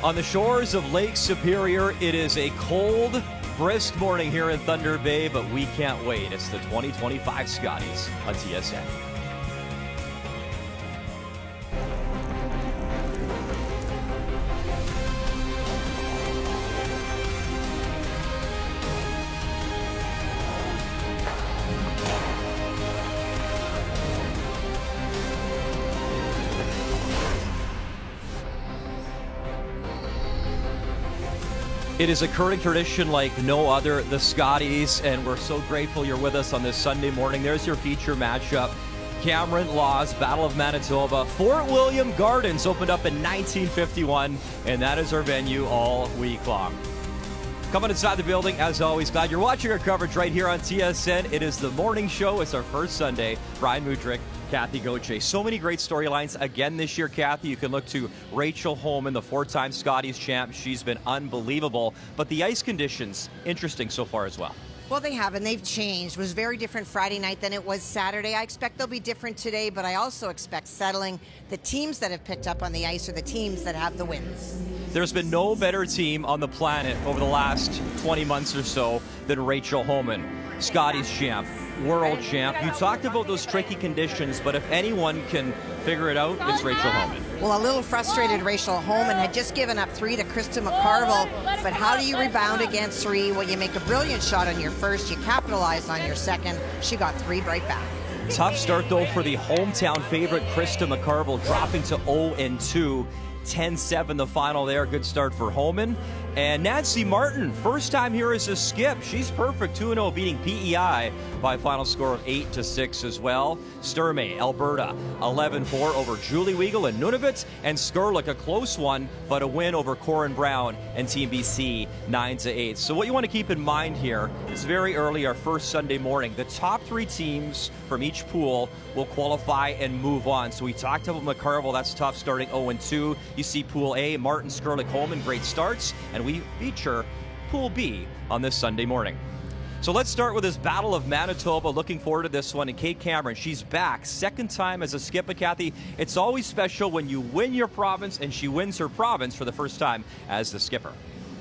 On the shores of Lake Superior, it is a cold, brisk morning here in Thunder Bay, but we can't wait. It's the 2025 Scotties on TSN. It is a curling tradition like no other, the Scotties, and we're so grateful you're with us on this Sunday morning. There's your feature matchup. Cameron Laws, Battle of Manitoba. Fort William Gardens opened up in 1951, and that is our venue all week long. Coming inside the building, as always, glad you're watching our coverage right here on TSN. It is the morning show. It's our first Sunday. Brian Mudrick, Kathy Gauthier. So many great storylines again this year, Kathy. You can look to Rachel Homan, the four-time Scotties champ. She's been unbelievable. But the ice conditions, interesting so far as well. Well, they have, and they've changed. It was very different Friday night than it was Saturday. I expect they'll be different today, but I also expect settling. The teams that have picked up on the ice are the teams that have the wins. There's been no better team on the planet over the last 20 months or so than Rachel Homan. Scotties champ, world champ. You talked about those tricky conditions, but if anyone can figure it out, it's Rachel Homan. Well, a little frustrated Rachel Homan had just given up 3 to Krista McCarville, but how do you rebound against 3? Well, you make a brilliant shot on your first, you capitalize on your second. She got 3 right back. Tough start, though, for the hometown favorite, Krista McCarville, dropping to 0-2. 10-7 the final there. Good start for Homan. And Nancy Martin, first time here as a skip. She's perfect, 2-0, beating PEI by a final score of 8-6 as well. Sturmey, Alberta, 11-4 over Julie Weigel and Nunavut. And Skurlik, a close one, but a win over Corin Brown and Team BC, 9-8. So what you want to keep in mind here is very early, our first Sunday morning, the top 3 teams from each pool will qualify and move on. So we talked about McCarville, that's tough, starting 0-2. You see Pool A, Martin, Skurlik, Homan, great starts. And we feature Pool B on this Sunday morning. So let's start with this Battle of Manitoba. Looking forward to this one. And Kate Cameron, she's back. Second time as a skipper, Kathy. It's always special when you win your province, and she wins her province for the first time as the skipper.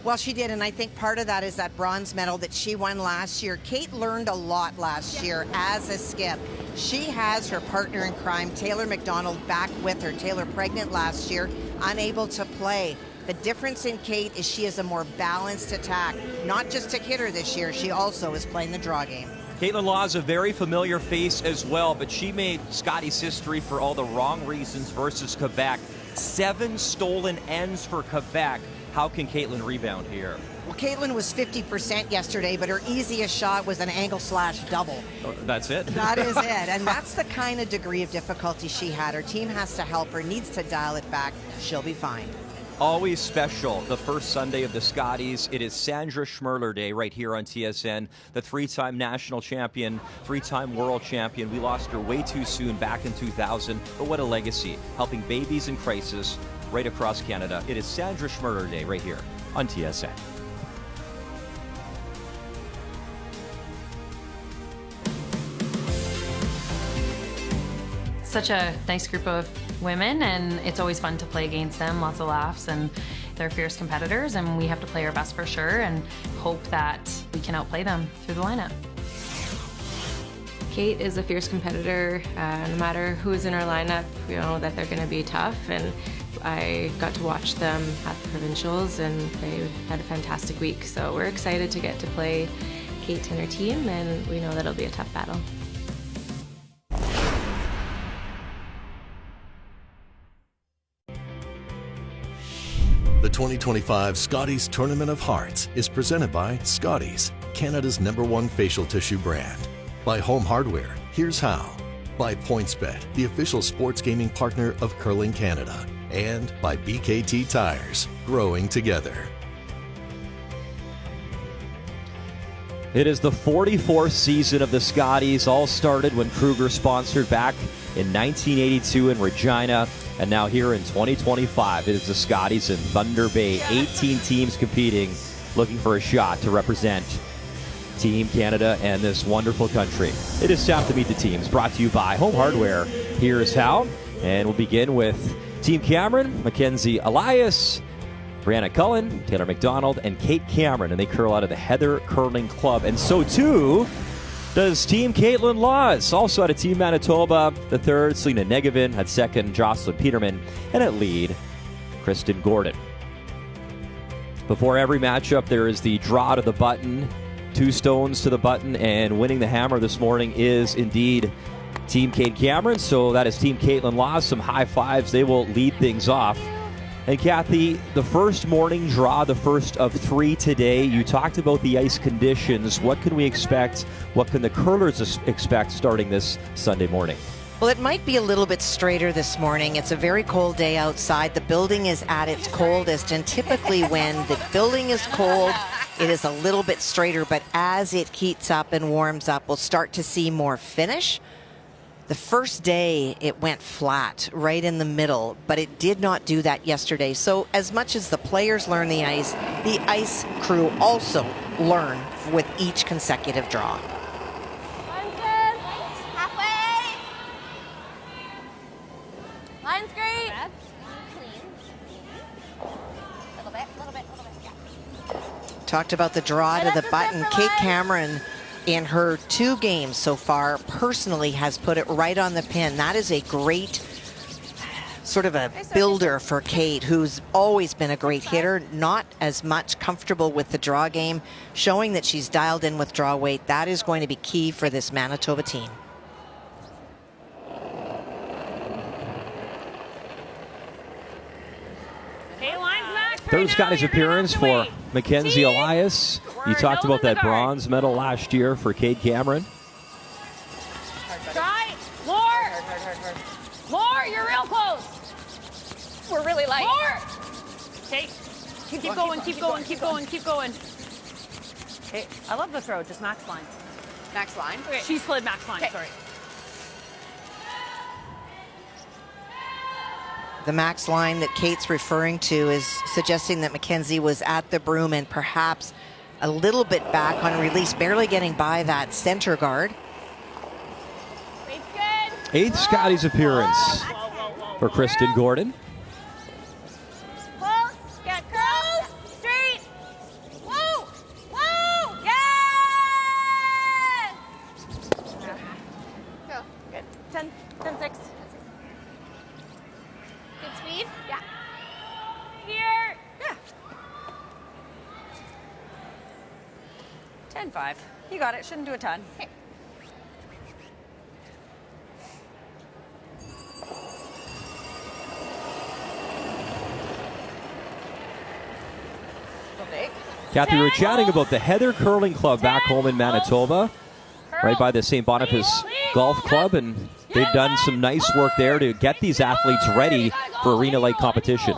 Well, she did, and I think part of that is that bronze medal that she won last year. Kate learned a lot last year as a skip. She has her partner in crime, Taylor McDonald, back with her. Taylor pregnant last year, unable to play. The difference in Kate is she has a more balanced attack. Not just a hitter this year, she also is playing the draw game. Caitlin Law is a very familiar face as well, but she made Scotties history for all the wrong reasons versus Quebec. 7 stolen ends for Quebec. How can Caitlin rebound here? Well, Caitlin was 50% yesterday, but her easiest shot was an angle/double. Oh, that's it? That is it, and that's the kind of degree of difficulty she had. Her team has to help her, needs to dial it back. She'll be fine. Always special, the first Sunday of the Scotties. It is Sandra Schmirler Day right here on TSN, the 3-time national champion, 3-time world champion. We lost her way too soon back in 2000, but what a legacy, helping babies in crisis right across Canada. It is Sandra Schmirler Day right here on TSN. Such a nice group of women, and it's always fun to play against them. Lots of laughs, and they're fierce competitors, and we have to play our best for sure and hope that we can outplay them through the lineup. Kate is a fierce competitor. No matter who's in our lineup, we know that they're going to be tough, and I got to watch them at the provincials, and they had a fantastic week. So we're excited to get to play Kate and her team, and we know that it'll be a tough battle. The 2025 Scotties Tournament of Hearts is presented by Scotties, Canada's #1 facial tissue brand. By Home Hardware, here's how. By PointsBet, the official sports gaming partner of Curling Canada. And by BKT Tires, growing together. It is the 44th season of the Scotties. All started when Kruger sponsored back in 1982 in Regina. And now here in 2025, it is the Scotties in Thunder Bay. 18 teams competing, looking for a shot to represent Team Canada and this wonderful country. It is time to meet the teams, brought to you by Home Hardware. Here's how. And we'll begin with Team Cameron, Mackenzie Elias, Brianna Cullen, Taylor McDonald, and Kate Cameron, and they curl out of the Heather Curling Club. And so too does Team Caitlin Laws. Also out of Team Manitoba, the third, Selena Negevin. At second, Jocelyn Peterman. And at lead, Kristen Gordon. Before every matchup, there is the draw to the button, 2 stones to the button, and winning the hammer this morning is indeed Team Kate Cameron. So that is Team Caitlin Laws. Some high fives. They will lead things off. And Kathy, the first morning draw, the first of 3 today. You talked about the ice conditions. What can we expect? What can the curlers expect starting this Sunday morning? Well, it might be a little bit straighter this morning. It's a very cold day outside. The building is at its coldest, and typically when the building is cold, it is a little bit straighter, but as it heats up and warms up, we'll start to see more finish. The first day, it went flat right in the middle, but it did not do that yesterday. So as much as the players learn the ice crew also learn with each consecutive draw. Line's good. Halfway. Line's great. Clean. Little bit, yeah. Talked about the draw to the button. Kate Cameron, in her 2 games so far, personally has put it right on the pin. That is a great sort of a builder for Kate, who's always been a great hitter, not as much comfortable with the draw game, showing that she's dialed in with draw weight. That is going to be key for this Manitoba team. Third Scotties appearance for Mackenzie Elias. You talked about that bronze medal last year for Kate Cameron. Try. More, you're real close. We're really light. More. Okay. Keep going. Okay, I love the throw, just max line. Max line. Okay. She slid max line, Okay. sorry. The max line that Kate's referring to is suggesting that Mackenzie was at the broom and perhaps a little bit back on release, barely getting by that center guard. Weight's good. 8th Scotties appearance for Kristen Gordon. Close. Get close. Straight. Whoa. Yes. Go. Good. 10-6. Good speed. Yeah. Here. Yeah. 10-5. You got it. Shouldn't do a ton. Okay. Kathy, we were chatting about the Heather Curling Club back home in Manitoba, right by the St. Boniface Golf Club, and they've done some nice work there to get these athletes ready for arena-like competition.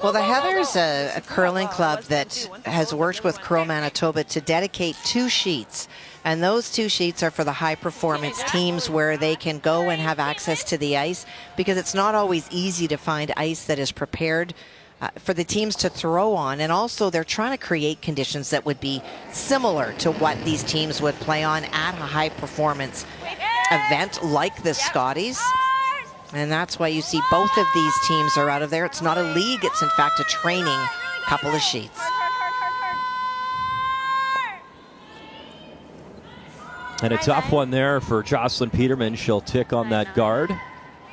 Well, the Heather's a curling club that has worked with Curl Manitoba to dedicate 2 sheets. And those 2 sheets are for the high-performance teams where they can go and have access to the ice, because it's not always easy to find ice that is prepared for the teams to throw on. And also they're trying to create conditions that would be similar to what these teams would play on at a high-performance event like the Scotties. And that's why you see both of these teams are out of there. It's not a league, it's in fact a training couple of sheets. And a tough one there for Jocelyn Peterman. She'll tick on that guard.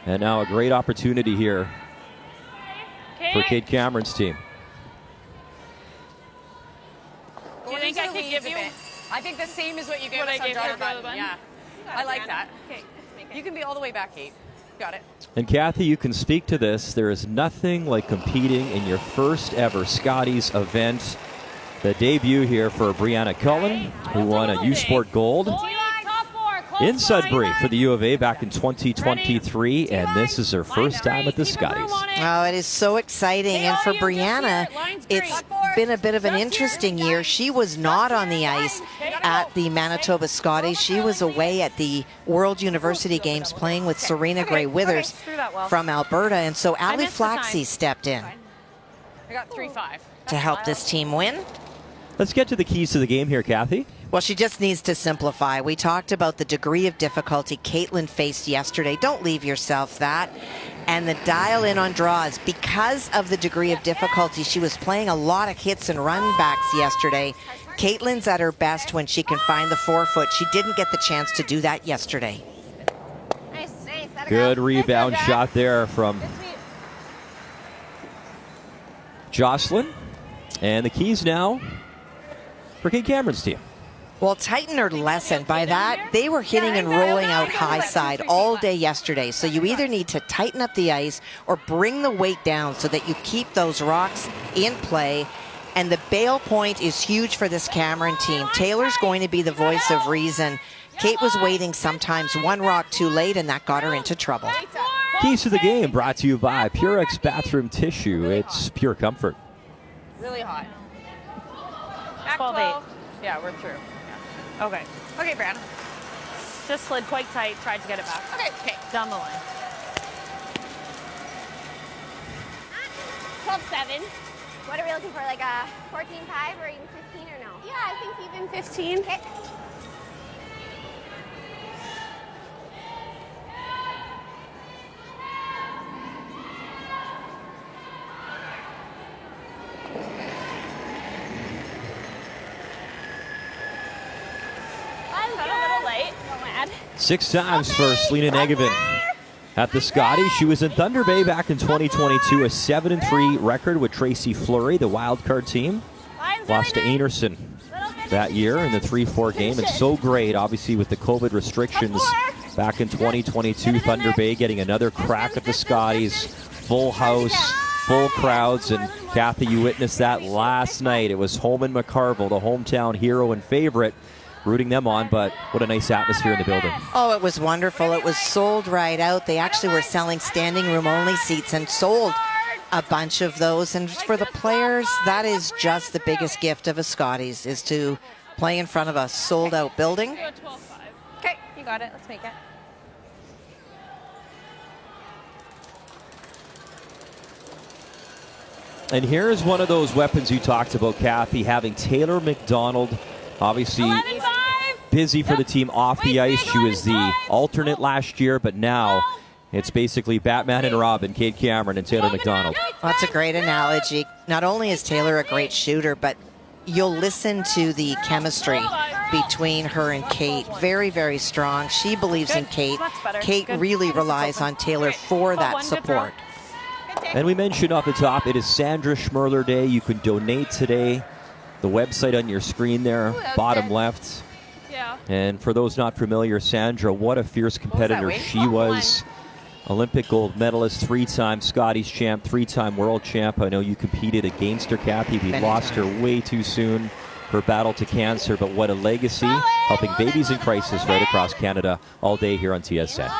And now a great opportunity here for Kate Cameron's team. Do you think I can give you? I think the same is what you gave us on draw button. Yeah, I like that. Okay, you can be all the way back, Kate. Got it. And Kathy, you can speak to this. There is nothing like competing in your first ever Scotties event. The debut here for Brianna Cullen, who won a U Sport Gold in Sudbury for the U of A back in 2023, and this is her first time at the Scotties. Oh, it is so exciting. And for Brianna, it's been a bit of an interesting year. She was not on the ice at the Manitoba Scotties. She was away at the World University Games playing with Serena Gray Withers from Alberta. And so Ali Flaxey stepped in I got 3-5 to help this team win. Let's get to the keys to the game here, Kathy. Well, she just needs to simplify. We talked about the degree of difficulty Caitlin faced yesterday. Don't leave yourself that. And the dial in on draws. Because of the degree of difficulty, she was playing a lot of hits and run backs yesterday. Caitlin's at her best when she can find the forefoot. She didn't get the chance to do that yesterday. Good rebound shot there from Jocelyn. And the keys now for Kate Cameron's team. Well, tighten her lesson. By that, they were hitting and rolling out high side all day yesterday. So you either need to tighten up the ice or bring the weight down so that you keep those rocks in play. And the bail point is huge for this Cameron team. Taylor's going to be the voice of reason. Kate was waiting sometimes one rock too late, and that got her into trouble. Keys to the game brought to you by Purex Bathroom Tissue. It's pure comfort. Really hot. 12-8. Yeah, we're through. Yeah. Okay. Okay, Brandon. Just slid quite tight, tried to get it back. Okay. Down the line. 12-7. What are we looking for, like a 14-5 or even 15 or no? Yeah, I think even 15. Okay. A little late. 6 times for Selena Negevin at the Scotties. She was in Thunder Bay back in 2022, a 7-3 record with Tracy Fleury, the wild card team. Lost to Anderson that year in the 3-4 game. And so great, obviously, with the COVID restrictions back in 2022. Thunder Bay getting another crack at the Scotties. Full house, full crowds. And Kathy, you witnessed that last night. It was Holman McCarville, the hometown hero and favorite, rooting them on, but what a nice atmosphere in the building. Oh, it was wonderful. It was sold right out. They actually were selling standing room only seats and sold a bunch of those. And for the players, that is just the biggest gift of a Scotties, is to play in front of a sold out building. Okay, you got it. Let's make it. And here's one of those weapons you talked about, Kathy, having Taylor McDonald, obviously 11-5. busy for the team off the ice. She was the alternate last year, but now it's basically Batman and Robin, Kate Cameron and Taylor McDonald. Well, that's a great analogy. Not only is Taylor a great shooter, but you'll listen to the chemistry between her and Kate. Very, very strong. She believes in Kate. Kate really relies on Taylor for that support. And we mentioned off the top, it is Sandra Schmirler Day. You can donate today. The website on your screen there, bottom left. Yeah. And for those not familiar, Sandra, what a fierce competitor she was. Olympic gold medalist, 3-time Scotties champ, 3-time world champ. I know you competed against her, Kathy. We lost her way too soon. Her battle to cancer, but what a legacy, helping babies in crisis right across Canada all day here on TSN.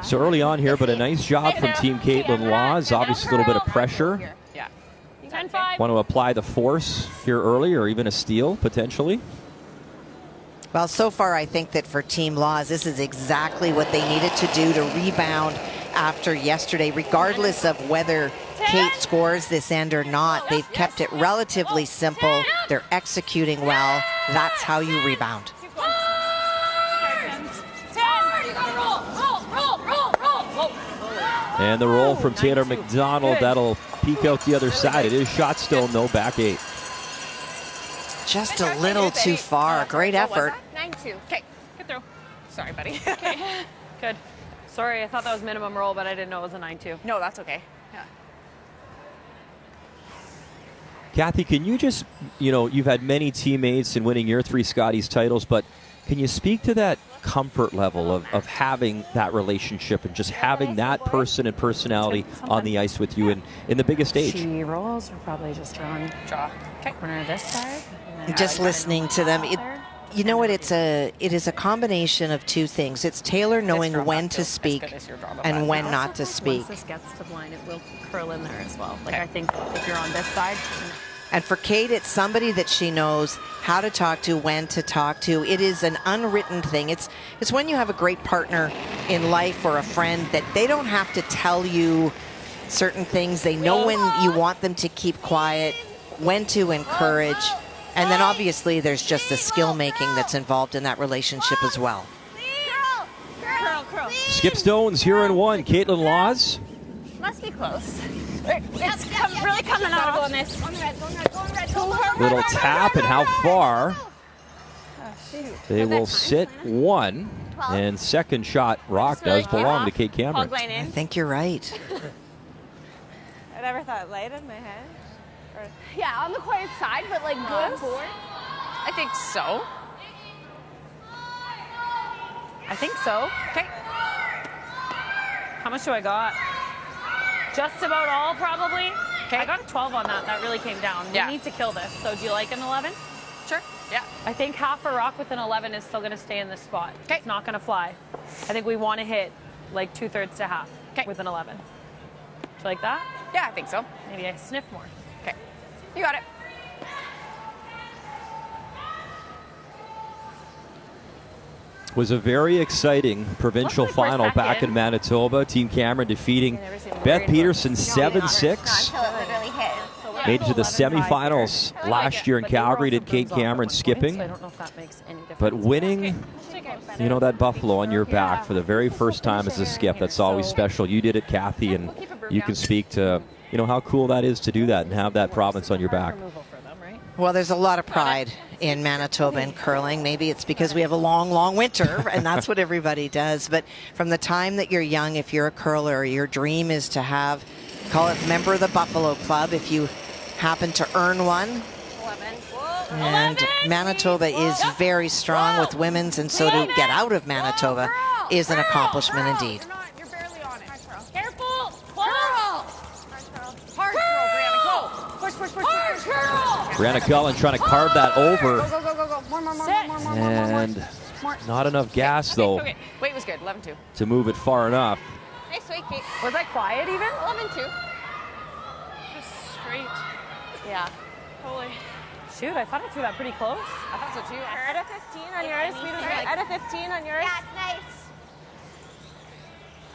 So early on here, but a nice job from Team Caitlin Laws. Obviously a little bit of pressure. Yeah. 10-5. Want to apply the force here early, or even a steal, potentially. Well, so far I think that for Team Laws, this is exactly what they needed to do to rebound after yesterday. Regardless of whether Kate scores this end or not, they've kept it relatively simple. They're executing well. That's how you rebound. And the roll from Taylor McDonald, that'll peek out the other side. It is shot stone, though, back 8. Just a little too far. Great effort. 9-2. Okay, Good throw. sorry, buddy. Okay. Good. Sorry, I thought that was minimum roll, but I didn't know it was a 9-2. No, that's okay. Yeah. Kathy, can you just, you've had many teammates in winning your 3 Scotties titles, but can you speak to that comfort level of having that relationship and just having that person and personality on the ice with you in the biggest stage? She rolls. We're probably just drawing Okay. corner this side. Just listening to them. You know what? It is a combination of two things. It's Taylor knowing when to speak and when not to speak. Once this gets to the line, it will curl in there as well. Like I think if you're on this side. And for Kate, it's somebody that she knows how to talk to, when to talk to. It is an unwritten thing. It's when you have a great partner in life or a friend that they don't have to tell you certain things. They know when you want them to keep quiet, when to encourage. And then obviously there's just the skill making that's involved in that relationship as well. Skip Stones here in one. Caitlin Laws. Must be close. It's really coming off on this. Little tap, and how far? They will sit one. And second shot, rock does belong to Kate Cameron. I think you're right. I never thought light in my head. Yeah, on the quiet side, but like good board. I think so. I think so. Okay. How much do I got? Just about all, probably. Okay. I got a 12 on that. That really came down. Yeah. We need to kill this. So do you like an 11? Sure. Yeah. I think half a rock with an 11 is still going to stay in this spot. Okay. It's not going to fly. I think we want to hit like 2/3 to half with an 11. Do you like that? Yeah, I think so. Maybe I sniff more. Okay. You got it. Was a very exciting provincial Hopefully for a final back second. in Manitoba. Team Cameron defeating Beth Peterson 7-6. Made it to the semifinals last year in Calgary. Did Kate Cameron skipping. I don't know if that makes any difference. But winning, you know, that buffalo on your back for the very first time as a skip, that's always special. You did it, Kathy, and you can speak to, you know, how cool that is to do that and have that province on your back. Well, there's a lot of pride in Manitoba in curling. Maybe it's because we have a long, long winter, and that's what everybody does. But from the time that you're young, if you're a curler, your dream is to have, call it member of the Buffalo Club, if you happen to earn one. And Manitoba is very strong with women's, and so to get out of Manitoba is an accomplishment indeed. You're barely on it. Careful! Hard curl, Brianna. Go. Push, push, push. Hard curl. Brianna Cullen trying to carve that over. Go, go, go, go. More. And not enough gas, though, Okay. Weight was good. 11-2. to move it far enough. Nice weight, Kate. Was I quiet even? 11-2. Just straight. Yeah. Holy. Shoot, I thought I threw that pretty close. I thought so too. Out of 15 on yours. Out of 15 on yours. Yeah, it's nice.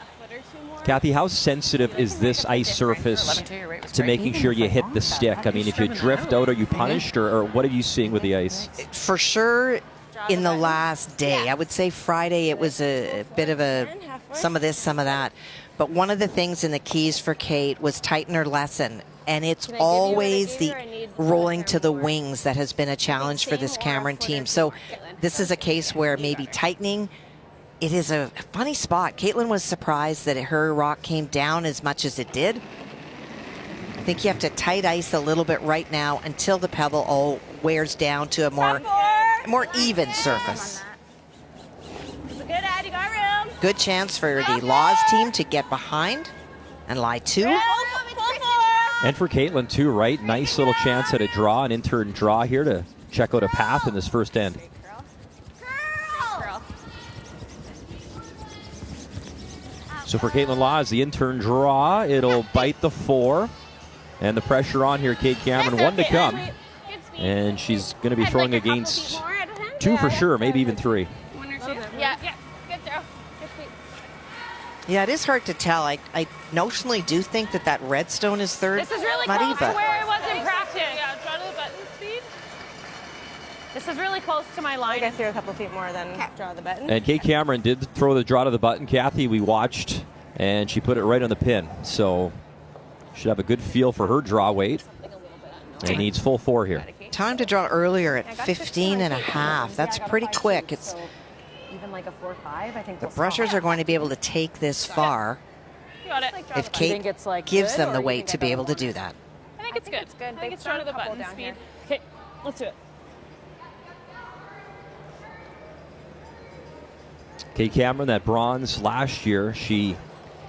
A foot or two more. Kathy, how sensitive is this ice surface 11-2, your weight was to great. making sure you hit the stick? I mean, if you drift out, are you punished, or what are you seeing with the ice? For sure, in the last day, I would say Friday, it was a bit of some of this, some of that. But one of the things in the keys for Kate was tighten her lesson. And it's always the rolling to the wings that has been a challenge for this Cameron team. So this is a case where maybe tightening, it is a funny spot. Caitlin was surprised that her rock came down as much as it did. I think you have to tight ice a little bit right now until the pebble all wears down to a more even surface. Good, Ad. You got room. Good chance for the Laws team to get behind and lie two. And for Caitlin, too, right? Nice little chance at a draw, an in-turn draw here to check out a path in this first end. So for Caitlin Laws, the in-turn draw, it'll bite the 4. And the pressure on here, Kate Cameron, 1 to come. And she's going to be throwing against 2 for sure, maybe even 3. Yeah. Good throw. Good sweep. Yeah, it is hard to tell. I notionally do think that redstone is third. This is really Muddy, close but to where it was in practice. Yeah, draw to the button speed. This is really close to my line. I threw a couple feet more than draw the button. And Kate Cameron did throw the draw to the button. Kathy, we watched, and she put it right on the pin. So should have a good feel for her draw weight. And needs full 4 here. time to draw earlier at 15 and a half. That's pretty quick. It's even like a 4-5, I think the brushers are going to be able to take this far if Kate gives them the weight to be able to do that. I think it's good. I think it's drawn to the button speed. Okay, let's do it. Kate Cameron, that bronze last year, she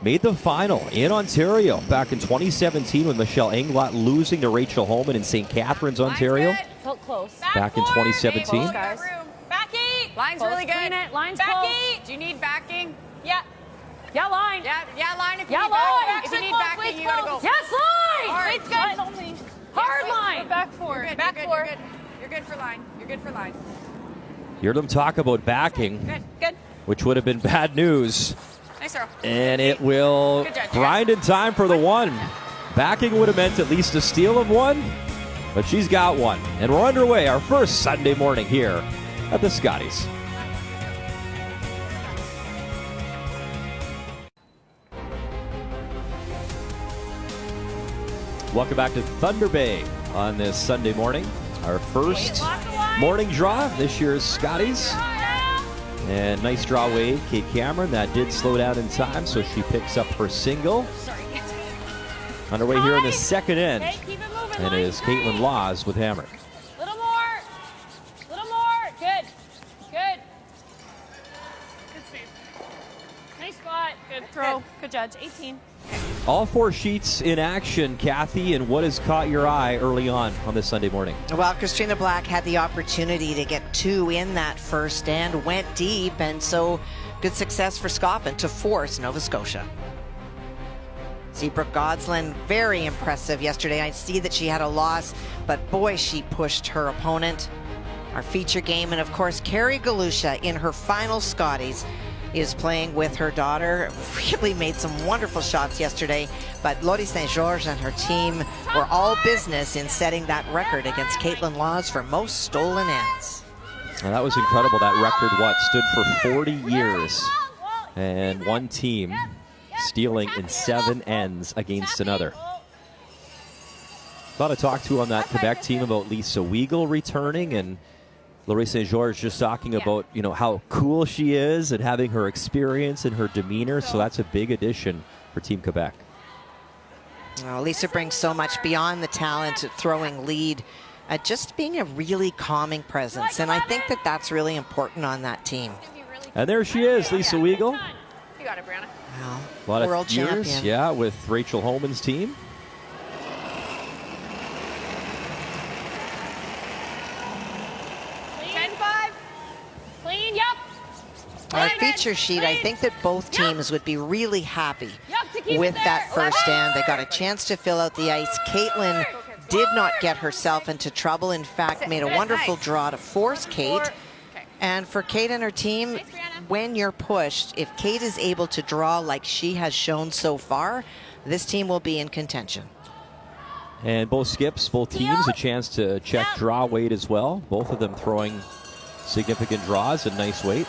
made the final in Ontario back in 2017 with Michelle Englot losing to Rachel Holman in St. Catharines, Ontario. Felt close. Back in 2017. Back eight. Line's Close, really good. clean it. Line's back close. eight. Do you need backing? Yeah. Yeah, line. Yeah, line. If you Yeah, need line. backing, if you need backing, you gotta go. Yes, line. Hard. Weight's good. Hard line. Back four. You're good, Back you're good, four. You're good. You're good for line. You're good for line. Hear them talk about backing, Good. Good. which would have been bad news. Nice throw. And it will Good job, grind in time for the one. Backing would have meant at least a steal of one, but she's got one. And we're underway, our first Sunday morning here at the Scotties. Welcome back to Thunder Bay on this Sunday morning. Our first morning draw this year's Scotties. And nice draw away, Kate Cameron. That did slow down in time, so she picks up her single. Underway here in the second end. And it is Caitlin Laws with hammer. Little more. Little more. Good. Good. Good save. Nice spot. Good throw. Good judge. 18. All four sheets in action, Kathy, and what has caught your eye early on this Sunday morning? Well, Christina Black had the opportunity to get 2 in that first and went deep, and so good success for Scotland to force Nova Scotia. Seabrook Godsland, very impressive yesterday. I see that she had a loss, but boy, she pushed her opponent. Our feature game, and of course, Carrie Galusha in her final Scotties is playing with her daughter. Really made some wonderful shots yesterday, but Lori St. George and her team were all business in setting that record against Caitlin Laws for most stolen ends. Well, that was incredible. That record, stood for 40 years. And one team stealing in 7 ends against another. Thought I talked to on that Quebec team about Lisa Weigel returning, and Lori St. George just talking about, how cool she is and having her experience and her demeanor. So that's a big addition for Team Quebec. Well, Lisa brings so much beyond the talent, throwing lead, just being a really calming presence. And I think that that's really important on that team. And there she is, Lisa Weigel. You got it, Brianna. Well, A lot world of years, champion. with Rachel Homan's team. Our feature sheet, I think that both teams would be really happy with that first stand. They got a chance to fill out the ice. Caitlin did not get herself into trouble. In fact, made a wonderful draw to force Kate. And for Kate and her team, when you're pushed, if Kate is able to draw like she has shown so far, this team will be in contention. And both skips, both teams, a chance to check draw weight as well. Both of them throwing significant draws and nice weight.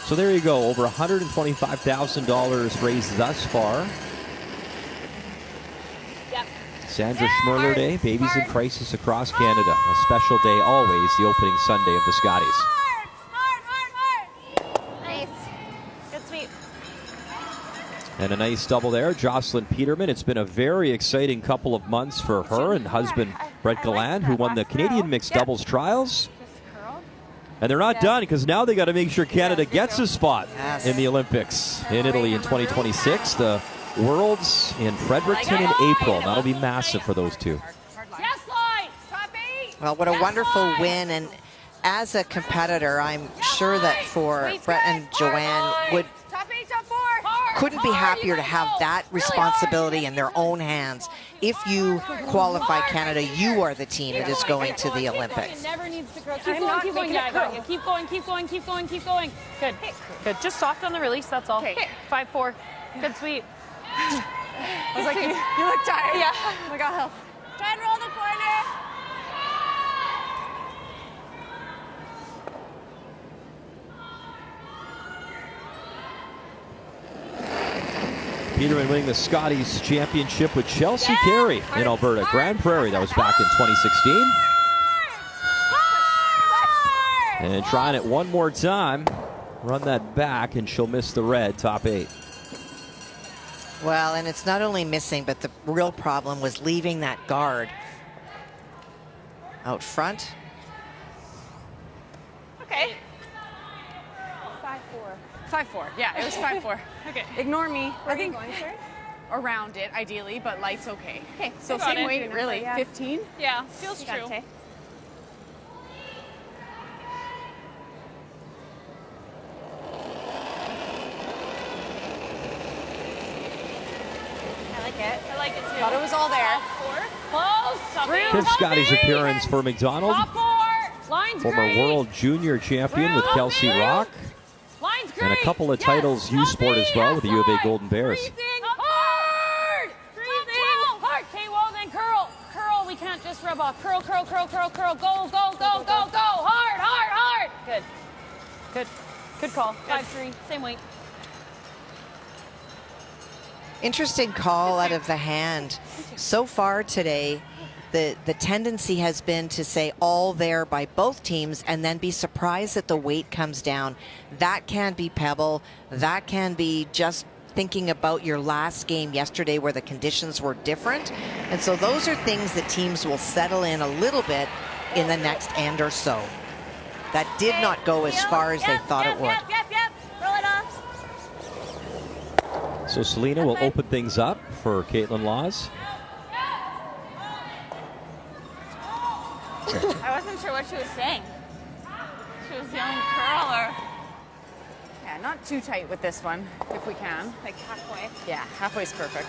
So there you go, over $125,000 raised thus far. Yep. Sandra Schmirler Day, Babies in Crisis across Canada. A special day always, the opening Sunday of the Scotties. Nice. Good sweep. And a nice double there, Jocelyn Peterman. It's been a very exciting couple of months for her and husband Brett Galland, who won the Canadian Mixed Doubles Trials. And they're not done, because now they got to make sure Canada gets a spot in the Olympics in Italy in 2026. The Worlds in Fredericton in April. That'll be massive for those two. Yes, line. Top 8. Well, what a wonderful win. And as a competitor, I'm sure that for Brett and Joanne couldn't be happier to have that responsibility in their own hands. If you qualify Canada, you are the team that is going to the Olympics. Never needs to grow. Keep going, keep going. Yeah, I got you. Keep going, keep going, keep going, keep going. Good. Good. Just soft on the release, that's all. 5-4. Good sweep. I was like, you look tired. Yeah. Oh my God. Try and roll the corner. Peterman winning the Scotties Championship with Chelsea Carey in Alberta. Grand Prairie, that was back in 2016. And trying it one more time. Run that back, and she'll miss the red, top 8. Well, and it's not only missing, but the real problem was leaving that guard out front. Okay. 5-4. Yeah, it was 5-4. Okay. Ignore me. Where are you going, sir? Around it, ideally, but light's okay. Okay. So got same it. weight, really. Yeah. 15? Yeah, feels true. Okay. I like it too. Thought it was all there. 4. Close. Fifth Scotties appearance for McDonald. Top 4. Line's Former great. world junior champion with Real Kelsey big. Rock. Line's great. And a couple of Yes. titles U Sport as well with the U of A Yes, Golden Bears. Freezing. Hard. Freezing. Hard. Okay, well then curl. Curl. We can't just rub off. Curl, curl, curl, curl, curl. Go, go, go, go, go. Hard, hard, hard. Good. Good. Good call. 5-3. Same weight. Interesting call out of the hand. So far today, the tendency has been to say all there by both teams and then be surprised that the weight comes down. That can be pebble. That can be just thinking about your last game yesterday where the conditions were different. And so those are things that teams will settle in a little bit in the next end or so. That did not go as far as they thought it would. Yep. Roll it off. So Selena will open things up for Caitlin Laws. I wasn't sure what she was saying. She was yelling curl or... Yeah, not too tight with this one, if we can. like halfway. Yeah, halfway's perfect.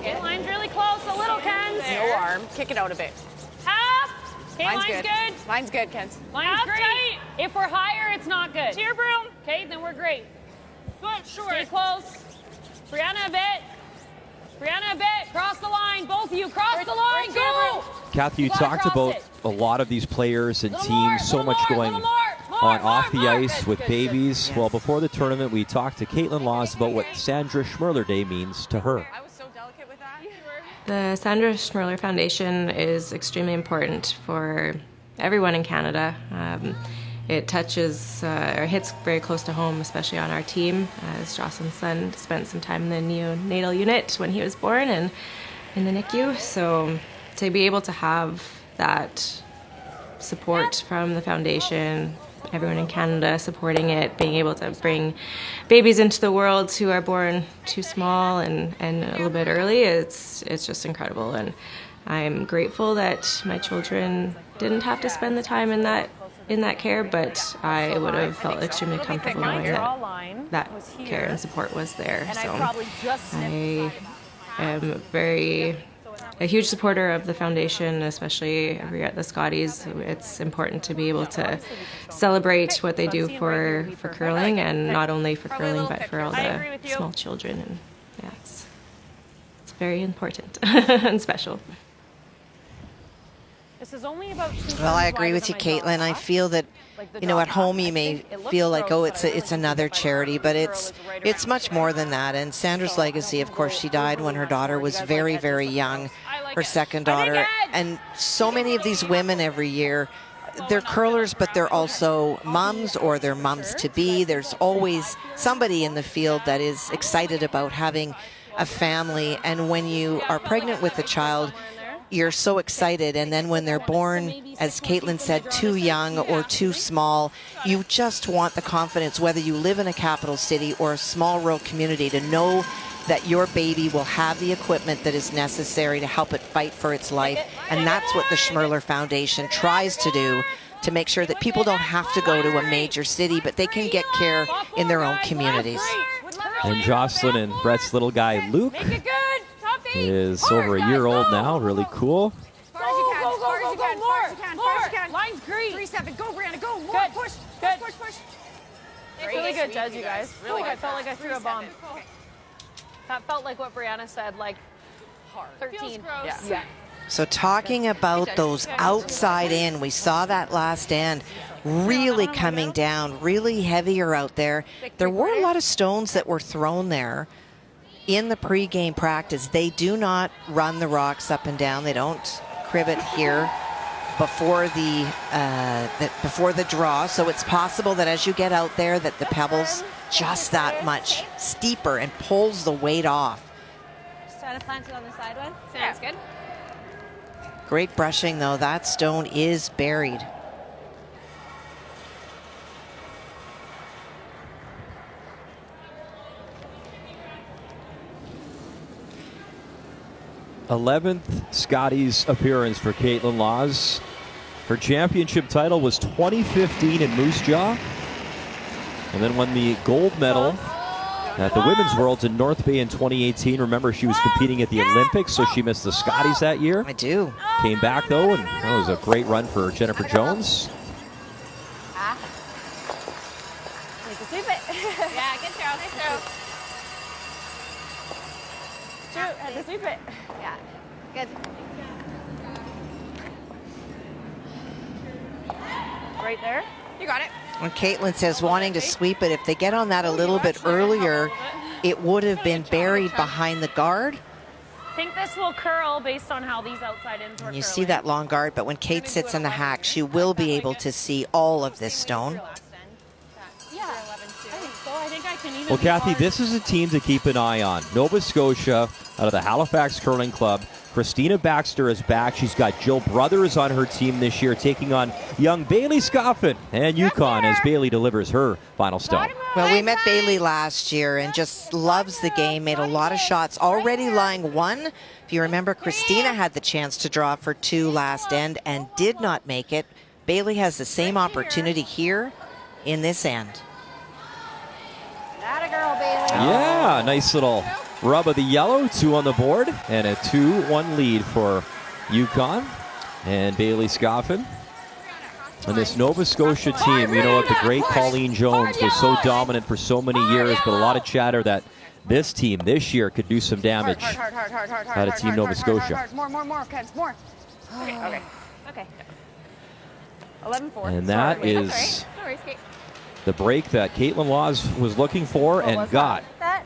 Okay, line's really close. A little, Kens. No arm. Kick it out a bit. Half. Okay, line's good. Line's good, Kens. Line's great. Tight. If we're higher, it's not good. To your broom. Okay, then we're great. Good, sure. Stay close. Brianna a bit. Brianna a bit. Cross the line. Both of you cross the line. Go. Kathy, you gotta talked cross about it. a lot of these players and Little teams, more, so little much more, going little more, on off the more. ice Good, with good, babies. good. Well, before the tournament, we talked to Caitlin Laws about what Sandra Schmirler Day means to her. I was so delicate with that. The Sandra Schmirler Foundation is extremely important for everyone in Canada. It touches or hits very close to home, especially on our team, as Jocelyn's son spent some time in the neonatal unit when he was born and in the NICU. So to be able to have that support from the foundation, everyone in Canada supporting it, being able to bring babies into the world who are born too small and a little bit early, it's just incredible. And I'm grateful that my children didn't have to spend the time in that care, but I would have felt extremely comfortable knowing that care and support was there. So I am a huge supporter of the foundation, especially every year at the Scotties. It's important to be able to celebrate what they do for curling, and not only for curling, but for all the small children. And yeah, it's very important and special. This is only about 2 Well, I agree with you, Caitlin. I feel that, you know, at home you may feel like, oh, it's another charity, but it's much more than that. And Sandra's legacy, of course, she died when her daughter was very, very young, her second daughter. And so many of these women every year, they're curlers, but they're also mums or they're mums-to-be. There's always somebody in the field that is excited about having a family. And when you are pregnant with a child, you're so excited, and then when they're born, as Caitlin said, too young or too small, you just want the confidence, whether you live in a capital city or a small rural community, to know that your baby will have the equipment that is necessary to help it fight for its life. And that's what the Schmirler Foundation tries to do, to make sure that people don't have to go to a major city, but they can get care in their own communities. And Jocelyn and Brett's little guy, Luke, is over a year old now. Really cool. Go, more. Line's great. 3-7. Go, Brianna. Go. More. Good. Push. Good. Push. Really good, Judge, you guys. Really good. I felt like I threw a bomb. That felt like what Brianna said, like hard. 13. Yeah. So talking about those outside in, we saw that last end really coming down, really heavier out there. There were a lot of stones that were thrown there in the pregame practice. They do not run the rocks up and down. They don't crib it here before the draw. So it's possible that as you get out there that the pebble's just that much steeper and pulls the weight off. Just trying to plant it on the side one. Sounds good. Great brushing though. That stone is buried. th Scotties appearance for Caitlin Laws. Her championship title was 2015 in Moose Jaw, and then won the gold medal at the Women's Worlds in North Bay in 2018. Remember, she was competing at the Olympics, so she missed the Scotties that year. I do. Came back, though, and that was a great run for Jennifer Jones. Need to sweep it. Yeah, good throw. Nice throw. Shoot, had to sweep it. Yeah, good. Right there. You got it. When Caitlin says wanting to sweep it, if they get on that a little bit earlier, it would have been buried behind the guard. I think this will curl based on how these outside ends were You see curling. that long guard, but when Kate sits in the hack, she will be able to see all of this stone. Yeah, I think so. I think I can even. Well, Kathy, this is a team to keep an eye on. Nova Scotia out of the Halifax Curling Club. Christina Baxter is back. She's got Jill Brothers on her team this year, taking on young Bailey Scoffin and Yukon as Bailey delivers her final stone. Well, we met Bailey last year and just loves the game, made a lot of shots, already lying one. If you remember, Christina had the chance to draw for 2 last end and did not make it. Bailey has the same opportunity here in this end. Atta girl, Bailey. Yeah, nice little rub of the yellow, 2 on the board, and a 2-1 lead for Yukon and Bailey Scoffin. And this Nova Scotia team, you know what, the great Colleen Jones was so dominant for so many years, but a lot of chatter that this team this year could do some damage out of Team Nova Scotia. More, Kens, more. Okay. Okay. 11-4. And that is No worries, Kate. the break that Caitlin Laws was looking for and got. That.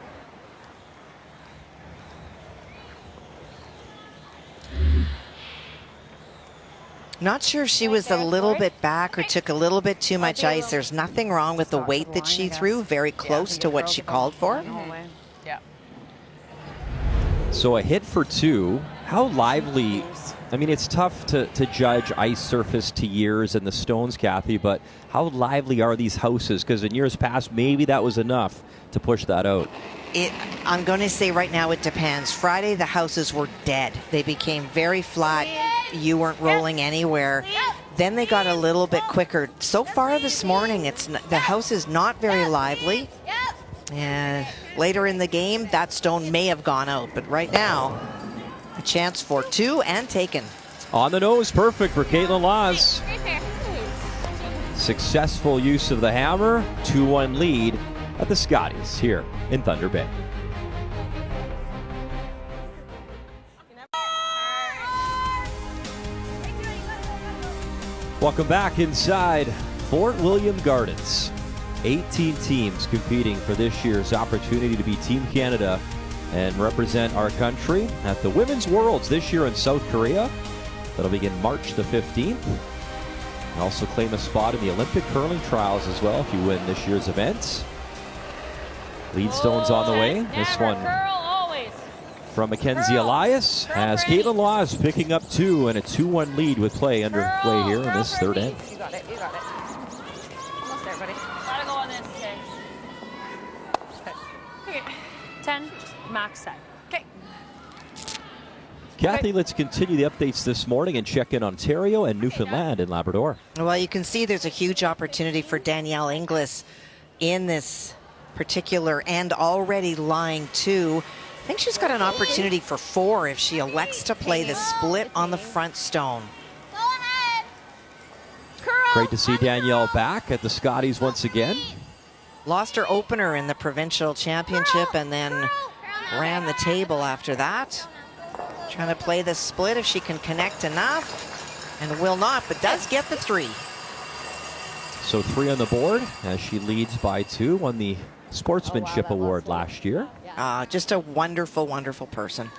Not sure if she was a little bit back or took a little bit too much ice. There's nothing wrong with the weight that she threw, very close to what she called for. Yeah. So a hit for 2. How lively, I mean, it's tough to judge ice surface to years and the stones, Kathy, but how lively are these houses? Because in years past, maybe that was enough to push that out. I'm going to say right now it depends. Friday, the houses were dead. They became very flat. You weren't rolling anywhere. Then they got a little bit quicker. So far this morning, the house is not very lively. And later in the game, that stone may have gone out. But right now, a chance for 2 and taken. On the nose, perfect for Caitlin Laws. Successful use of the hammer, 2-1 lead at the Scotties here in Thunder Bay. Welcome back inside Fort William Gardens. 18 teams competing for this year's opportunity to be Team Canada and represent our country at the Women's Worlds this year in South Korea. That'll begin March the 15th. And also claim a spot in the Olympic curling trials as well if you win this year's events. Lead stones on the way. This one from Mackenzie Elias as Caitlin Laws picking up 2 and a 2-1 lead with play underway here in this third end. You got it. Almost there, buddy. Gotta go on this. Okay. 10, max 10. Okay. Kathy, let's continue the updates this morning and check in Ontario and Newfoundland and Labrador. Well, you can see there's a huge opportunity for Danielle Inglis in this particular end, already lying 2. I think she's got an opportunity for 4 if she elects to play the split on the front stone. Go ahead. Great to see Danielle back at the Scotties once again. Lost her opener in the provincial championship and then ran the table after that. Trying to play the split if she can connect enough, and will not, but does get the 3. So 3 on the board as she leads by 2, won the Sportsmanship Award last year. Just a wonderful, wonderful person.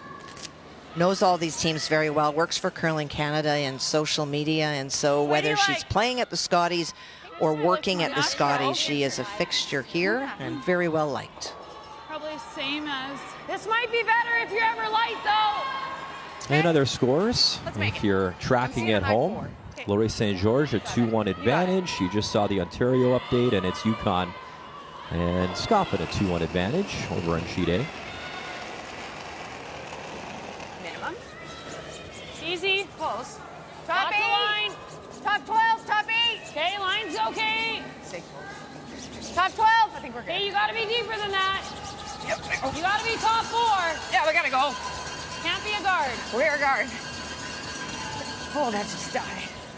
Knows all these teams very well, works for Curling Canada and social media, and so whether she's playing at the Scotties or working at the Scotties, she is a fixture here and very well liked. Probably same as. This might be better if you're ever light, though. And other scores, if you're tracking at home, Laurie St. George a 2-1 advantage. You just saw the Ontario update, and it's Yukon and Scoffin a 2-1 advantage over on sheet A. Minimum. Easy. Close. Top Top 8. line. Top Top 12, top 8. Okay, line's okay. Top 12. I think we're good. Okay, you gotta be deeper than that. Yep. You gotta be top 4. Yeah, we gotta go. Can't be a guard. We're a guard. Oh, that just died.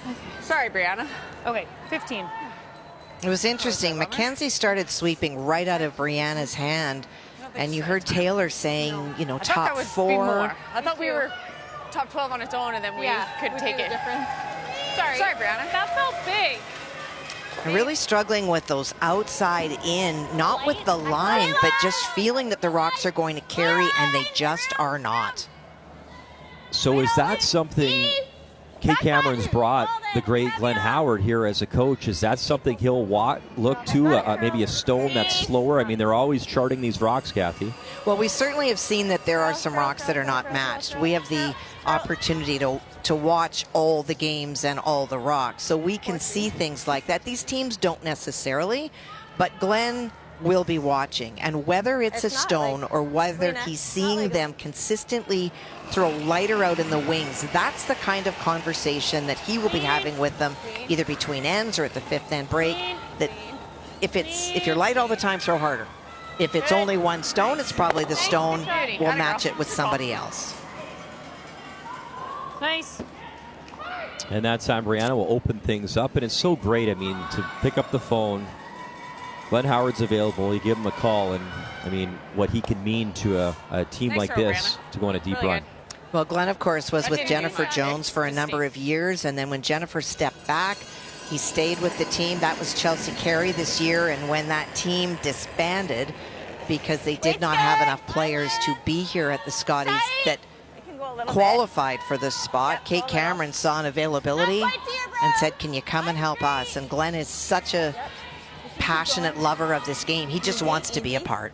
Okay. Sorry, Brianna. Okay, 15. It was interesting. Mackenzie started sweeping right out of Brianna's hand, and you heard Taylor saying, you know, top 4. I thought we were top 12 on its own, and then we could take it. Sorry, Brianna. That felt big. Really struggling with those outside in, not with the line, but just feeling that the rocks are going to carry, and they just are not. So is that something Kate Cameron's brought the great Glenn Howard here as a coach? Is that something he'll look to, maybe a stone that's slower? I mean, they're always charting these rocks, Kathy. Well, we certainly have seen that there are some rocks that are not matched. We have the opportunity to watch all the games and all the rocks, so we can see things like that. These teams don't necessarily, but Glenn will be watching, and whether it's a stone or whether he's seeing them consistently throw lighter out in the wings, that's the kind of conversation that he will be having with them, either between ends or at the 5th end break, that if you're light all the time, throw harder. If it's only one stone, it's probably the stone will match it with somebody else. Nice. And that time Brianna will open things up, and it's so great, I mean, to pick up the phone. Glenn Howard's available. You give him a call, and I mean, what he can mean to a team like this to go on a deep run. Well, Glenn, of course, was with Jennifer Jones for a number of years, and then when Jennifer stepped back, he stayed with the team. That was Chelsea Carey this year, and when that team disbanded because they did not have enough players to be here at the Scotties that qualified for this spot, Kate Cameron saw an availability and said, can you come and help us? And Glenn is such a passionate lover of this game. He just wants to be a part.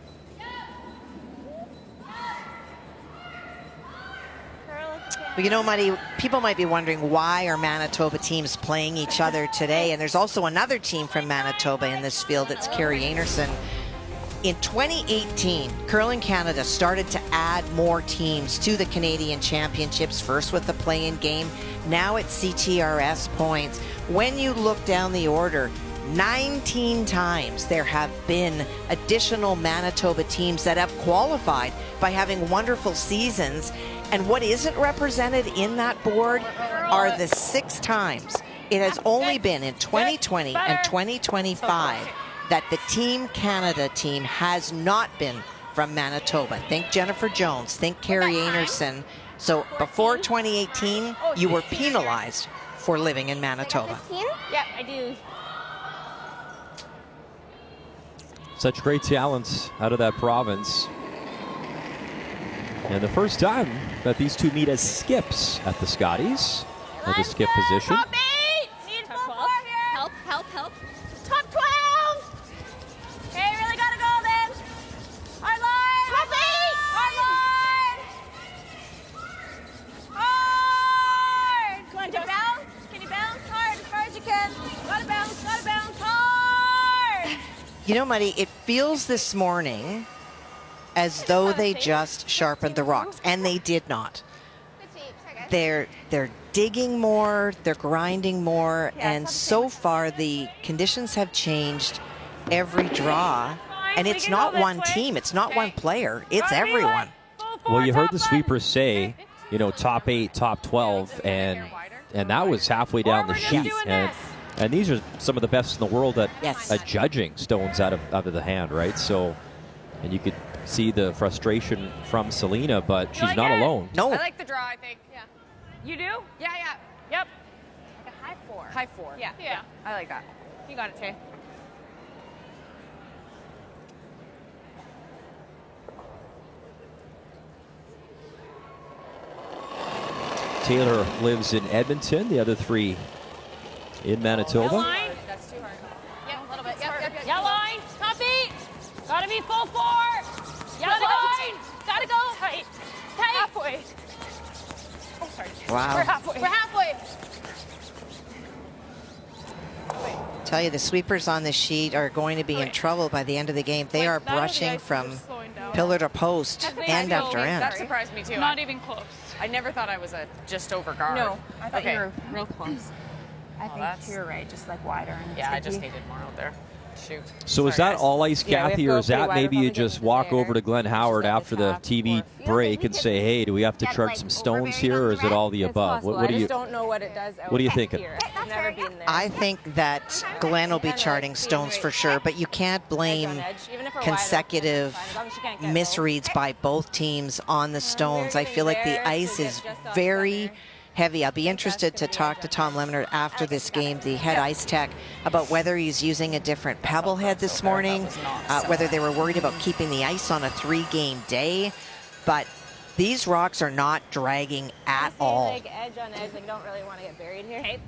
But you know, people might be wondering, why are Manitoba teams playing each other today? And there's also another team from Manitoba in this field. It's Carrie Anderson. In 2018, Curling Canada started to add more teams to the Canadian Championships, first with the play-in game, now at CTRS points. When you look down the order, 19 times there have been additional Manitoba teams that have qualified by having wonderful seasons. And what isn't represented in that board are the 6 times. It has only been in 2020 and 2025 that the Team Canada team has not been from Manitoba. Think Jennifer Jones, think Carrie Anderson. So before 2018, you were penalized for living in Manitoba. Yeah, I do. Such great talents out of that province. And the first time that these two meet as skips at the Scotties, at the skip position. Top 8! Need full 4 here! Help, help, help. Top 12! Okay, really gotta go then. Our line! Top 8! Our line! Hard! Come on, bounce. Can you bounce hard as far as you can? Gotta bounce hard! You know, Muddy, it feels this morning as though they just sharpened the rocks, and they did not. They're digging more, they're grinding more, and so far the conditions have changed every draw. And it's not one team, it's not one player, it's everyone. Well, you heard the sweepers say, you know, top 8, top 12, and that was halfway down the sheet. And these are some of the best in the world at judging stones out of the hand, right? So, and you could see the frustration from Selena, but she's not alone. No. I like the draw, I think. Yeah. You do? Yeah, yeah. Yep. Like a high 4. High 4. Yeah. Yeah. I like that. You got it, Tay. Taylor lives in Edmonton, the other 3 in Manitoba. Line. That's too hard. Yeah, a little bit. Yep. Yellow line. Top 8. Gotta be full 4. Yellow line. Gotta go. Tight. Halfway. Oh, sorry. Wow. We're halfway. We're halfway. Tell you, the sweepers on the sheet are going to be in trouble by the end of the game. They are brushing from pillar to post, end after end. That surprised me too. Not even close. I never thought I was a just over guard. No, I thought you were real close. I think you're right, just like wider. And yeah, I just needed more out there. Shoot. So is that all ice, Kathy, or is that maybe you just walk over to Glenn Howard after the TV break and say, hey, do we have to charge some stones here, or is it all the above? What do you? I just don't know what it does. What are you thinking? I've never been there. I think that Glenn will be charting stones for sure, but you can't blame consecutive misreads by both teams on the stones. I feel like the ice is very heavy. I'll be interested to talk to Tom Lemner after this game, the head ice tech, about whether he's using a different pebble head this morning, whether they were worried about keeping the ice on a 3-game day. But these rocks are not dragging at all. Like edge on edge, like don't really want to get buried here. Okay.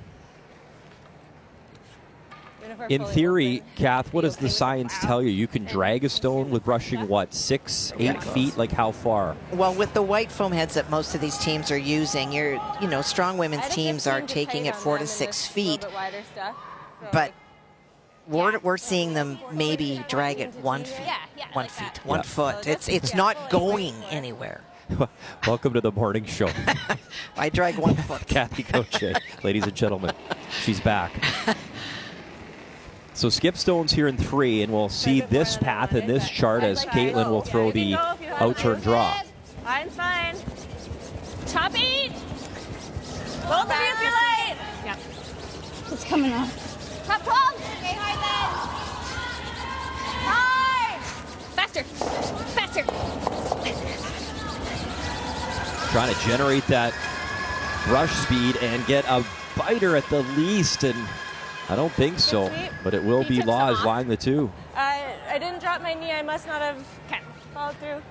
In theory, Kath, what does the science tell you? You can drag a stone with rushing, what, 6, 8 feet? Like how far? Well, with the white foam heads that most of these teams are using, strong women's teams are taking it 4 to 6 feet. But we're seeing them maybe drag it 1 foot. 1 foot. It's not going anywhere. Welcome to the morning show. I drag 1 foot. Kathy Coche, ladies and gentlemen. She's back. So skip stones here in 3, and we'll see this path in this chart as Caitlin will throw the out-turn draw. Mine's fine. Top 8. Both of you feel light. Yeah. It's coming off. Top 12. Okay, high then. Faster. Faster. Trying to generate that rush speed and get a biter at the least, and I don't think so, but it will be Laws lying the 2. I didn't drop my knee. I must not have followed through.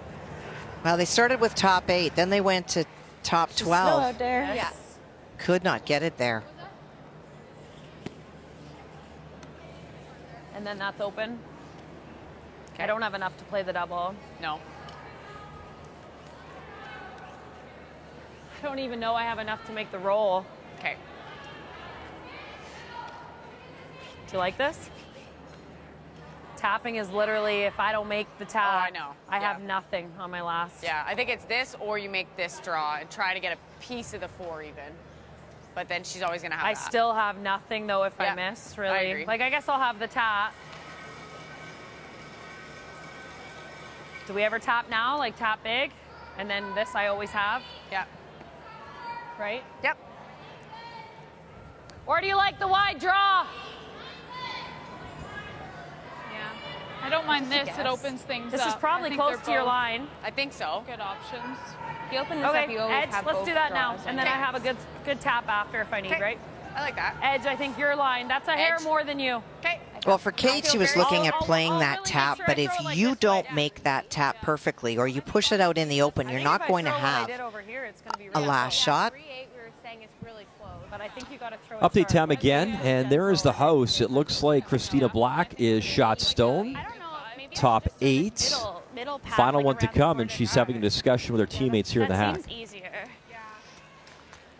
Well, they started with top 8, then they went to top 12. Out there. Yes. Could not get it there. And then that's open. I don't have enough to play the double. No. I don't even know I have enough to make the roll. Okay. Do you like this? Tapping is literally, if I don't make the tap, I know. I have nothing on my last. Yeah, I think it's this, or you make this draw and try to get a piece of the 4 even. But then she's always going to have I that. still have nothing, though, if I miss, really. I agree. Like, I guess I'll have the tap. Do we ever tap now? Like, tap big? And then this I always have? Yeah. Right? Yep. Or do you like the wide draw? I don't mind this. It opens things This up. is probably close to your line. I think so. Good options. If you open this Okay, up, you always Edge, have let's both do that now. draws. And then I have a good tap after if I need, right? I like that. Edge, I think your line. That's a hair more than you. Okay. Well, for Kate, she was looking at playing I'll that really tap, make sure but I if throw like you this don't right make that tap perfectly, or you push it out in the open, you're not going to have a last shot. But I think you got to throw it Update sharp. time again, and there is the house. It looks like Christina Black is shot stone. Top 8. Final one to come, and she's having a discussion with her teammates here in the hack.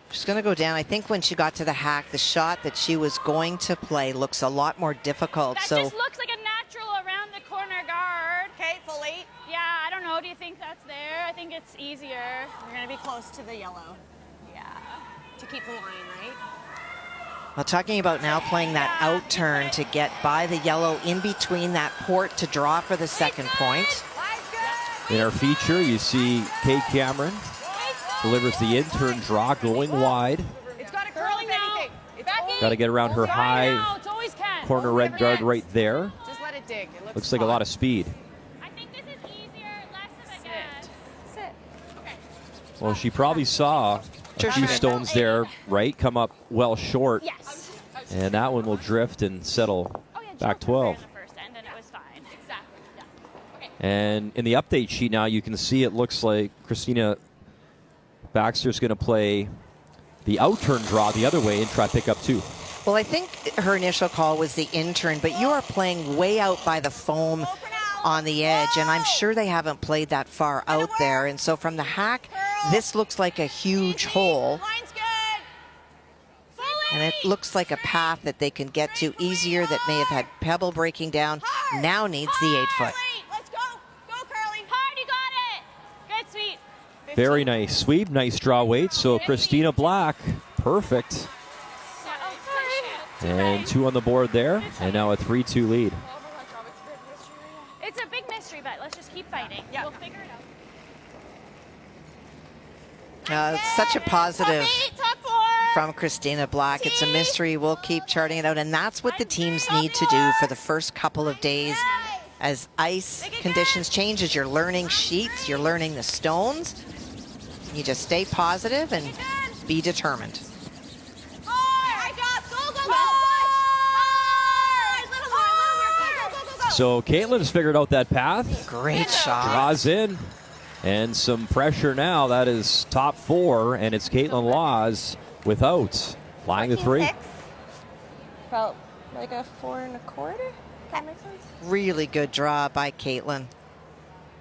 She's going to go down. I think when she got to the hack, the shot that she was going to play looks a lot more difficult. That just looks like a natural around the corner guard. Okay, full 8. Yeah, I don't know. Do you think that's there? I think it's easier. You're going to be close to the yellow. Yeah. To keep the line, right? Well, talking about now playing that out turn to get by the yellow in between that port to draw for the second point. In our feature, you see Kate Cameron delivers the in-turn draw going wide. It's got to curl if anything. Got to get around her high corner red guard right there. Just let it dig. It Looks like a lot of speed. I think this is easier, less of a gas. Sit. Well, she probably saw a few stones there, right, come up well short. Yes. And that one will drift and settle back 12. First end and it was fine. Exactly. Yeah. Okay. And in the update sheet now, you can see it looks like Christina Baxter's going to play the out-turn draw the other way and try to pick up 2. Well, I think her initial call was the in-turn, but you are playing way out by the foam on the edge, and I'm sure they haven't played that far out there. And so from the hack, this looks like a huge hole. And it looks like a path that they can get to easier that may have had pebble breaking down. Now needs the 8-foot. Let's go. Go, Curly. Hard, you got it. Good, sweet. Very nice sweep, nice draw weight. So Christina Black, perfect. And 2 on the board there, and now a 3-2 lead. It's a big mystery, but let's just keep fighting. Yeah. We'll figure it out. Such a positive from Christina Black. It's a mystery. We'll keep charting it out. And that's what the teams need to do for the first couple of days. As ice conditions change, as you're learning sheets, you're learning the stones. You just stay positive and be determined. So Caitlin's figured out that path. Great shot. Draws in. And some pressure now. That is top 4, and it's Caitlin Laws without. Flying the 3. Felt like a 4 1/4. That makes sense. Really good draw by Caitlin.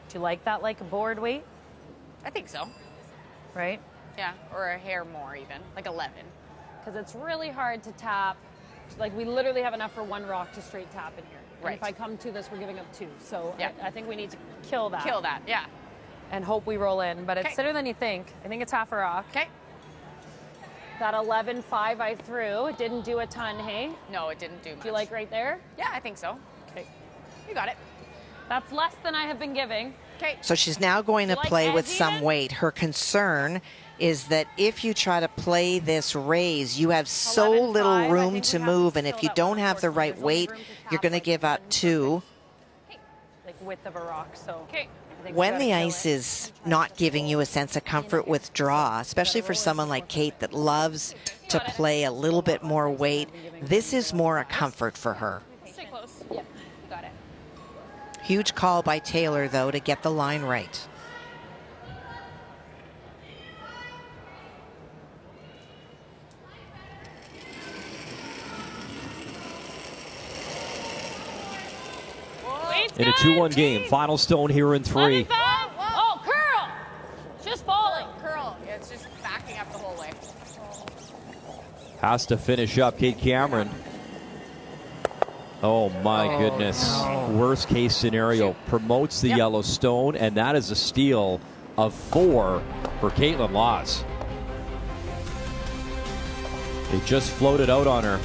Do you like that, like a board weight? I think so. Right? Yeah, or a hair more even, like 11. Because it's really hard to tap. Like, we literally have enough for 1 rock to straight tap in here. Right. And if I come to this, we're giving up 2. So yeah. I think we need to kill that. Kill that, yeah. And hope we roll in. But it's thinner than you think. I think it's half a rock. Okay. That 11-5 I threw. It didn't do a ton, hey? No, it didn't do much. Do you like right there? Yeah, I think so. Okay. You got it. That's less than I have been giving. Okay. So she's now going to play with some weight. Her concern is that if you try to play this raise, you have so little room to move, and if you don't have the right weight, you're going to give up 2. Like width of a rock, so. Okay. When the ice is not giving you a sense of comfort, withdraw, especially for someone like Kate that loves to play a little bit more weight. This is more a comfort for her. Stay close. Yeah, you got it. Huge call by Taylor, though, to get the line right. In a 2-1 game, final stone here in 3. Oh, curl! Just falling. Curl. Yeah, it's just backing up the whole way. Has to finish up Kate Cameron. Oh my goodness. No. Worst case scenario. Promotes the yellow stone, and that is a steal of 4 for Caitlin Laws. They just floated out on her.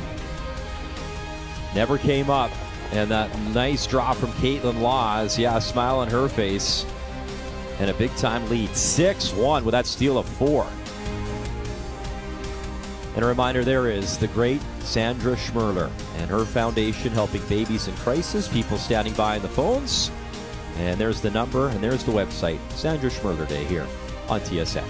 Never came up. And that nice draw from Caitlin Laws. Yeah, a smile on her face. And a big-time lead. 6-1 with that steal of 4. And a reminder, there is the great Sandra Schmirler and her foundation helping babies in crisis, people standing by on the phones. And there's the number, and there's the website. Sandra Schmirler Day here on TSN.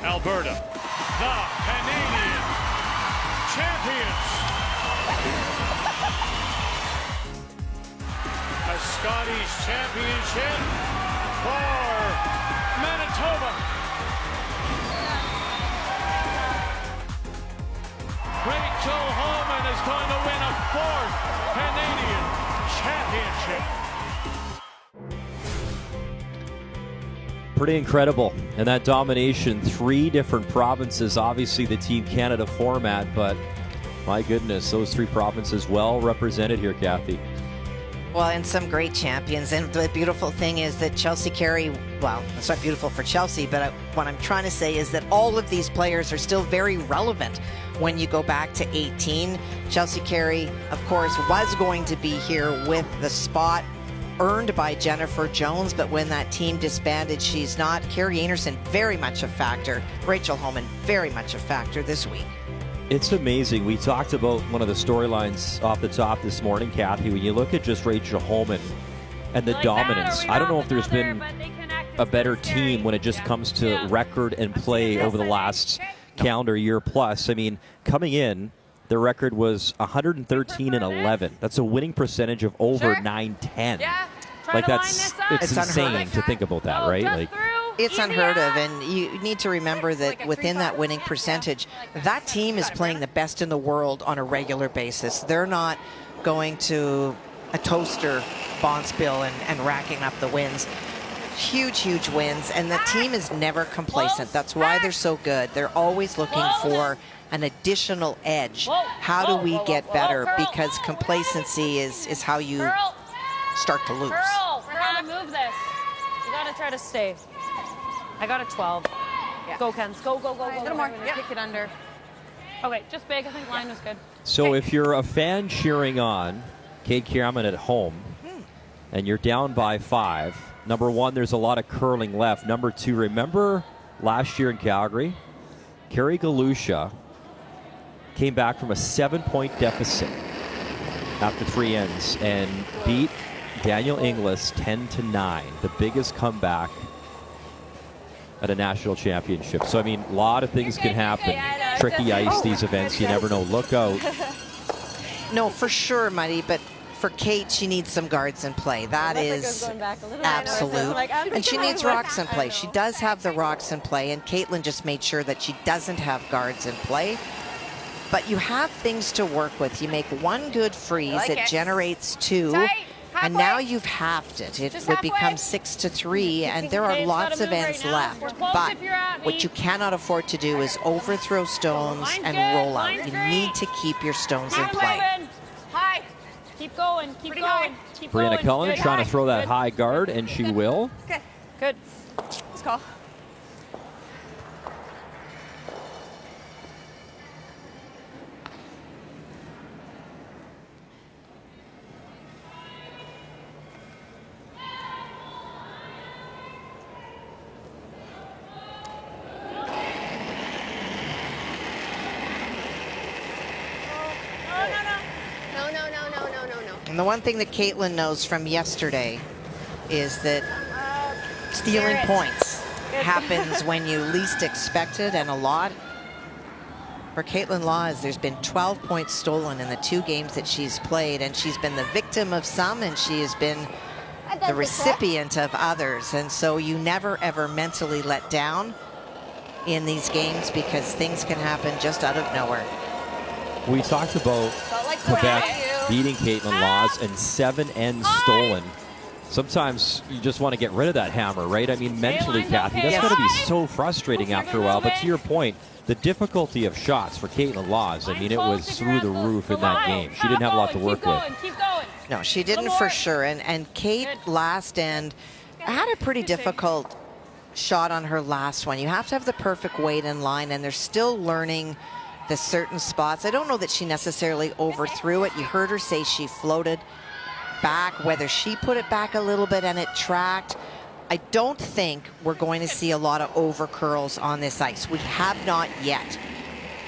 Alberta, the Canadian champions. A Scotties championship for Manitoba. Rachel Holman is going to win a 4th Canadian championship. Pretty incredible. And that domination, 3 different provinces, obviously the Team Canada format, but my goodness, those 3 provinces well represented here, Kathy. Well, and some great champions. And the beautiful thing is that Chelsea Carey, well, it's not beautiful for Chelsea, but what I'm trying to say is that all of these players are still very relevant when you go back to 18. Chelsea Carey, of course, was going to be here with the spot earned by Jennifer Jones, but when that team disbanded, she's not. Carrie Anderson, very much a factor. Rachel Holman, very much a factor this week. It's amazing. We talked about one of the storylines off the top this morning, Kathy. When you look at just Rachel Holman and the dominance, I don't know if there's been a better team when it just comes to record and play over the last calendar year plus. I mean, coming in, their record was 113-11. That's a winning percentage of over 910. Yeah. Like it's insane to think about that, right? Like it's unheard of, and you need to remember that within that winning percentage, that team is playing the best in the world on a regular basis. They're not going to a toaster bonspiel and racking up the wins. Huge, huge wins, and the team is never complacent. That's why they're so good. They're always looking for an additional edge. How do we get better? Because complacency is how you start to lose. We're going to move this. try to stay. I got a 12. Yeah. Go, Kens. Go, go, go, go. A little more. Yep. Kick it under. Okay, just big. I think line was good. So if you're a fan cheering on Kate Cameron at home and you're down by 5, number one, there's a lot of curling left. Number two, remember last year in Calgary, Carrie Galusha came back from a 7-point deficit after 3 ends and beat Daniel Inglis 10-9, the biggest comeback at a national championship. So, I mean, a lot of things can happen. Tricky ice, these events, you never know. Look out. No, for sure, Muddy, but for Kate, she needs some guards in play. That is absolute. And she needs rocks in play. She does have the rocks in play, and Caitlin just made sure that she doesn't have guards in play. But you have things to work with. You make one good freeze, it generates 2. And now you've halved it. It would become 6-3, and there are lots of ends left. But what you cannot afford to do is overthrow stones and roll out. You need to keep your stones in play. High. Keep going. Keep going. Keep going. Brianna Cullen trying to throw that high guard, and she will. Okay. Good. Let's call. And the one thing that Caitlin knows from yesterday is that stealing points happens when you least expect it, and a lot. For Caitlin Laws, there's been 12 points stolen in the 2 games that she's played, and she's been the victim of some, and she has been the recipient of others. And so you never, ever mentally let down in these games, because things can happen just out of nowhere. We talked about Quebec beating Caitlin Laws and 7 ends stolen. Sometimes you just want to get rid of that hammer, right? I mean, mentally, Kathy, that's got to be so frustrating after a while. But to your point, the difficulty of shots for Caitlin Laws, I mean, it was through the roof in that game. She didn't have a lot to work with. No, she didn't for sure. And Kate, last end, had a pretty difficult shot on her last one. You have to have the perfect weight in line, and they're still learning the certain spots. I don't know that she necessarily overthrew it. You heard her say she floated back, whether she put it back a little bit and it tracked. I don't think we're going to see a lot of over curls on this ice. We have not yet.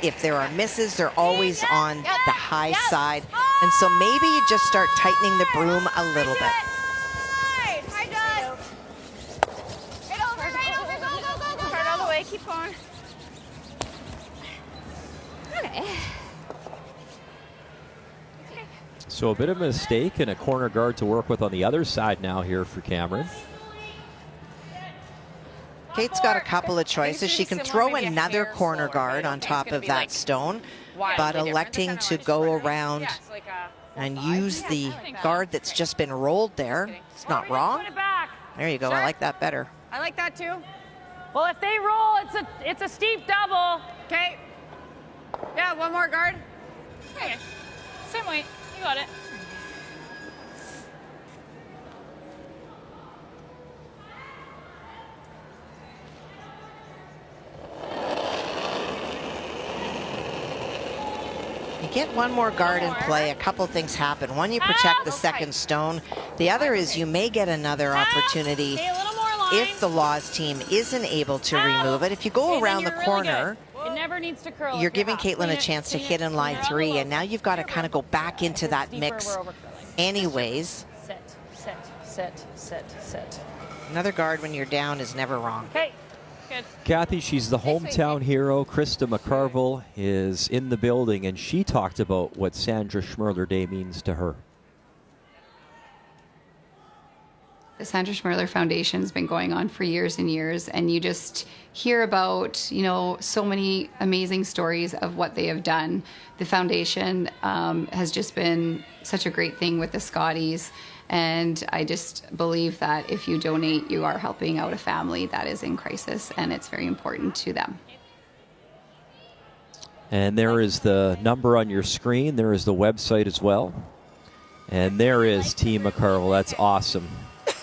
If there are misses, they're always on the high side. And so maybe you just start tightening the broom a little bit. Start all the way, keep going. Okay. So a bit of a mistake and a corner guard to work with on the other side now here for Cameron. Kate's got a couple of choices. She can throw another corner guard on top of that stone, but electing to go around and use the guard that's just been rolled there, it's not wrong. There you go. I like that better. I like that too. Well, if they roll, it's a steep double. Okay. Yeah, one more guard. Okay. Same weight. You got it. You get one more guard in play, a couple things happen. One, you protect the second stone. The other is you may get another opportunity if the Laws team isn't able to remove it. If you go around the corner, it never needs to curl. you're giving Caitlin a chance to hit in line 3, and now you've got to kind of go back into that mix anyways. Sit, sit, sit, sit, sit. Another guard when you're down is never wrong. Okay. Good. Kathy, she's the hometown hero. Krista McCarville is in the building, and she talked about what Sandra Schmirler Day means to her. The Sandra Schmirler Foundation has been going on for years and years, and you just hear about, you know, so many amazing stories of what they have done. The foundation has just been such a great thing with the Scotties, and I just believe that if you donate, you are helping out a family that is in crisis, and it's very important to them. And there is the number on your screen. There is the website as well. And there is Team McCarville. That's awesome.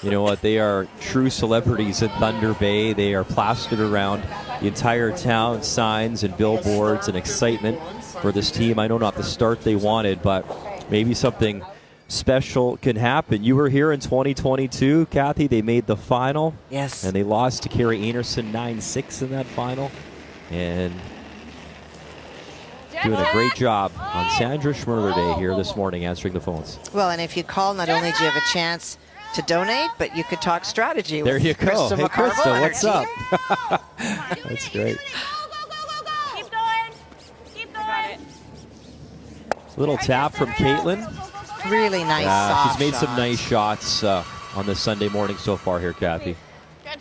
You know what? They are true celebrities in Thunder Bay. They are plastered around the entire town, signs and billboards and excitement for this team. I know not the start they wanted, but maybe something special can happen. You were here in 2022, Kathy. They made the final. Yes. And they lost to Carrie Anderson 9-6 in that final. And doing a great job on Sandra Schmirler Day here this morning answering the phones. Well, and if you call, not only do you have a chance to donate, but you could talk strategy. There with you go. Krista Hey, McCarville Krista, and what's her up? team. That's great. Keep going. Keep going. Little tap from Caitlin. Really nice soft she's made some shots. nice shots on this Sunday morning so far here, Kathy. Good.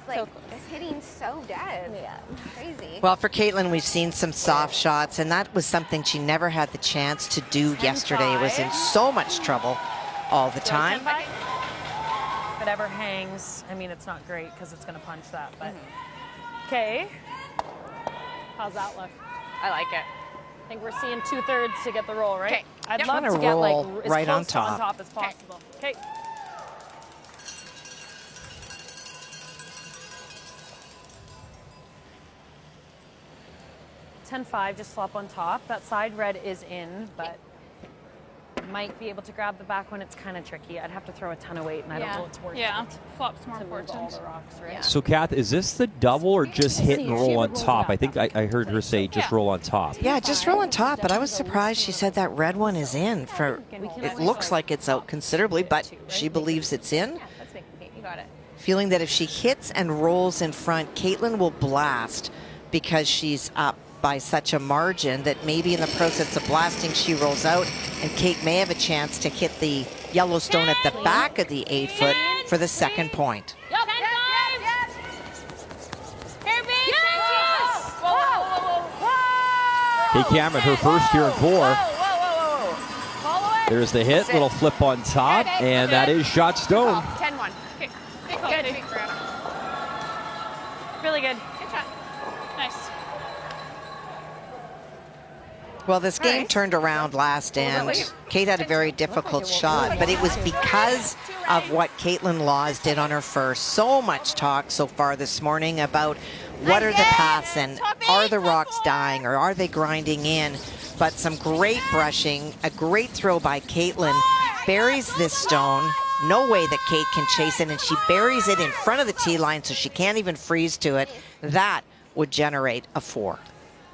Like, it's hitting so dead. Yeah. Crazy. Well, for Caitlin, we've seen some soft shots, and that was something she never had the chance to do yesterday. Was in so much trouble all the time. Whatever hangs. I mean, it's not great because it's going to punch that, but okay. How's that look? I like it. I think we're seeing 2/3 to get the roll, right? Okay. I'd Yep. love Wanna to get roll like as right close on top. as possible. Okay. $10-5, just flop on top. That side red is in, but might be able to grab the back one. It's kind of tricky. I'd have to throw a ton of weight, and I don't know it's worth it. Flop's more To move all important. the rocks, right? So, Kath, is this the double or just hit and roll on top? I think I heard her say just roll on top. Yeah, just roll on top, but I was surprised she said that red one is in. For it looks like it's out considerably, but she believes it's in. Yeah, let's make it. You got it. Feeling that if she hits and rolls in front, Caitlin will blast because she's up by such a margin that maybe in the process of blasting she rolls out, and Kate may have a chance to hit the yellow stone at the back of the 8-foot for the second point. Yep. Here, B. Yes. Kate Cameron, her first here in 4. Follow it. There's the hit, little flip on top, and that is shot stone. 10-1. Okay. Good. Really good. Good shot. Nice. Well, this game turned around last end. Kate had a very difficult shot, but it was because of what Caitlin Laws did on her first. So much talk so far this morning about what are the paths and are the rocks dying or are they grinding in? But some great brushing, a great throw by Caitlin, buries this stone. No way that Kate can chase it, and she buries it in front of the tee line so she can't even freeze to it. That would generate a 4.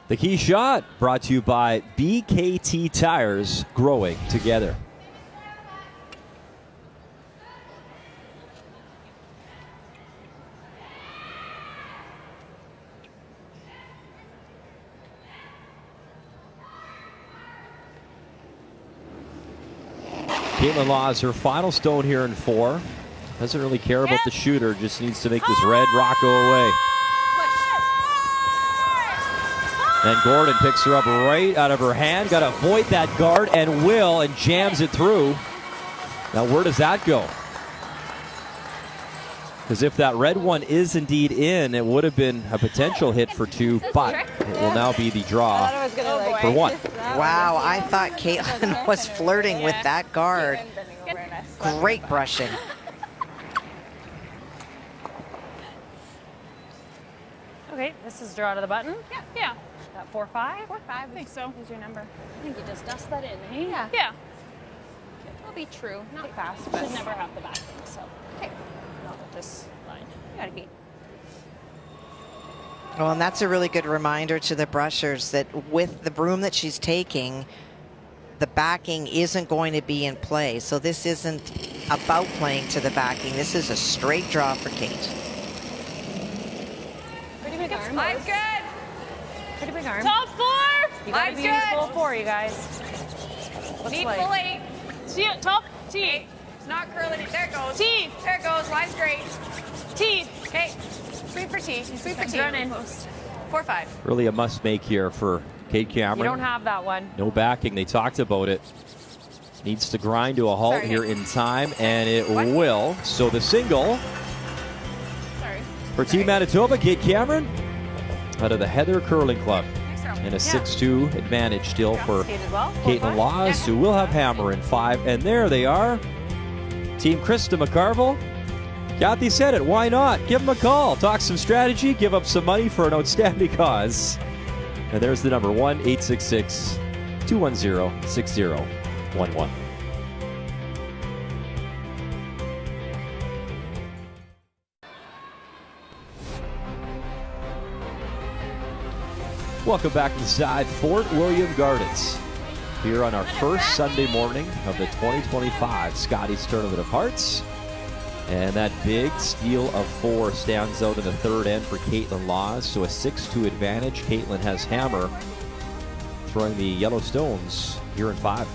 The key shot brought to you by BKT Tires, growing together. Caitlin Laws, her final stone here in 4. Doesn't really care about the shooter, just needs to make this red rock go away. And Gordon picks her up right out of her hand. Got to avoid that guard and will, and jams it through. Now where does that go? Because if that red one is indeed in, it would have been a potential hit for 2, but it will now be the draw for 1. Wow, I thought Caitlin was flirting with that guard. Great brushing. Okay, this is draw to the button. Yeah. That 4-5? 4-5. I think so. Here's your number. I think you just dust that in, hey? Yeah. Yeah. It'll be true. Not fast, Should but never have the back thing, so. okay. Not with this line. You got it, Kate. Well, and that's a really good reminder to the brushers that with the broom that she's taking, the backing isn't going to be in play. So this isn't about playing to the backing. This is a straight draw for Kate. Pretty big arm. Line's good. Pretty big arm. Top 4. You gotta Line's be in good. full 4, you guys. Need like- full 8. See it. Top. T. Okay. It's not curling it. There it goes. T. There it goes. Line's great. T. Okay. Sweep for T. Sweep for T. Running. 4-5. Really a must make here for Kate Cameron. You don't have that one. No backing. They talked about it. Needs to grind to a halt Sorry. here in time, and it will. So the single Sorry. for Team Manitoba, Kate Cameron, out of the Heather Curling Club. Next row. And a 6-2 advantage still for well. Caitlin Laws, who will have hammer in 5. And there they are. Team Krista McCarville. Kathy said it, why not? Give them a call, talk some strategy, give up some money for an outstanding cause. And there's the number, 1-866-210-6011. Welcome back inside Fort William Gardens. Here on our first Sunday morning of the 2025 Scotties Tournament of Hearts. And that big steal of 4 stands out in the third end for Caitlin Laws. So a 6-2 advantage. Caitlin has hammer, throwing the yellow stones here in 5.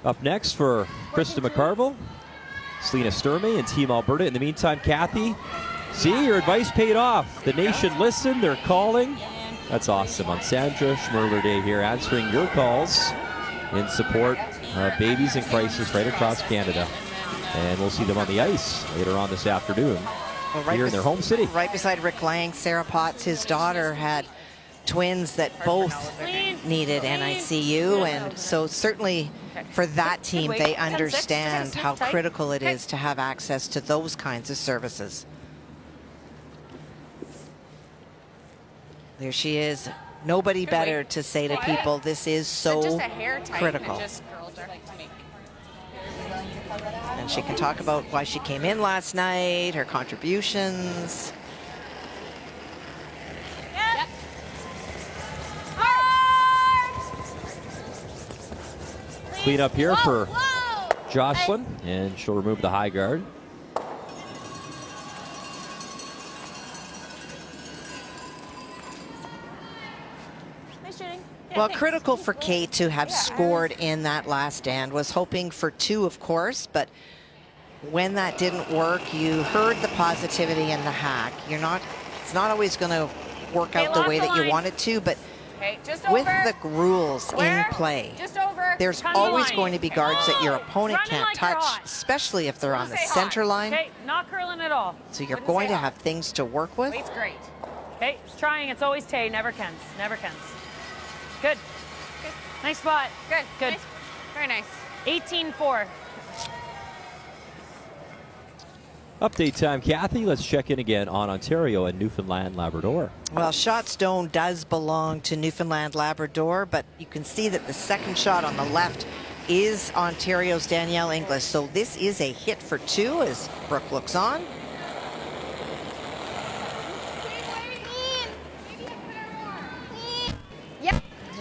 Up next for Krista McCarville, Selena Sturmey and Team Alberta. In the meantime, Kathy, see, your advice paid off. The nation listened, they're calling. That's awesome. On Sandra Schmirler Day here, answering your calls in support of babies in crisis right across Canada. And we'll see them on the ice later on this afternoon here in their home city. Right beside Rick Lang, Sarah Potts, his daughter, had twins that both needed NICU. And so certainly for that team, they understand how critical it is to have access to those kinds of services. There she is. Nobody better to say to people, this is so critical. And she can talk about why she came in last night, her contributions. Yep. Clean up here for Jocelyn, and she'll remove the high guard. Well, critical for Kate to have scored in that last stand. Was hoping for 2, of course, but when that didn't work, you heard the positivity in the hack. It's not always going to work out the way that you want it to, but with the rules in play, there's always going to be guards that your opponent can't touch, especially if they're on the center line. Okay, not curling at all. So you're going to have things to work with. Wait's great. Okay, it's trying. It's always Tay. Never Kens. Never Kens. Good. Nice spot. Good. Good. Nice. Very nice. 18-4. Update time, Kathy. Let's check in again on Ontario and Newfoundland Labrador. Well, shot stone does belong to Newfoundland Labrador, but you can see that the second shot on the left is Ontario's Danielle Inglis. So this is a hit for 2 as Brooke looks on.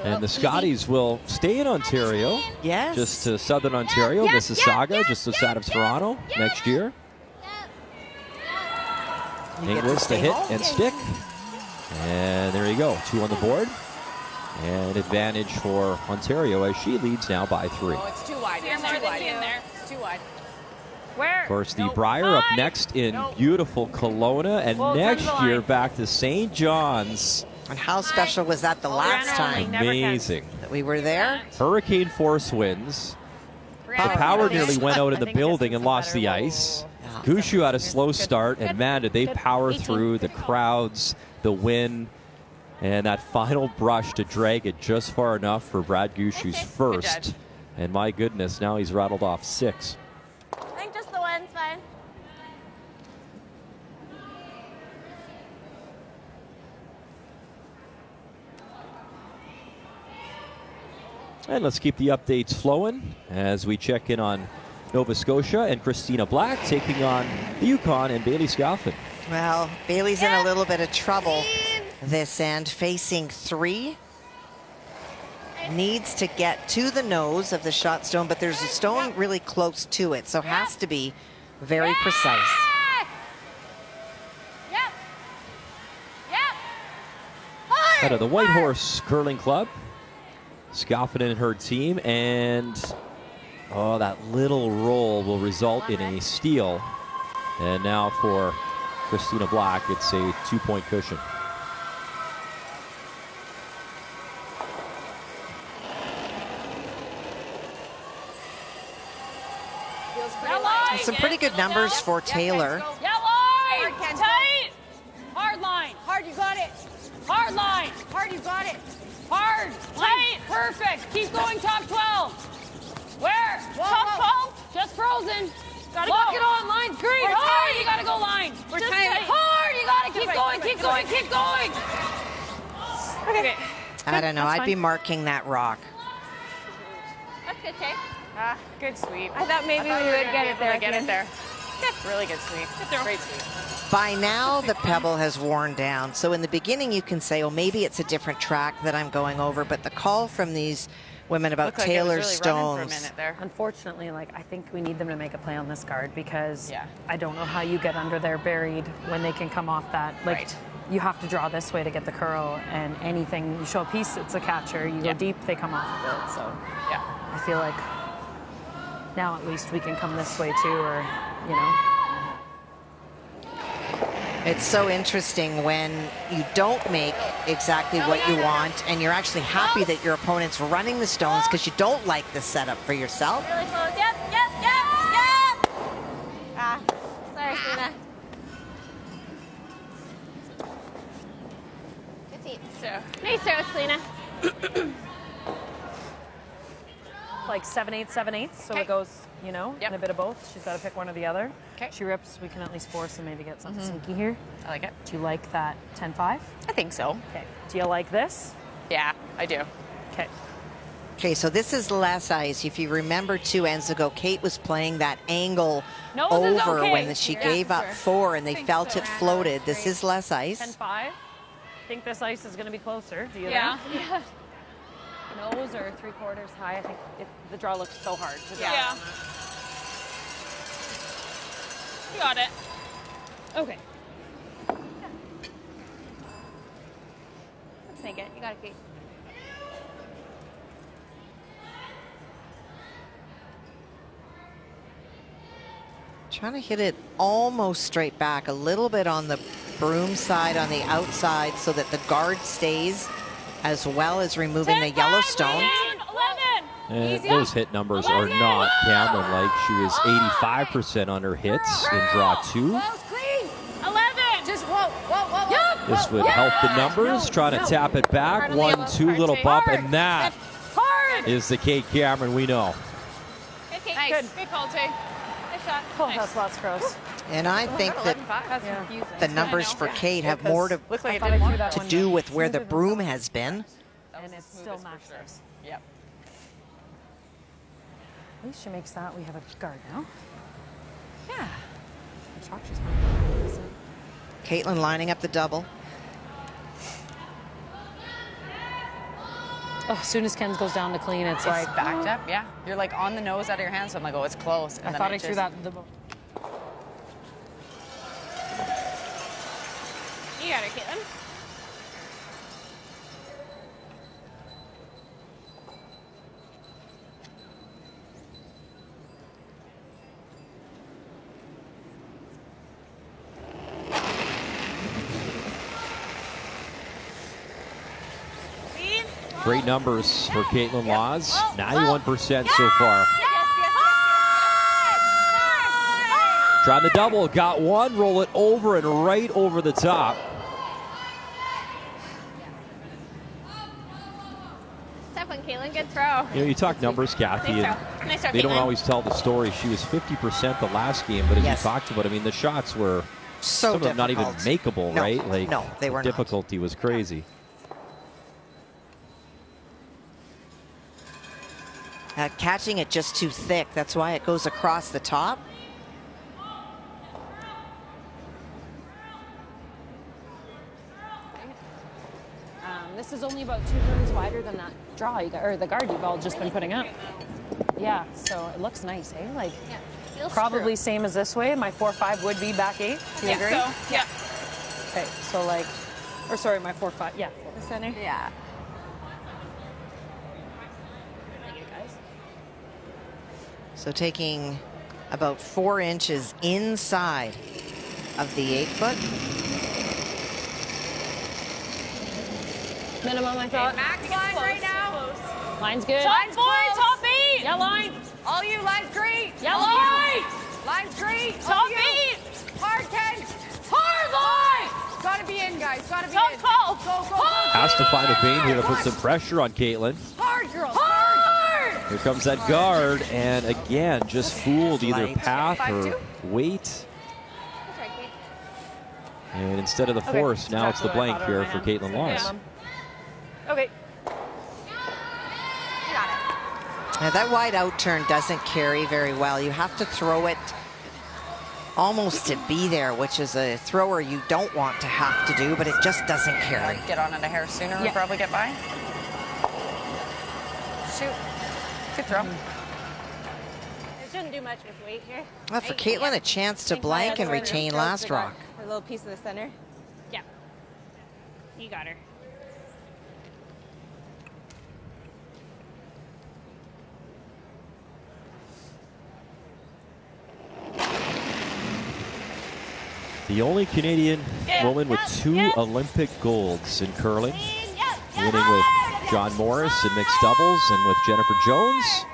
And the Scotties will stay in Ontario. Yes. Just to southern Ontario, Mississauga, just outside of Toronto next year. Inglis the hit and stick. And there you go, 2 on the board. And advantage for Ontario as she leads now by 3. Oh, it's too wide. It's too wide. It's too wide. Where? Of course, the Briar up next in beautiful Kelowna. And next year back to St. John's. And how special was that the last time? Amazing. That we were there? Hurricane force winds. The power nearly went out in the building and lost the ice. Gushu had a slow start, and man, did they power through the crowds, the wind, and that final brush to drag it just far enough for Brad Gushu's first. And my goodness, now he's rattled off 6. I think just the one's fine. And let's keep the updates flowing as we check in on Nova Scotia and Christina Black taking on the Yukon and Bailey Scoffin. Well, Bailey's in a little bit of trouble this end, facing 3. Needs to get to the nose of the shot stone, but there's a stone really close to it, so has to be very precise. Out of the White Horse Curling Club, Scoffin and her team, and that little roll will result in a steal. And now for Christina Black, it's a 2-point cushion. Feels And some pretty good numbers for Taylor. Yeah, line! Tight! Hard line. Hard, you got it. Hard line. Hard, you got it. Hard. Tight. Perfect. Keep going, top 12. Where? Top 12? Just frozen. Gotta Lock go. it on, line. Green. We're Hard. tight. You gotta go line. We're Just tight. Hard. You gotta keep going, keep going, keep going. Okay. I don't know. I'd be marking that rock. That's good, Tay. Good sweep. I thought maybe we would get it there. Get it there. Really good sweep. Great sweep. By now, the pebble has worn down. So in the beginning, you can say, oh, maybe it's a different track that I'm going over. But the call from these women about Looked like Taylor it was really running for a Stones. minute there. Unfortunately, like, I think we need them to make a play on this guard because I don't know how you get under there buried when they can come off that. Like, you have to draw this way to get the curl, and anything, you show a piece, it's a catcher. You go deep, they come off of it. So I feel like now at least we can come this way too, or, you know. It's so interesting when you don't make exactly what you want and you're actually happy that your opponent's running the stones because you don't like the setup for yourself. Really close. Yep. Sorry, Selena. Good team. Nice throw, Selena. Like 7-8, 7-8, so it goes, you know, in a bit of both. She's got to pick one or the other. She rips, we can at least force and maybe get something sneaky here. I like it. Do you like that 10-5? I think so. Okay. Do you like this? Yeah, I do. Okay. Okay, so this is less ice. If you remember 2 ends ago, Kate was playing that angle over when she gave up 4 and they felt it floated. This is less ice. 10-5. I think this ice is going to be closer. Do you think? Yeah. Nose or 3/4 high. I think the draw looks so hard to draw. Yeah. You got it. Okay. Let's make it. You got it, Kate. Trying to hit it almost straight back, a little bit on the broom side on the outside so that the guard stays, as well as removing the yellow stone. And those hit numbers are not Cameron-like. She was 85% on her hits in draw 2. 11. Just whoa. This would help the numbers. Trying to tap it back. 1-2, little bump, and that is the Kate Cameron we know. Okay, nice. Good call, Tay. Nice shot. Oh, that's lots gross. And I think that the numbers for Kate have more to do with where the broom has been. And it's still matchless. Yep. At least she makes that. We have a guard now. Yeah. I'm shocked she's not. Caitlin lining up the double. Oh, as soon as Ken's goes down to clean, it's like backed up. Yeah, you're like on the nose out of your hand, so I'm like, oh, it's close. And I thought I threw that. You got it, Caitlin. Great numbers for Caitlin Laws. 91% so far. Trying the double, got one, roll it over and right over the top. Tough one, Caitlin. Good throw. You know, you talk numbers, Kathy, Nice and throw. Nice throw, they don't Caitlin. always tell the story. She was 50% the last game, but as you talked about, I mean, the shots were so some of them not even difficult. makeable, No, right? Like, no, they were the not. difficulty was crazy. Catching it just too thick. That's why it goes across the top. This is only about 2 rooms wider than that draw you got, or the guard you've all just been putting up. Yeah, so it looks nice, eh? Like, probably same as this way. My 4-5 would be back 8. Do you agree? So, yeah. Okay, so like, or sorry, my 4-5. Yeah, the center. Yeah. So taking about 4 inches inside of the 8-foot. Minimum, I thought. Max line right now. Line's good. Top 4, top 8. Yeah, line. All you, line's great. Yeah, line. Line's great. Top All you. feet. Hard, Ken. Hard line. Gotta be in, guys. Gotta be Top in. call. Go. Has to find a vein here to put some pressure on Caitlin. Hard, girls. Hard. Here comes that guard, and again, just fooled either path or weight. And instead of the force, now it's the blank here for Caitlin Laws. Okay. Now that wide out turn doesn't carry very well. You have to throw it almost to be there, which is a thrower you don't want to have to do, but it just doesn't carry. Get on it a hair sooner, we'll probably get by. Shoot. Good throw. It shouldn't do much with weight here. Well, for Caitlin, a chance to blank and retain last rock. A little piece of the center. Yeah. You got her. The only Canadian woman with 2 Olympic golds in curling, winning with John Morris in mixed doubles and with Jennifer Jones.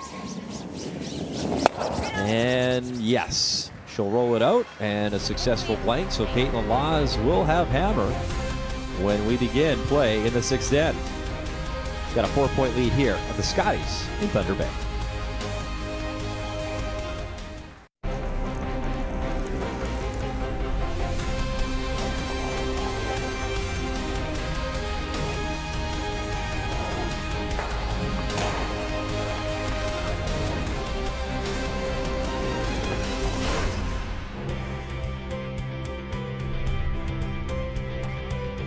And yes, she'll roll it out and a successful blank. So Caitlin Laws will have hammer when we begin play in the 6th end. She's got a 4-point lead here of the Scotties in Thunder Bay.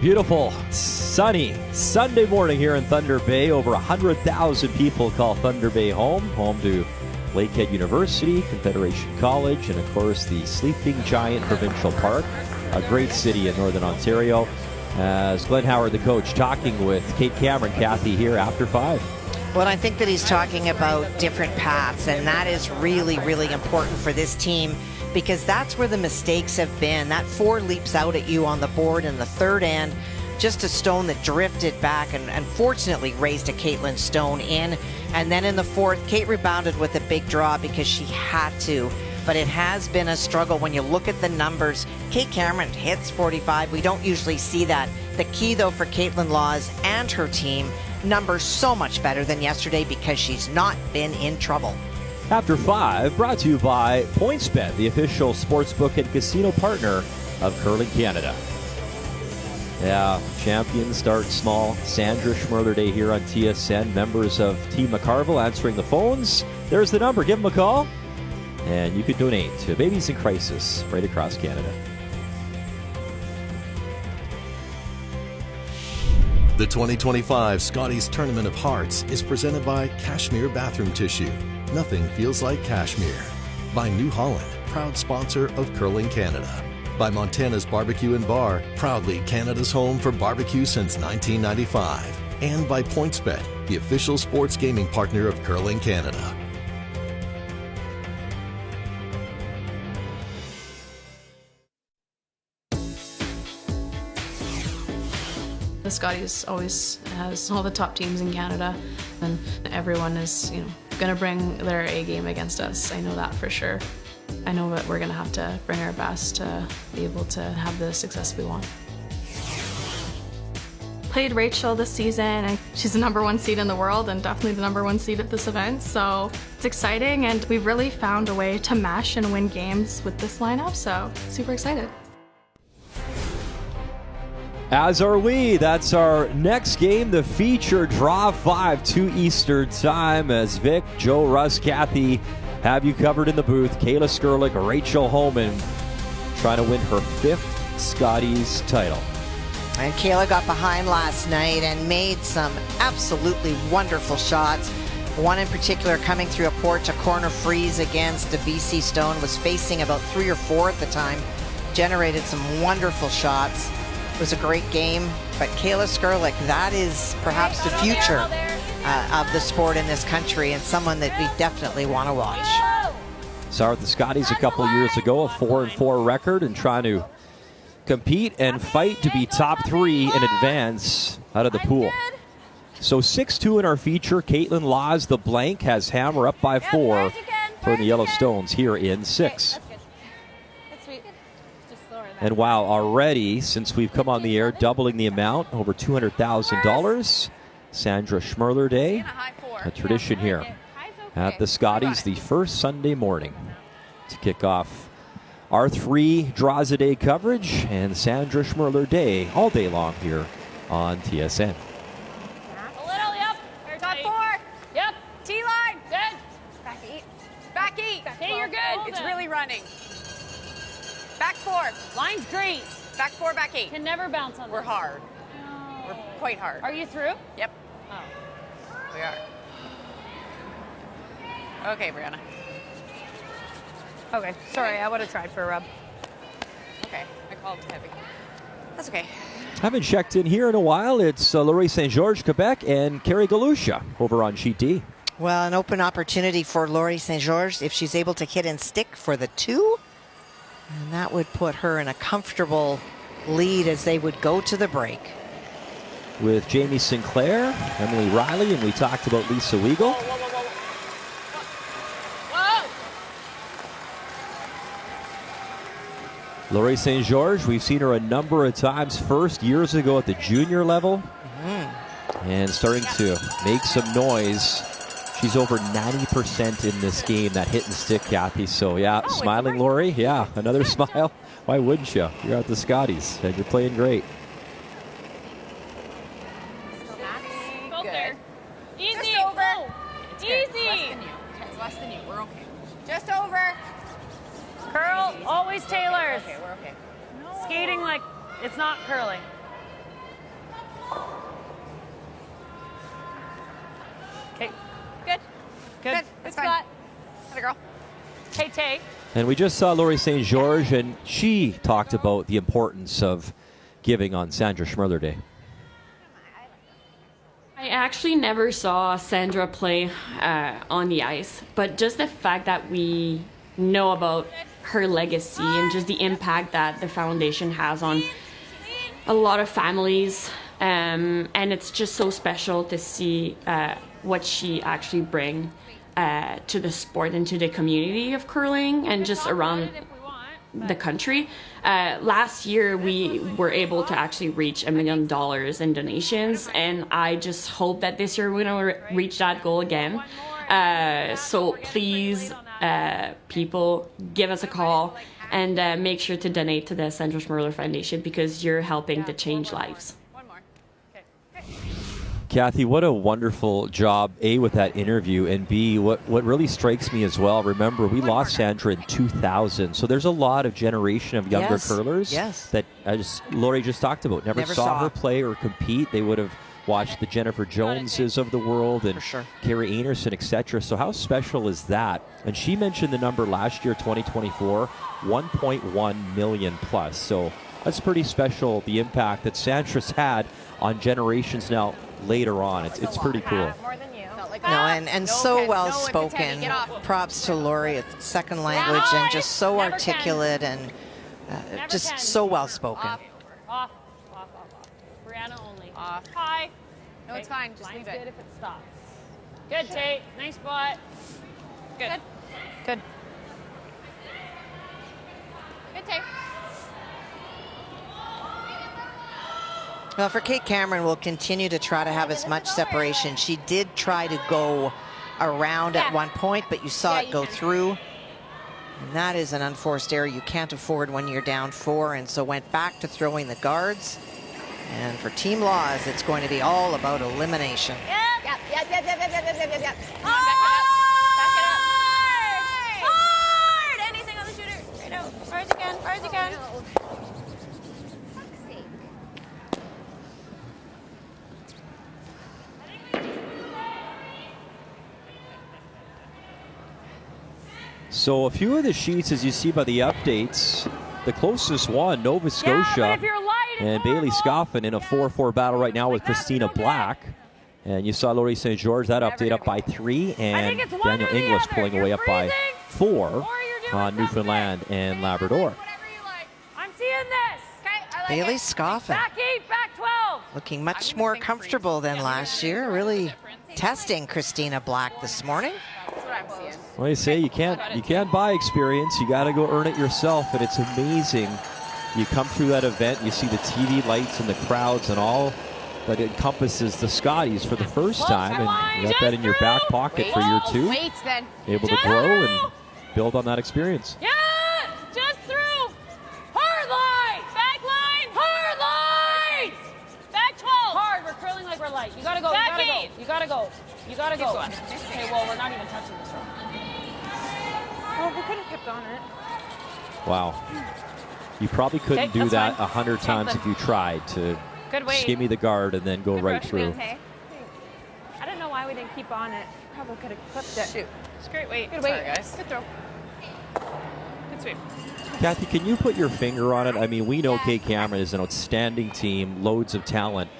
Beautiful, sunny Sunday morning here in Thunder Bay. Over 100,000 people call Thunder Bay home to Lakehead University, Confederation College, and of course the Sleeping Giant Provincial Park, a great city in Northern Ontario. As Glenn Howard, the coach, talking with Kate Cameron, Kathy here after 5. Well, I think that he's talking about different paths, and that is really, really important for this team, because that's where the mistakes have been. That 4 leaps out at you on the board in the 3rd end, just a stone that drifted back and unfortunately raised a Caitlin Stone in. And then in the 4th, Kate rebounded with a big draw because she had to. But it has been a struggle when you look at the numbers. Kate Cameron hits 45. We don't usually see that. The key, though, for Caitlin Laws and her team, numbers so much better than yesterday because she's not been in trouble. After 5, brought to you by PointsBet, the official sportsbook and casino partner of Curling Canada. Yeah, champions start small. Sandra Schmirler Day here on TSN. Members of Team McCarville answering the phones. There's the number. Give them a call. And you can donate to Babies in Crisis right across Canada. The 2025 Scotties Tournament of Hearts is presented by Cashmere Bathroom Tissue. Nothing feels like cashmere. By New Holland, proud sponsor of Curling Canada. By Montana's Barbecue and Bar, proudly Canada's home for barbecue since 1995. And by PointsBet, the official sports gaming partner of Curling Canada. The Scotties always has all the top teams in Canada, and everyone is, going to bring their A game against us. I know that for sure. I know that we're going to have to bring our best to be able to have the success we want. Played Rachel this season, and she's the #1 seed in the world and definitely the #1 seed at this event, so it's exciting, and we've really found a way to mesh and win games with this lineup, so super excited. As are we. That's our next game, the feature draw 5, 2 Eastern time, as Vic, Joe, Russ, Kathy have you covered in the booth. Kayla Skurlik, Rachel Homan trying to win her 5th Scotties title. And Kayla got behind last night and made some absolutely wonderful shots. One in particular coming through a porch, a corner freeze against a BC Stone, was facing about 3 or 4 at the time. Generated some wonderful shots. It was a great game, but Kayla Skurlik, that is perhaps the future of the sport in this country, and someone that we definitely want to watch. Saw the Scotties a couple years ago, a 4-4 record, and trying to compete and fight to be top 3 and advance out of the pool. So 6-2 in our feature. Caitlin Laws, the blank, has hammer up by 4. for the Yellowstones here in 6. And wow, already, since we've come on the air, doubling the amount, over $200,000. Sandra Schmirler Day, a tradition here at the Scotties, the first Sunday morning to kick off our 3 draws a day coverage, and Sandra Schmirler Day all day long here on TSN. A little, yep. Top 4. Yep. T-line. Good. Back 8. Back 8. Okay, you're good. It's really running. Back 4. Line's great. Back 4, back 8. Can never bounce on We're this. hard. No. We're quite hard. Are you through? Yep. Oh. We are. Okay, Brianna. Okay, sorry, I would have tried for a rub. Okay, I called heavy. That's okay. Haven't checked in here in a while. It's Laurie St. George, Quebec, and Carrie Galusha over on Sheet D. Well, an open opportunity for Laurie St. George if she's able to hit and stick for the 2. And that would put her in a comfortable lead as they would go to the break. With Jamie Sinclair, Emily Riley, and we talked about Lisa Weigel. Laurie St. George, we've seen her a number of times, first years ago at the junior level, and starting to make some noise. She's over 90% in this game, that hit and stick, Kathy. So yeah, smiling Laurie, yeah, another smile. Why wouldn't you? You're at the Scotties, and you're playing great. Go there. Easy. Just over. Go. Easy. It's less than you. We're okay. Just over. Curl, always Taylor's. Okay, we're okay. No. Skating like it's not curling. Okay. Good. Good. That's fine. Atta girl. Tay. And we just saw Laurie St. George, and she talked about the importance of giving on Sandra Schmirler Day. I actually never saw Sandra play on the ice, but just the fact that we know about her legacy and just the impact that the foundation has on a lot of families, and it's just so special to see what she actually brings to the sport and to the community of curling and just around the country. Last year we were able to actually reach $1 million in donations, and I just hope that this year we're going to reach that goal again. So please, people, give us a call and make sure to donate to the Sandra Schmirler Foundation, because you're helping to change lives. Kathy, what a wonderful job, A, with that interview, and B, what really strikes me as well, remember, we lost Sandra in 2000, so there's a lot of generation of younger curlers that Laurie just talked about, never saw her play or compete. They would have watched the Jennifer Joneses of the world and Carrie Anderson, etc. So how special is that? And she mentioned the number last year, 2024, 1.1 million plus. So that's pretty special, the impact that Sandra's had on generations now later on. It's pretty cool. No, and so well spoken. Props to Laurie, a second language, and just so articulate and just so well spoken. Off. Brianna only. Off. High. No, it's fine. Just leave it. Good if it stops. Good, Tate. Nice spot. Good. Good. Good, Tate. Well, for Kate Cameron, we'll continue to try to have as much separation. She did try to go around at one point, but you saw it go through. And that is an unforced error you can't afford when you're down 4, and so went back to throwing the guards. And for Team Laws, it's going to be all about elimination. Yep. Hard! Anything on the shooter. Right out. Far as you can. Far as you can. So a few of the sheets, as you see by the updates, the closest one, Nova Scotia and Bailey Scoffin in a 4-4 battle right now with Christina Black. And you saw Laurie St. George, that update up by 3, and Daniel Inglis pulling away up by 4 on Newfoundland and Labrador. I'm seeing this. Bailey Scoffin. Back 8, back 12. Looking much more comfortable than last year. Really testing Christina Black this morning. I'm seeing. Well, you say you can't buy experience. You got to go earn it yourself, and it's amazing. You come through that event, you see the TV lights and the crowds and all that encompasses the Scotties for the first time, and you got that in your back pocket for year 2. Able to grow and build on that experience. Yeah, just through. Hard line. Back line. Hard line. Back 12. Hard. We're curling like we're light. You gotta go. Back you gotta go. You gotta go. Okay, well, we're not even touching this rope. Oh, we could have kept on it. Wow. You probably couldn't do that 100 times if you tried to skimmy the guard and then go right through. I don't know why we didn't keep on it. Probably could have clipped it. Shoot. It's great weight. Good weight. Sorry, guys. Good throw. Good sweep. Kathy, can you put your finger on it? I mean, we know Kate Cameron is an outstanding team, loads of talent.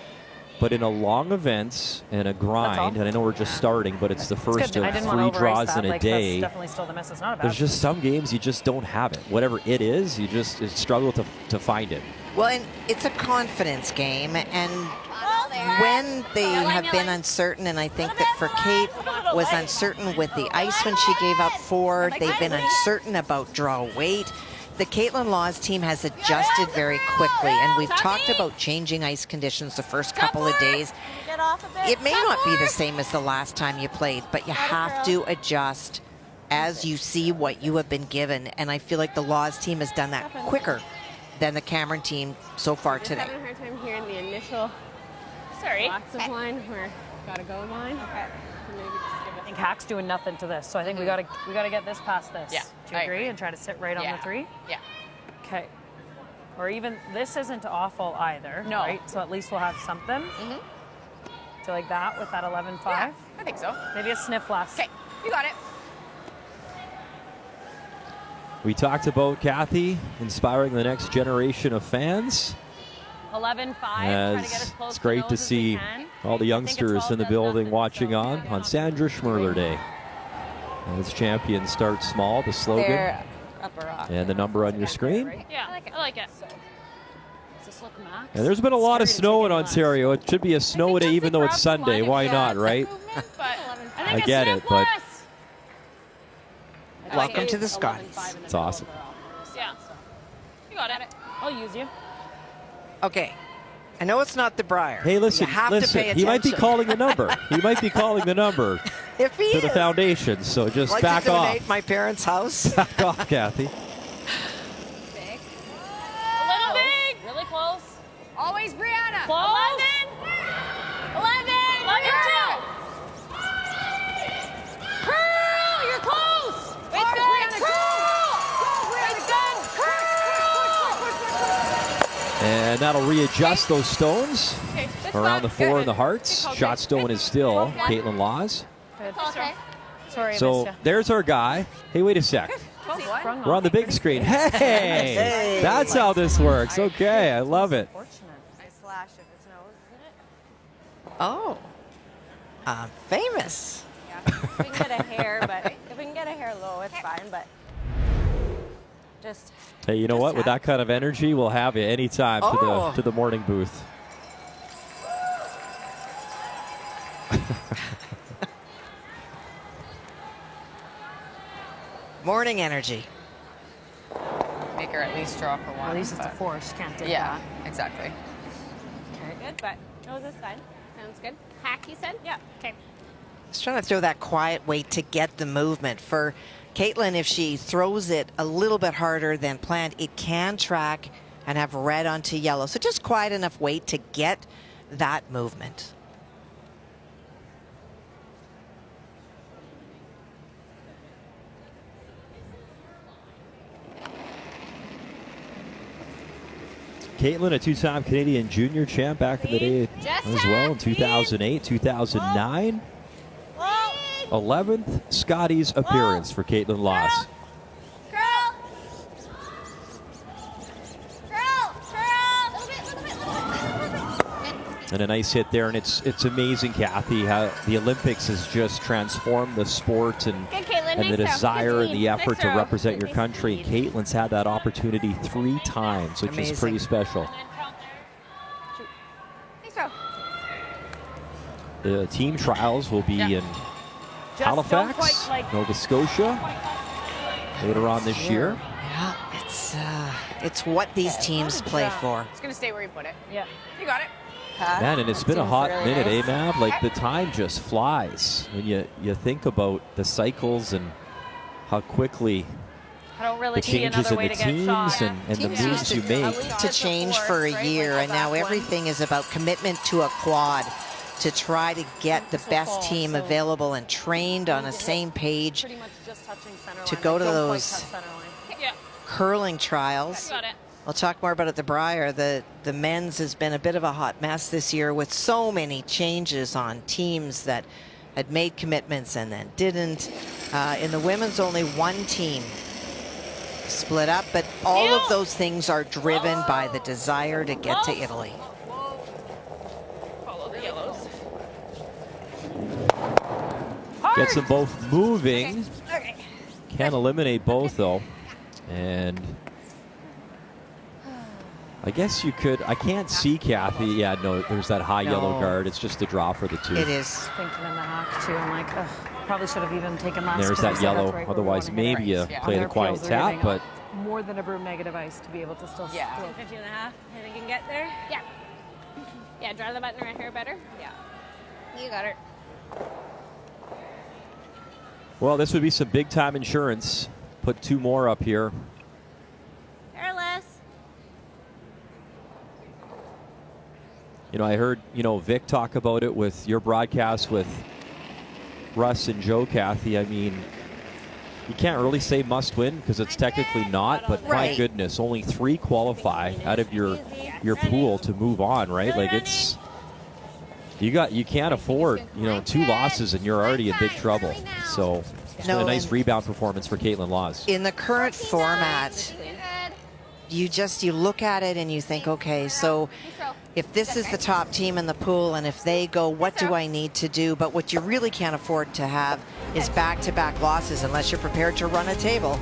But in a long events and a grind, and I know we're just starting, but it's the first of 3 draws in a day. That's definitely still the miss. It's not a bad. There's just some games you just don't have it. Whatever it is, you just struggle to find it. Well, and it's a confidence game, and when they have been uncertain, and I think that for Kate was uncertain with the ice when she gave up 4, they've been uncertain about draw weight. The Caitlin Laws team has adjusted very quickly, and we've talked about changing ice conditions the first couple of days. It may not be the same as the last time you played, but you have to adjust as you see what you have been given, and I feel like the Laws team has done that quicker than the Cameron team so far today. I'm having a hard time hearing the initial lots of line where gotta go line. Okay. I think Hack's doing nothing to this, so I think we gotta get this past this. Yeah. Do you agree? And try to sit right on the 3? Yeah. Okay. Or even this isn't awful either. No. Right? So at least we'll have something. So like that with that 11-5. Yeah, I think so. Maybe a sniff less. Okay, you got it. We talked about Kathy inspiring the next generation of fans. 11-5. Try to get as close It's great to those as we see can. all the youngsters in the building watching on Sandra Schmirler Day. As champions start small, the slogan They're upper rock. and the number on your screen. Yeah, I like it. Does this look max? And there's been a lot of snow in Ontario. It should be a snow day even though it's Sunday. Why not, right? I get it, but Welcome to the Scotties. it's awesome. Yeah. You got it. I'll use you. Okay. I know it's not the Briar. Hey, listen, you have to pay he might be attention. calling the number. He might be calling the number If he to the is. foundation, so just Like back to off. donate my parents' house. Back off, Kathy. A little big. Really close. Always Brianna. Close. 11. Love your 2. Curl. You're close. It's good. Curl. It's good. Curl. And that'll readjust those stones Okay. around the 4 and the hearts. Shot stone is still Caitlin Laws. Okay. Sorry, I So missed there's our guy. Hey, wait a sec. We're on the big screen. Hey! That's how this works. Okay, I love it. Slash if it snows, isn't it? Oh. Famous. Yeah. If we can get a hair, but if we can get a hair low, it's fine. But just. Hey, you know what? With that kind of energy, we'll have you anytime to the morning booth. Morning energy. Make her at least draw for 1. At least it's a 4. She can't take Yeah, that. exactly. Okay. Good, but nose is fine. Sounds good. Hack, you said? Yeah. Okay. Just trying to throw that quiet weight to get the movement. For Caitlin, if she throws it a little bit harder than planned, it can track and have red onto yellow. So just quiet enough weight to get that movement. Caitlin, a 2-time Canadian junior champ back in the day as well in 2008, 2009. 11th Scotties appearance for Caitlin Laws. And a nice hit there, and it's amazing, Kathy, how the Olympics has just transformed the sport and the desire and the effort to represent your country. And Caitlin's had that opportunity 3 times, which is pretty special. The team trials will be in Halifax, Nova Scotia, later on this year. Yeah, it's what these teams play for. It's going to stay where you put it. Yeah. You got it. Man, and it's been a hot minute, eh, Mav? Like, the time just flies when you think about the cycles and how quickly I don't really the changes in the teams and the moves you make. To change for a year, and now everything is about commitment to a quad to try to get the best team available and trained on the same page to go to those curling trials. We'll talk more about it at the Briar. The men's has been a bit of a hot mess this year with so many changes on teams that had made commitments and then didn't. In the women's, only one team split up, but all of those things are driven by the desire to get to Italy. Follow the yellows. Gets them both moving. Okay. Can't eliminate both, though. And I guess you could. I can't see Kathy. Yeah, no, there's that high yellow guard. It's just a draw for the two. It is. Thinking in the hack, too. I'm like, probably should have even taken last. There's that yellow. Otherwise, maybe you play the quiet tap, but more than a broom negative ice to be able to still. 15.5. I think you can get there. Yeah. Yeah, drive the button right here better. Yeah. You got it. well, this would be some big time insurance. Put two more up here. Careless. You know, I heard, Vic talk about it with your broadcast with Russ and Joe, Kathy. I mean, you can't really say must win because it's technically not, but my goodness, only 3 qualify out of your pool to move on, right? Like, it's you can't afford, 2 losses and you're already in big trouble. So it's been a nice rebound performance for Caitlin Laws. In the current format, you look at it and you think, okay, so if this is the top team in the pool and if they go, what do I need to do? But what you really can't afford to have is back-to-back losses unless you're prepared to run a table.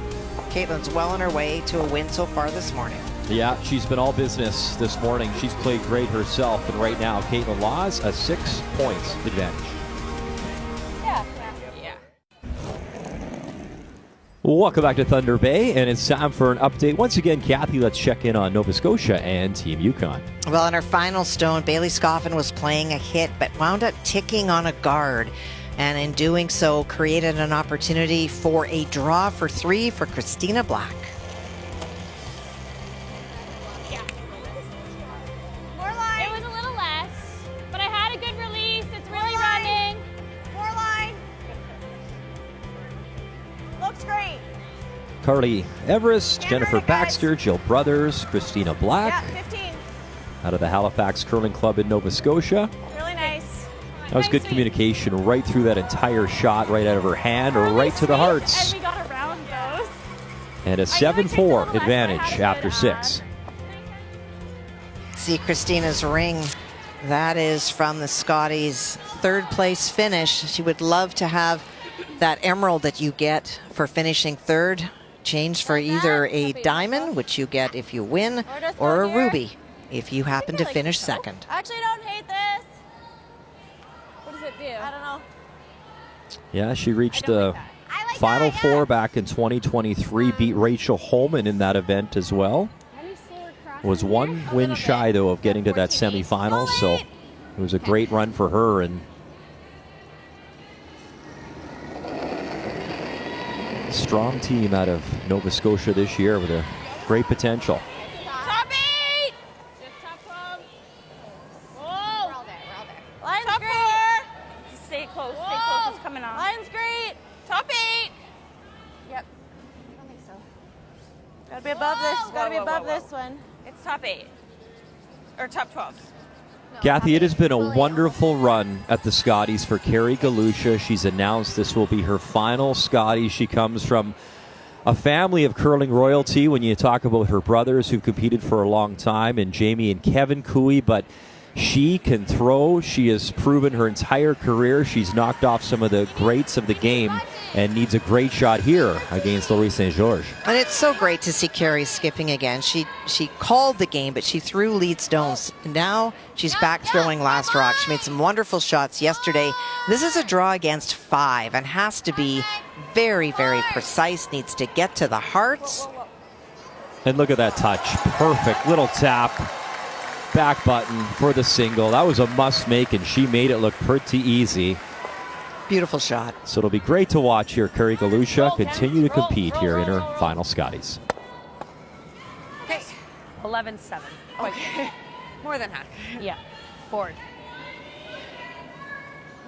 Caitlin's well on her way to a win so far this morning. Yeah, she's been all business this morning. She's played great herself, and right now, Caitlin Laws, a 6 points advantage. Welcome back to Thunder Bay, and it's time for an update. Once again, Kathy, let's check in on Nova Scotia and Team Yukon. Well, on her final stone, Bailey Scoffin was playing a hit, but wound up ticking on a guard. And in doing so, created an opportunity for a draw for 3 for Christina Black. More line. It was a little less, but I had a good release. It's really running. More line. Looks great. Carly Everest, Jennifer Baxter, Jill Brothers, Christina Black. Yeah, 15. Out of the Halifax Curling Club in Nova Scotia. Really nice. That was good communication right through that entire shot, right out of her hand or right to the hearts. And we got around those. And a 7-4 advantage after 6. See Christina's ring. That is from the Scotties' 3rd place finish. She would love to have that emerald that you get for finishing 3rd changed for either a diamond, which you get if you win, or a ruby if you happen to finish 2nd. Actually, I don't hate this. What does it do? I don't know. Yeah, she reached the Final 4 back in 2023, beat Rachel Holman in that event as well. Was 1 win shy, though, of getting to that semifinal, so it was a great run for her. And strong team out of Nova Scotia this year with a great potential. Top 8! Just top 12. Whoa! We're all there. Line's top great. 4. Just stay close. Whoa. Stay close. It's coming off. Line's great. Top 8. Yep. I don't think so. Gotta be above this. Gotta be above this one. It's top 8. Or top 12. Kathy, it has been a wonderful run at the Scotties for Carrie Galusha. She's announced this will be her final Scotties. She comes from a family of curling royalty when you talk about her brothers who've competed for a long time, and Jamie and Kevin Cooey, but She can throw. She has proven her entire career. She's knocked off some of the greats of the game and needs a great shot here against Laurie St. George. And it's so great to see Carrie skipping again. She called the game, but she threw lead stones. Now she's back throwing last rock. She made some wonderful shots yesterday. This is a draw against 5 and has to be very, very precise. Needs to get to the hearts. And look at that touch. Perfect little tap. Back button for the single. That was a must make, and she made it look pretty easy. Beautiful shot. So it'll be great to watch here. Kari Galusha continue to compete here in her final Scotties. Okay. 11-7. Okay. More than half. Yeah. Forward.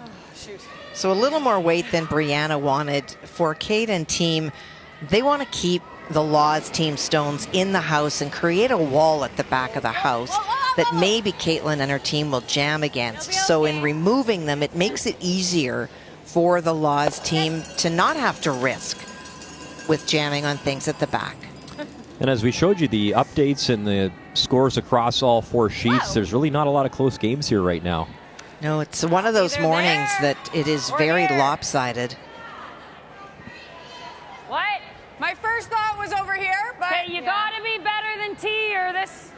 Oh, shoot. So a little more weight than Brianna wanted. For Kate and team, they want to keep the Laws team stones in the house and create a wall at the back of the house that maybe Caitlin and her team will jam against. So in removing them, it makes it easier for the Laws team to not have to risk with jamming on things at the back. And as we showed you the updates and the scores across all 4 sheets, there's really not a lot of close games here right now. No, it's one of those mornings that it is very lopsided. What? My first thought was over here, but okay, you gotta be better than T or this.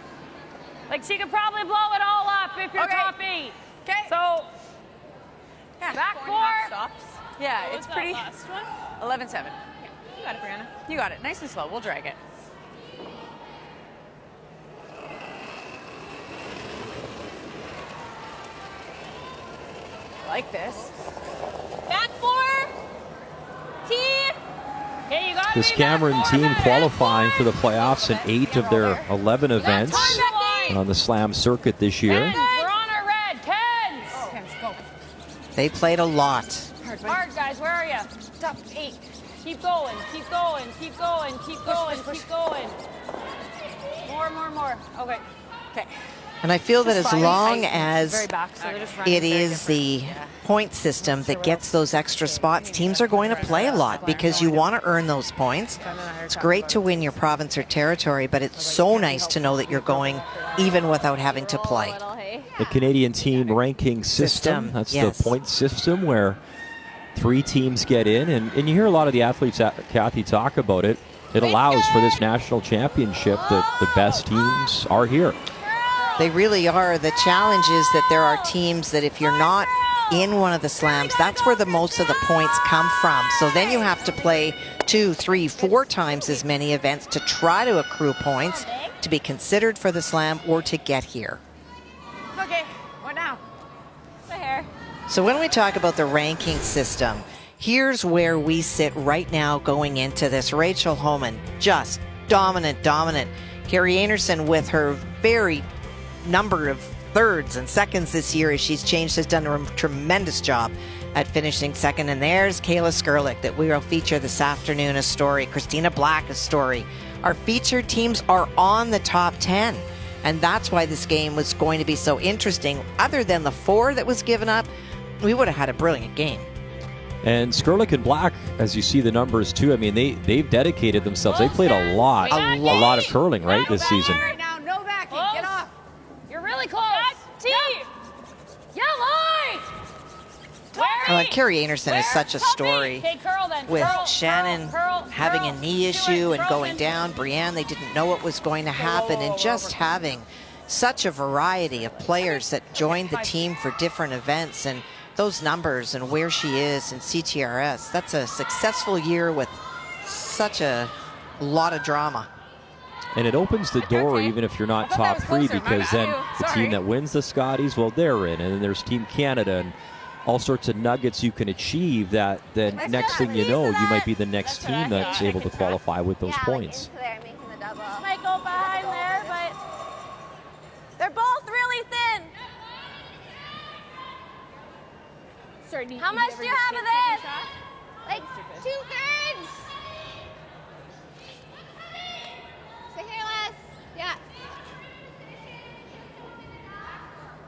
Like, she could probably blow it all up if you're top 8. Okay. So, yeah, back 4. Stops. Yeah, What it's was pretty. that last one? 11-7. You got it, Brianna. You got it. Nice and slow. We'll drag it. Like this. Back 4. T. Okay, you got This Cameron team qualifying for the playoffs in 8 of their 11 events on the Slam circuit this year. Tens, we're on our red. Tens. Tens, go. They played a lot. Hard, guys. Where are you? Top 8. Keep going. Keep going. Keep going. Keep going. Keep going. More. Okay. Okay. And I feel that as long as Very back, so they're just running it very is the point system that gets those extra spots, teams are going to play a lot because you want to earn those points. It's great to win your province or territory, but it's so nice to know that you're going even without having to play. The Canadian team ranking system. That's yes. the point system where 3 teams get in. And you hear a lot of the athletes, Kathy, talk about it. It allows for this national championship that the best teams are here. They really are. The challenge is that there are teams that if you're not in one of the slams, that's where the most of the points come from. So then you have to play 2, 3, 4 times as many events to try to accrue points to be considered for the slam or to get here. Okay. What now? The hair. So when we talk about the ranking system, here's where we sit right now going into this. Rachel Homan, just dominant. Carrie Anderson with her very number of thirds and seconds this year as she's changed, has done a tremendous job at finishing second. And there's Kayla Skurlik that we will feature this afternoon, a story. Christina Black, a story. Our featured teams are on the top 10. And that's why this game was going to be so interesting. Other than the 4 that was given up, we would have had a brilliant game. And Skurlik and Black, as you see the numbers too, I mean, they've dedicated themselves. They played a lot of curling, right, this season. Right now, no backing. Get off. You're really close. T. Yellow. Carrie Anderson is such a story Okay, curl then. with Curl, Shannon having a knee issue and going down. Brianne, they didn't know what was going to happen, and just having such a variety of players that joined the team for different events, and those numbers and where she is in CTRS. That's a successful year with such a lot of drama. And it opens the door even if you're not top 3, because then the team that wins the Scotties, well, they're in. And then there's Team Canada and all sorts of nuggets you can achieve that then next thing you know, you might be the next team that's able to qualify with those points. Might go behind there, but they're both really thin. How much do you have of this? Like 2/3. Stay here, Les. Yeah.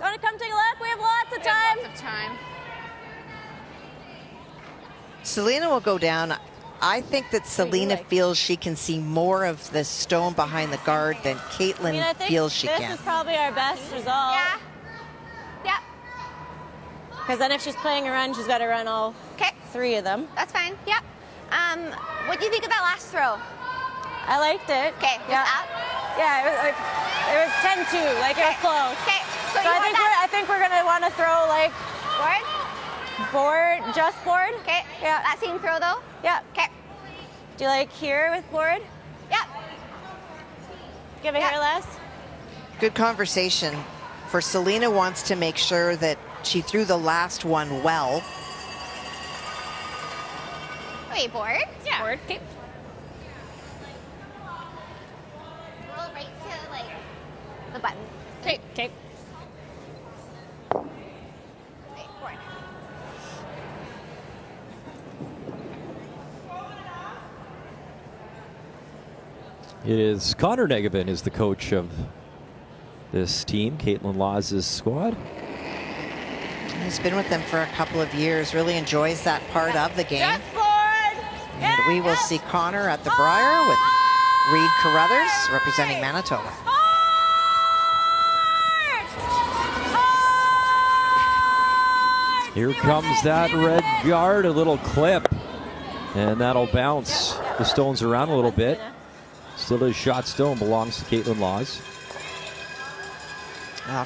Want to come take a look? We have lots of time. Lots of time. Selena will go down. I think that Selena feels she can see more of the stone behind the guard than Caitlin I think feels she can. This is probably our best result. Yeah. Because then if she's playing a run, she's got to run all 3 of them. That's fine. Yep. What do you think of that last throw? I liked it. Okay. Yeah. Yeah, it was 10-2, like it was close. Okay. So I think we're gonna want to throw like board. Just board. Okay. Yeah. That same throw though. Yeah. Okay. Do you like here with board? Yep. Give it here less. Good conversation. For Selena wants to make sure that she threw the last one well. Okay, board. Yeah. Board. Okay. Roll right to like the button. Okay. Okay. Okay, board. It is Connor Negevin is the coach of this team, Caitlin Lawes' squad. He's been with them for a couple of years, really enjoys that part of the game. And we will see Connor at the Briar with Reed Carruthers representing Manitoba. Here comes that red guard, a little clip, and that'll bounce the stones around a little bit. Still is shot stone, belongs to Caitlin Lawes.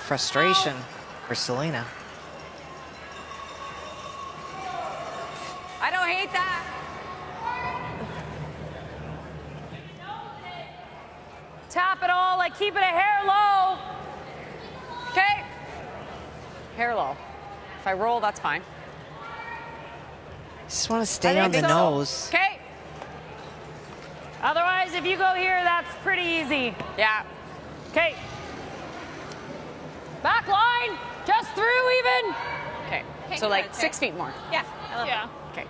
Frustration for Selena. I don't hate that. Tap it all, like keep it a hair low. Okay. Hair low. If I roll, that's fine. Just want to stay on the nose. Okay. Otherwise, if you go here, that's pretty easy. Yeah. Okay. Back line, just through even. Okay. So like 6 feet more. Yeah. I love it. Okay.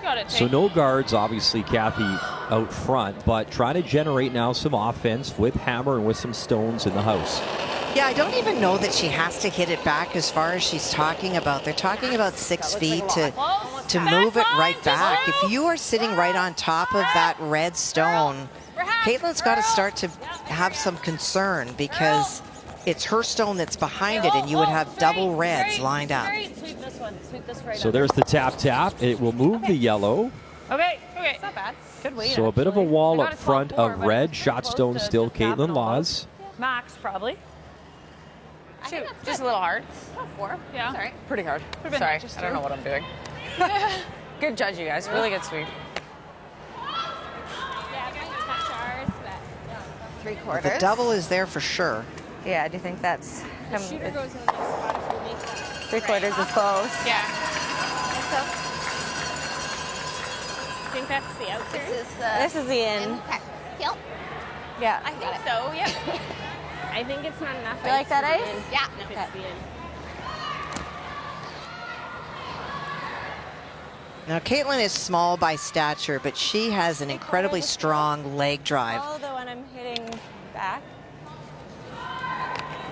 Got it. So no guards, obviously, Kathy out front, but trying to generate now some offense with hammer and with some stones in the house. Yeah, I don't even know that she has to hit it back as far as she's talking about. They're talking about 6 feet to move it right back. If you are sitting right on top of that red stone, Caitlin's got to start to have some concern because it's her stone that's behind it and you would have double reds lined up. Sweep this one. Sweep this right So up. there's the tap. It will move the yellow. Okay. It's not bad. Good weight. So a bit of a wall I got up a front 12-4, of but red. it's Shot close stone to still tap Caitlin and Lawes. Max, probably. Shoot, Just a little hard. 4. Yeah. Sorry. Pretty hard. been Sorry, just I don't know what I'm doing. Good judge, you guys. Really good sweep. Yeah, I got to touch ours, but 3/4. The double is there for sure. Yeah, do you think that's... the shooter goes in the next spot if we make that. 3/4 is close. Yeah. I think that's the out there. This is the in. Okay. Heel. Yeah. I think so, yep. I think it's not enough. You like that to be ice? in. Yeah. If it's the in. Now, Caitlin is small by stature, but she has an incredibly strong leg drive. Oh, Follow the one I'm hitting back.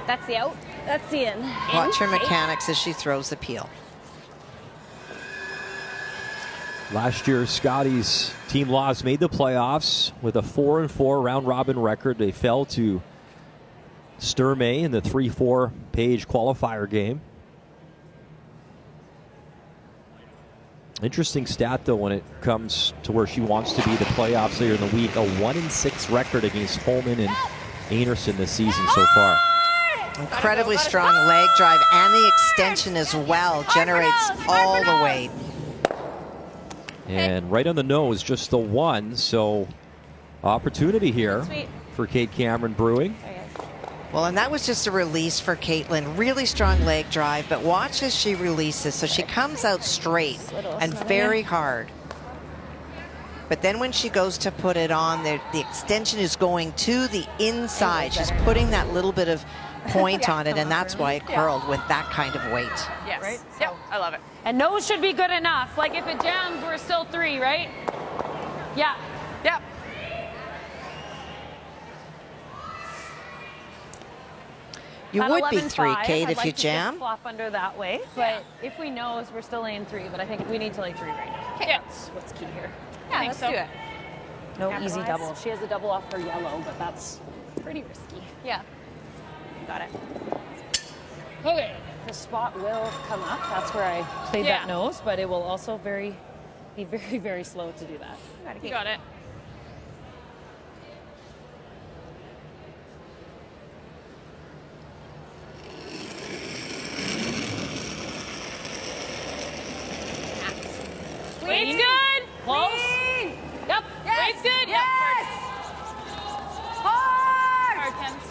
That's the out. That's the in. Watch her mechanics as she throws the peel. Last year, Scotties' team Lawes made the playoffs with a 4-4 round-robin record. They fell to Sturmay in the 3-4 page qualifier game. Interesting stat, though, when it comes to where she wants to be the playoffs later in the week. A 1-6 record against Holman and Anderson this season so far. Incredibly strong leg drive, and the extension as well generates all the weight. And right on the nose, just the one. So opportunity here for Kate Cameron Brewing. Well, and that was just a release for Caitlin. Really strong leg drive, but watch as she releases. So she comes out straight and very hard. But then when she goes to put it on, the extension is going to the inside. She's putting that little bit of point on it, and that's why it curled with that kind of weight. Yes. Right? Yep, I love it. And nose should be good enough. Like if it jams, we're still 3, right? Yeah. Yep. You At would be 11-5, 3, Kate, I'd if like you to jam. just flop under that way, but if we nose, we're still laying 3. But I think we need to lay 3 right now. Okay. That's what's key here. Yeah, let's do it. No Capitalize. easy double. She has a double off her yellow, but that's pretty risky. Yeah. Got it. Okay. The spot will come up. That's where I played that nose, but it will also be very, very slow to do that. You got it. Weight's good. Close. Clean. Yep. Yes. Weight's good. Yes. Hard. Hard, Kens.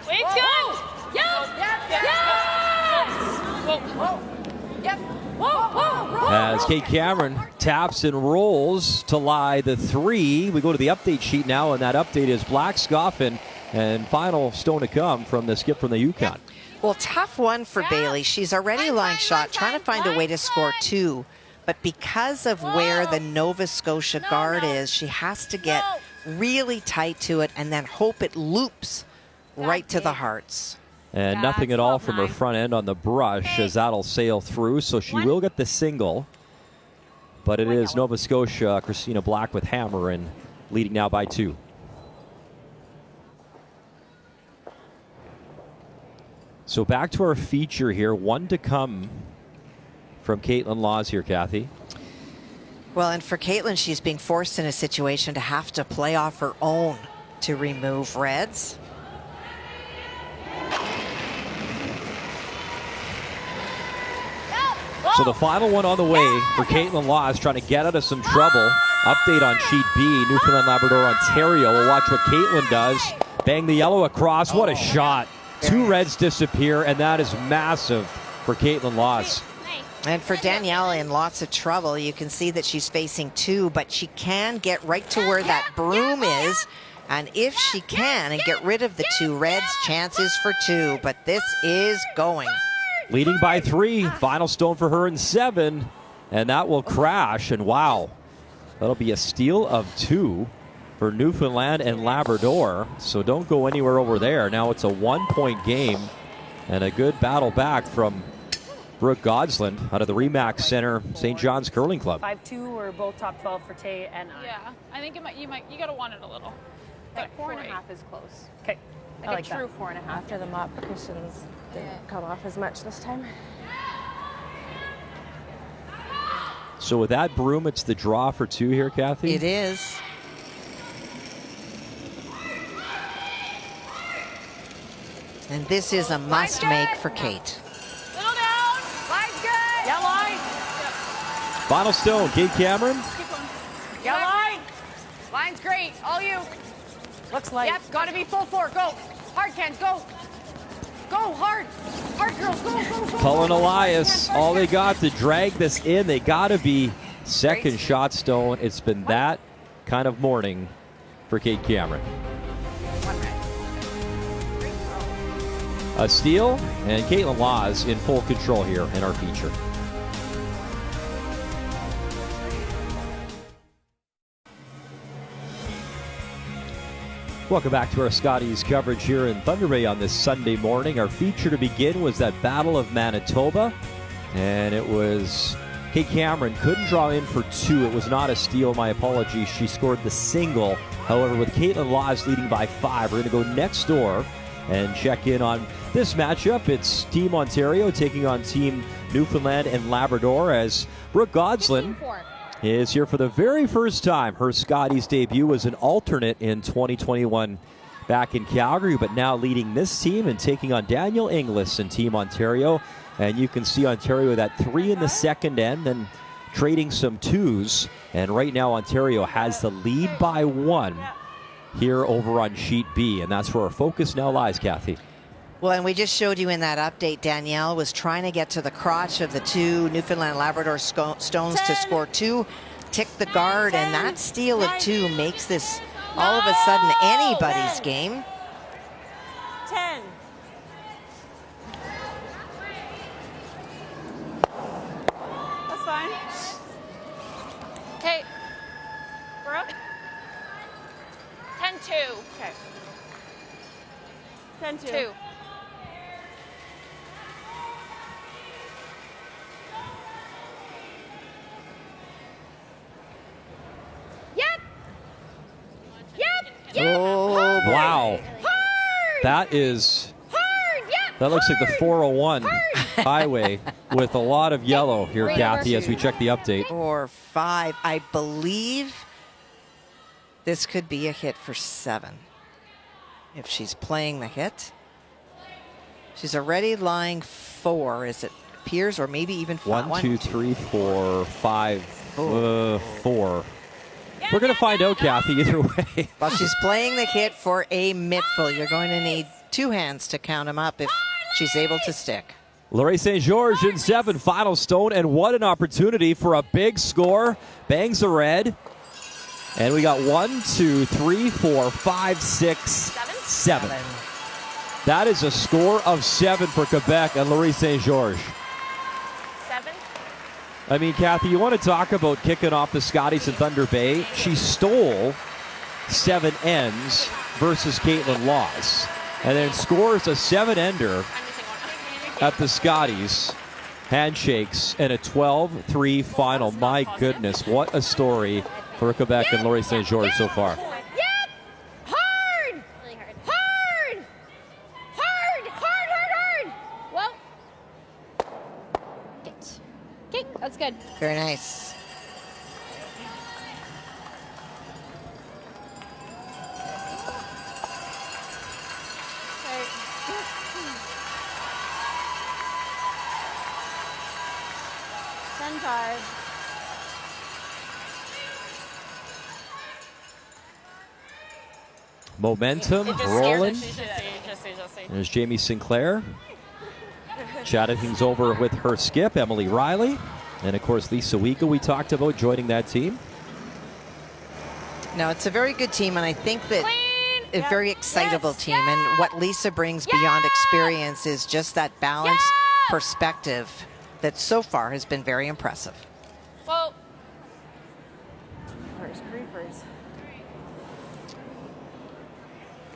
Weight's good. Yep. Yep. Yes. Whoa. Whoa. Yep. Whoa. As Kate Cameron taps and rolls to lie the 3. We go to the update sheet now, and that update is Black Scoffin, and final stone to come from the skip from the Yukon. Well, tough one for Bailey. She's already line shot, trying to find a way to score 2. But because of where the Nova Scotia guard is, she has to get really tight to it and then hope it loops right to the hearts. And nothing at all from her front end on the brush as that'll sail through. So she will get the single. But it is Nova Scotia, Christina Black with hammer and leading now by 2. So back to our feature here. 1 to come from Caitlin Laws here, Kathy. Well, and for Caitlin, she's being forced in a situation to have to play off her own to remove reds. So the final one on the way for Caitlin Laws, trying to get out of some trouble. Update on sheet B, Newfoundland, Labrador, Ontario. We'll watch what Caitlin does. Bang the yellow across. What a shot. 2 reds disappear, and that is massive for Caitlin Laws. And for Danielle in lots of trouble, you can see that she's facing 2, but she can get right to where that broom is. And if she can and get rid of the 2 reds, chances for 2. But this is going. Leading by 3. Final stone for her in 7. And that will crash. And wow, that'll be a steal of 2 for Newfoundland and Labrador. So don't go anywhere over there. Now it's a 1-point game. And a good battle back from Brooke Godsland out of the Remax Center, St. John's Curling Club. 5-2 or both top 12 for Tay and I. Yeah, I think you got to want it a little. But 4.5 is close. Okay. Like a true 4.5. After the mop cushions didn't come off as much this time. So with that broom, it's the draw for 2 here, Kathy? It is. And this is a must-make for Kate. Little down. Line's good. Yeah, line. Final stone, Kate Cameron. Yeah, line. Line's great. All you. Looks like. Yep, got to be full 4. Go. Hard, Kens. Go. Go, hard. Hard, girls. Go. Cullen Elias, all they got to drag this in. They got to be second shot stone. It's been that kind of morning for Kate Cameron. A steal, and Caitlin Laws in full control here in our feature. Welcome back to our Scotties coverage here in Thunder Bay on this Sunday morning. Our feature to begin was that Battle of Manitoba, and it was Kate Cameron couldn't draw in for 2. It was not a steal, my apologies. She scored the single. However, with Caitlin Laws leading by 5, we're going to go next door and check in on this matchup. It's Team Ontario taking on Team Newfoundland and Labrador as Brooke Godsland is here for the very first time. Her Scotties debut was an alternate in 2021 back in Calgary, but now leading this team and taking on Danielle Inglis and Team Ontario. And you can see Ontario with that 3 in the second end, then trading some 2s. And right now Ontario has the lead by 1 here over on sheet B, and that's where our focus now lies, Kathy. Well, and we just showed you in that update, Danielle was trying to get to the crotch of the 2 Newfoundland Labrador stones to score 2, tick the guard, and that steal of 2 makes this all of a sudden anybody's game. 10. That's fine. Okay. Brooke? 10-2. Okay. 10-2. 2. Oh, wow. Hard! That is Hard! Yep! That looks like the 401 highway with a lot of yellow here, Kathy, as we check the update. 4, 5. I believe this could be a hit for 7. If she's playing the hit. She's already lying 4, as it appears, or maybe even 5. 1, 2, 3, 4, 5, 4. We're going to find out, Kathy, either way. Well, she's playing the hit for a mittful. You're going to need 2 hands to count them up if she's able to stick. Laurie St. George in 7, final stone, and what an opportunity for a big score. Bangs the red. And we got 1, 2, 3, 4, 5, 6, 7. That is a score of 7 for Quebec and Laurie St. George. 7. I mean, Kathy, you want to talk about kicking off the Scotties in Thunder Bay? She stole 7 ends versus Caitlin Laws, and then scores a 7-ender at the Scotties. Handshakes and a 12-3 final. My goodness, what a story for Quebec and Laurie St. George so far. That's good. Very nice. Centaur. Momentum rolling. There's Jamie Sinclair chatting things over with her skip, Emily Riley. And, of course, Lisa Wiega we talked about joining that team. No, it's a very good team, and I think that a very excitable team. And what Lisa brings beyond experience is just that balanced perspective that so far has been very impressive. Whoa. Creepers.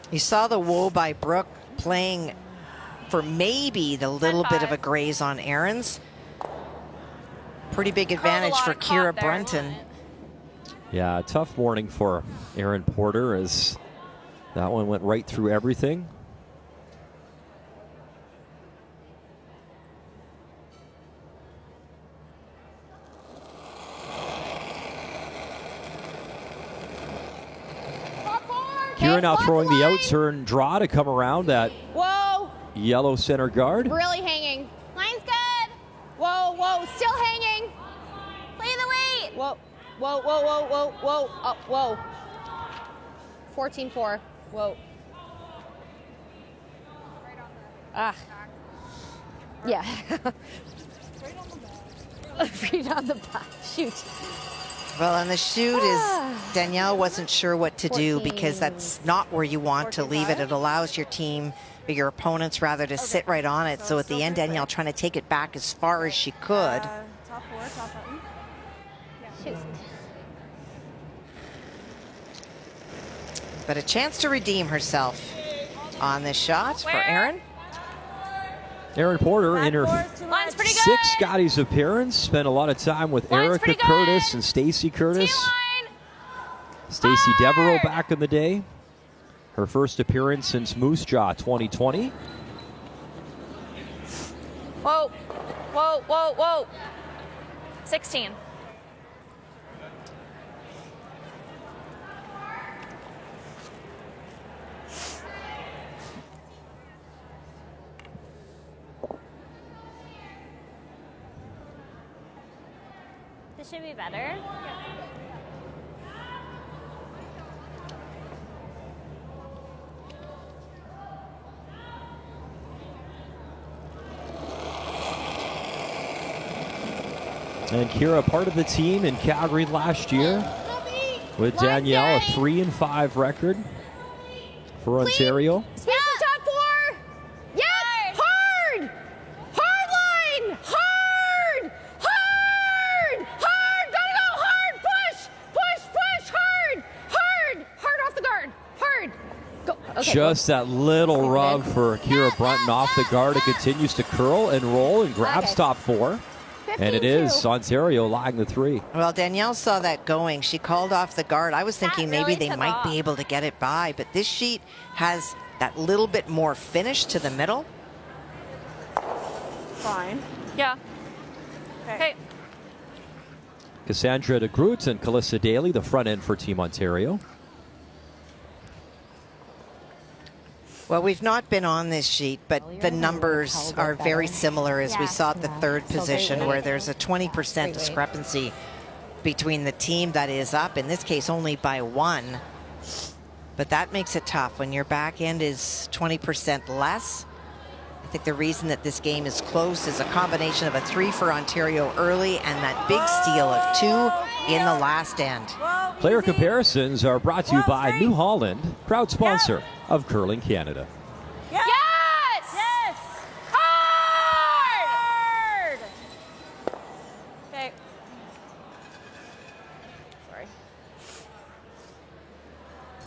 You saw the woe by Brooke playing for maybe the little bit of a graze on Aaron's. Pretty big advantage for Kira Brunton. Yeah, a tough morning for Aaron Porter as that one went right through everything. Kira now throwing the out-turn draw to come around that yellow center guard. Really hanging. Line's good. Whoa, whoa, still hanging. Play the weight. Whoa, whoa, whoa, whoa, whoa, whoa, whoa. 14-4. Whoa. Ah. Yeah. Right on the back. Shoot. Well, and the shoot is, Danielle wasn't sure what to do because that's not where you want to leave it. It allows your team, or your opponents rather, to sit right on it. So at the end, Danielle trying to take it back as far as she could. Top 4, top button. Shoot. But a chance to redeem herself on this shot for Aaron. Aaron Porter in her Line's pretty good. 6th Scotties appearance. Spent a lot of time with Erica Curtis and Stacy Curtis. Stacy Devereaux back in the day. Her first appearance since Moose Jaw 2020. Whoa, whoa, whoa, whoa. 16. This should be better. And Kira, part of the team in Calgary last year with Danielle, a 3-5 record for Ontario. Yeah. Top 4. Yeah. Hard. Hard line. Hard. Hard. Hard. Gotta go hard. Push. Push. Push. Hard. Hard. Hard off the guard. Hard. Go. Okay. Just that little rub for Kira Brunton off the guard. It continues to curl and roll and grabs top 4. And it is Ontario lying the 3. Well, Danielle saw that going. She called off the guard. I was thinking maybe they might be able to get it by, but this sheet has that little bit more finish to the middle. fine. Yeah. Okay. Cassandra de Groot and Calissa Daly, the front end for Team Ontario. Well, we've not been on this sheet, but the numbers are very similar as we saw at the third position, where there's a 20% discrepancy between the team that is up, in this case only by 1. But that makes it tough when your back end is 20% less. I think the reason that this game is close is a combination of a 3 for Ontario early and that big steal of 2 in the last end. Player comparisons are brought to you by New Holland, proud sponsor of Curling Canada. Yes! Yes! Hard! Okay. Sorry.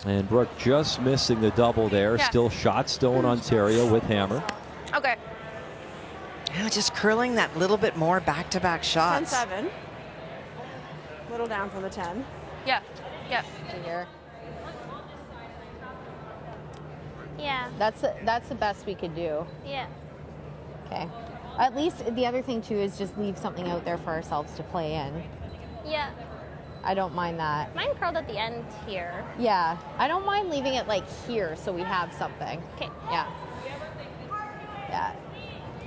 And Brooke just missing the double there. Yeah. Still shot Stone, Ontario with hammer. Okay. Just curling that little bit more back-to-back shots. 10-7. A little down from the 10. Yeah. Yeah. Here. Yeah. That's the best we could do. Yeah. Okay. At least the other thing too is just leave something out there for ourselves to play in. Yeah. I don't mind that. Mine curled at the end here. Yeah. I don't mind leaving it like here so we have something. Okay. Yeah. Yeah.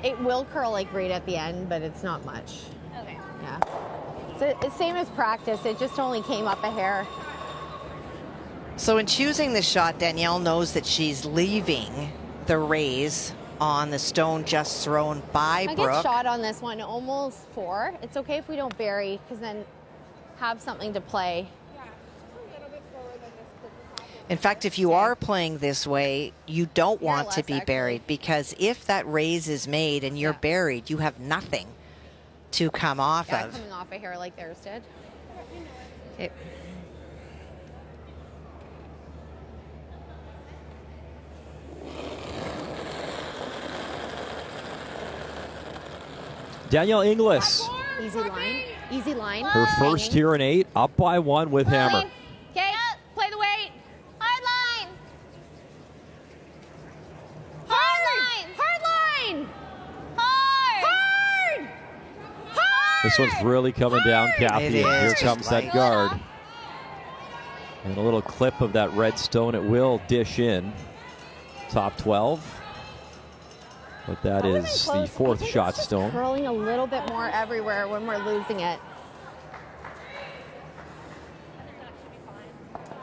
It will curl like right at the end, but it's not much. Okay. Yeah. So it's same as practice. It just only came up a hair. So in choosing this shot, Danielle knows that she's leaving the raise on the stone just thrown by I Brooke. get shot on this one almost 4. It's okay if we don't bury, because then have something to play. In fact, if you are playing this way, you don't want to be buried, because if that raise is made and you're buried, you have nothing to come off of. Coming off a hair like theirs did. Okay. Danielle Inglis, Easy line. Easy line. her first here in 8, up by 1 with hammer. Okay, play the weight. Hard line. Hard line. Hard line. Hard. Hard. This one's really coming down, Kathy. It And is, here just comes that light. guard. And a little clip of that red stone. It will dish in. Top 12. But that is the 4th shot stone. Curling a little bit more everywhere when we're losing it.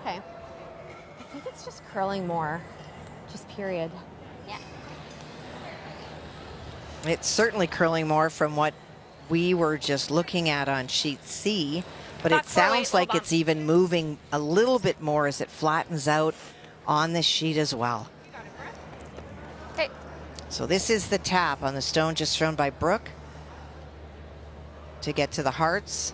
Okay. I think it's just curling more. Just period. Yeah. It's certainly curling more from what we were just looking at on sheet C, but it sounds like it's even moving a little bit more as it flattens out on this sheet as well. Okay. So this is the tap on the stone just thrown by Brooke to get to the hearts.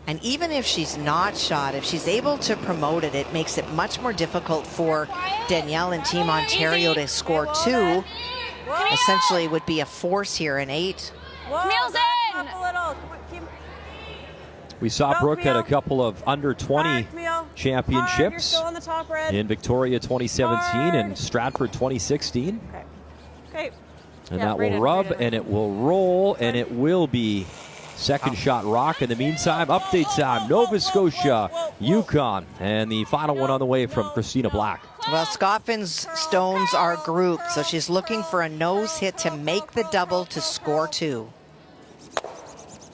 And even if she's not shot, if she's able to promote it, it makes it much more difficult for Danielle and Team Ontario to score 2. Essentially would be a force here in 8. Camille's in. Up a little. We saw Brooke at a couple of under 20 championships still on the top, Red. in Victoria 2017 and Stratford 2016. Okay. And Yeah, that right will in, rub right in. and it will roll and it will be second shot rock. In the meantime, update time, Nova Scotia, Yukon, and the final one on the way from Christina Black. Well, Scotland's stones are grouped, so she's looking for a nose hit to make the double to score 2.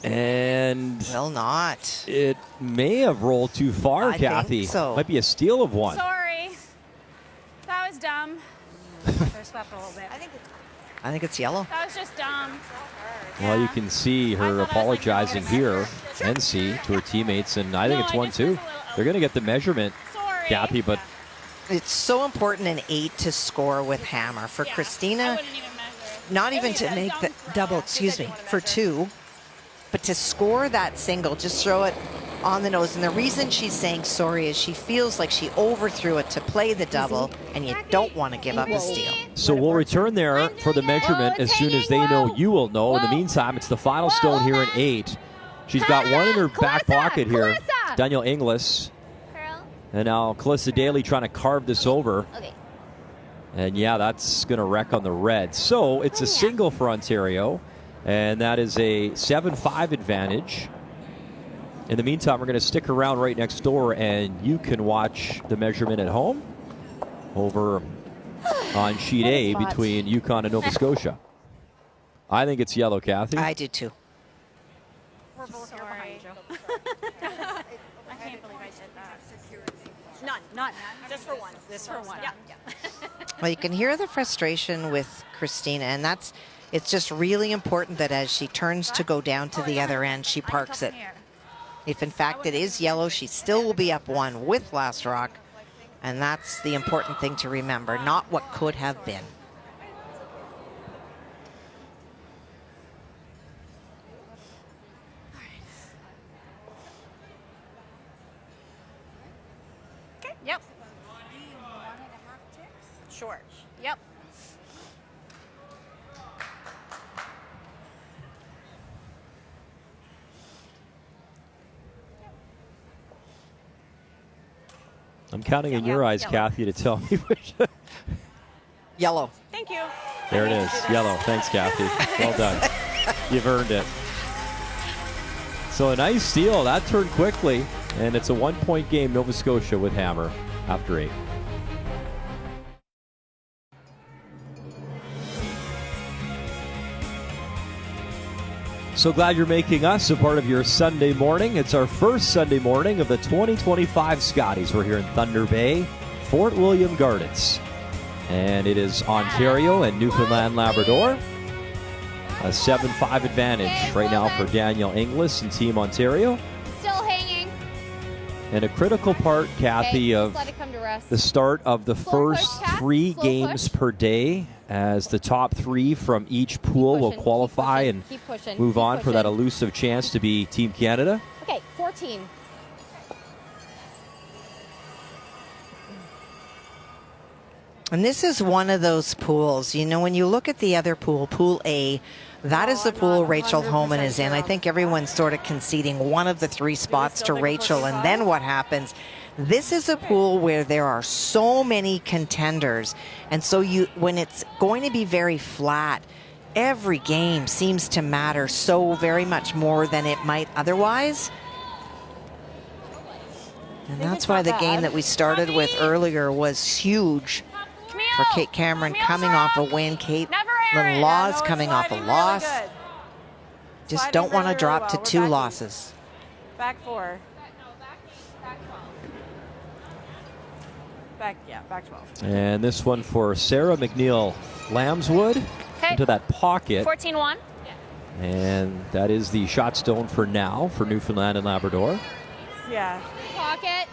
And will not. It may have rolled too far, I Kathy. think so. Might be a steal of 1. Sorry. That was dumb. Swept a little bit. I think it's yellow. That was just dumb. Well, you can see her apologizing here, NC, to her teammates, and I think it's 1-2. They're going to get the measurement, Kathy, but It's so important in 8 to score with hammer. For Christina, not even to make the double, excuse me, for 2, but to score that single, just throw it on the nose. And the reason she's saying sorry is she feels like she overthrew it to play the double, and you don't want to give up a steal. so we'll return there for the measurement as soon as they know you will know. In the meantime, it's the final stone here in 8. She's got 1 in her back pocket here, Danielle Inglis. And now Calissa Daly trying to carve this over. Okay. And yeah, that's going to wreck on the red. So it's a single for Ontario. And that is a 7-5 advantage. In the meantime, we're going to stick around right next door, and you can watch the measurement at home over on sheet A between Yukon and Nova Scotia. I think it's yellow, Kathy. I do too. We're both here behind you. I can't believe I said that. None. Just for once. This for one. Yeah. Well, you can hear the frustration with Christina, and it's just really important that as she turns to go down to the other end, she parks it. If in fact it is yellow, she still will be up 1 with Last Rock, and that's the important thing to remember, not what could have been. Okay. Yep. Sure. Yep. I'm counting in your eyes, Kathy, to tell me which. Yellow. Thank you. There it is. Yellow. Thanks, Kathy. Well done. You've earned it. So a nice steal. That turned quickly. And it's a 1-point game, Nova Scotia with Hammer after 8. So glad you're making us a part of your Sunday morning. It's our first Sunday morning of the 2025 Scotties. We're here in Thunder Bay, Fort William Gardens. And it is Ontario and Newfoundland Labrador. A 7-5 advantage right now for Daniel Inglis and Team Ontario. Still hanging. And a critical part, Kathy, of let it come to rest. the start of the first push, 3 Slow games push. per day, as the top 3 from each pool will qualify and move on for that elusive chance to be Team Canada. Okay, 14. And this is one of those pools, you know, when you look at the other pool, Pool A, that is the pool Rachel Homan is in. I think everyone's sort of conceding one of the 3 spots to Rachel, and then what happens? This is a pool where there are so many contenders, and so when it's going to be very flat, every game seems to matter so very much more than it might otherwise. And that's why the game that we started with earlier was huge for Kate Cameron, coming off a win. Caitlin Laws coming off a loss. Just don't want to drop to 2 losses. Back 4. Back 12. And this one for Sarah McNeil Lambswood into that pocket. 14-1. And that is the shot stone for now for Newfoundland and Labrador. Yeah. Pocket.